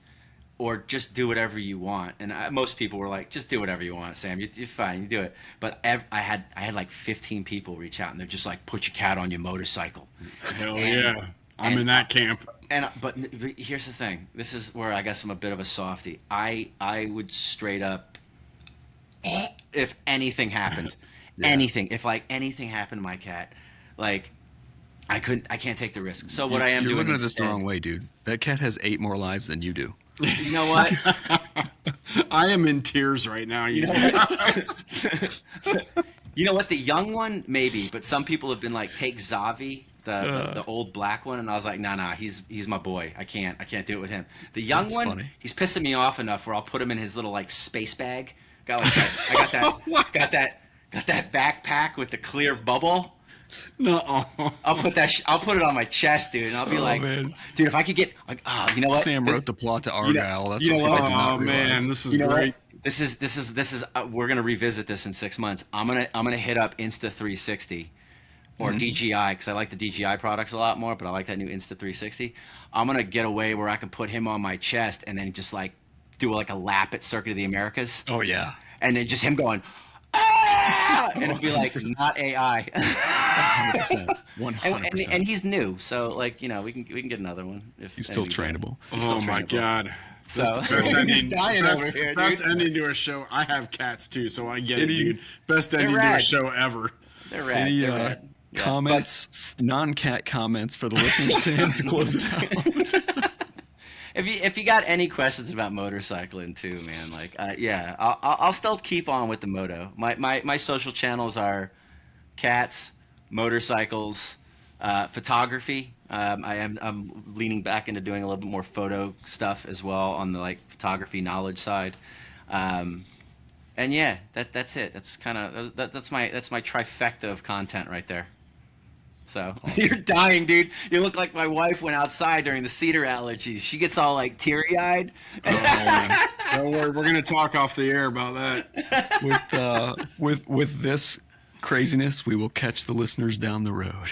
or just do whatever you want. And most people were like, just do whatever you want, Sam. You're fine. You do it. But I had like 15 people reach out, and they're just like, put your cat on your motorcycle. Hell yeah. I'm in that camp. But here's the thing. This is where I guess I'm a bit of a softie. I would straight up, if anything happened, if like anything happened to my cat, like, I can't take the risk. So what I am doing You're looking at this instead, the wrong way, dude. That cat has 8 more lives than you do. you know what? I am in tears right now. You know what? You know what? The young one, maybe, but some people have been like, take Zavi, the old black one, and I was like, nah, he's my boy. I can't do it with him. The young That's one, funny. He's pissing me off enough where I'll put him in his little like space bag. Got like that. got that backpack with the clear bubble. No. I'll put it on my chest, dude, and I'll be like, man. dude, if I could get like, you know what? Sam wrote the plot to Argyle. That's you know what what? people do not Oh realize. man, this is You know great. what? This is we're gonna revisit this in 6 months. I'm gonna hit up Insta360 or DJI, because I like the DJI products a lot more, but I like that new Insta360. I'm gonna get a way where I can put him on my chest and then just like do like a lap at Circuit of the Americas, Oh yeah. and then just him going, ah! yeah, and it'd be like not AI. 100%. 100%. And he's new, so like we can get another one if He's still anything. trainable. Oh my God. So Best he's ending, dying best, over here, best dude. ending to a show. I have cats too, so I get it, Any- dude. Best ending to a rad. show ever. They're rad. Any They're rad. Yeah, comments, non-cat comments for the listeners, Sam, to close it out? If you got any questions about motorcycling too, man, like yeah, I'll still keep on with the moto. My social channels are cats, motorcycles, photography. I'm leaning back into doing a little bit more photo stuff as well on the like photography knowledge side. And yeah, that's it. That's kind of that's my trifecta of content right there. So you're dying, dude. You look like my wife went outside during the cedar allergies. She gets all like teary-eyed. Don't worry, we're gonna talk off the air about that. With this craziness, we will catch the listeners down the road.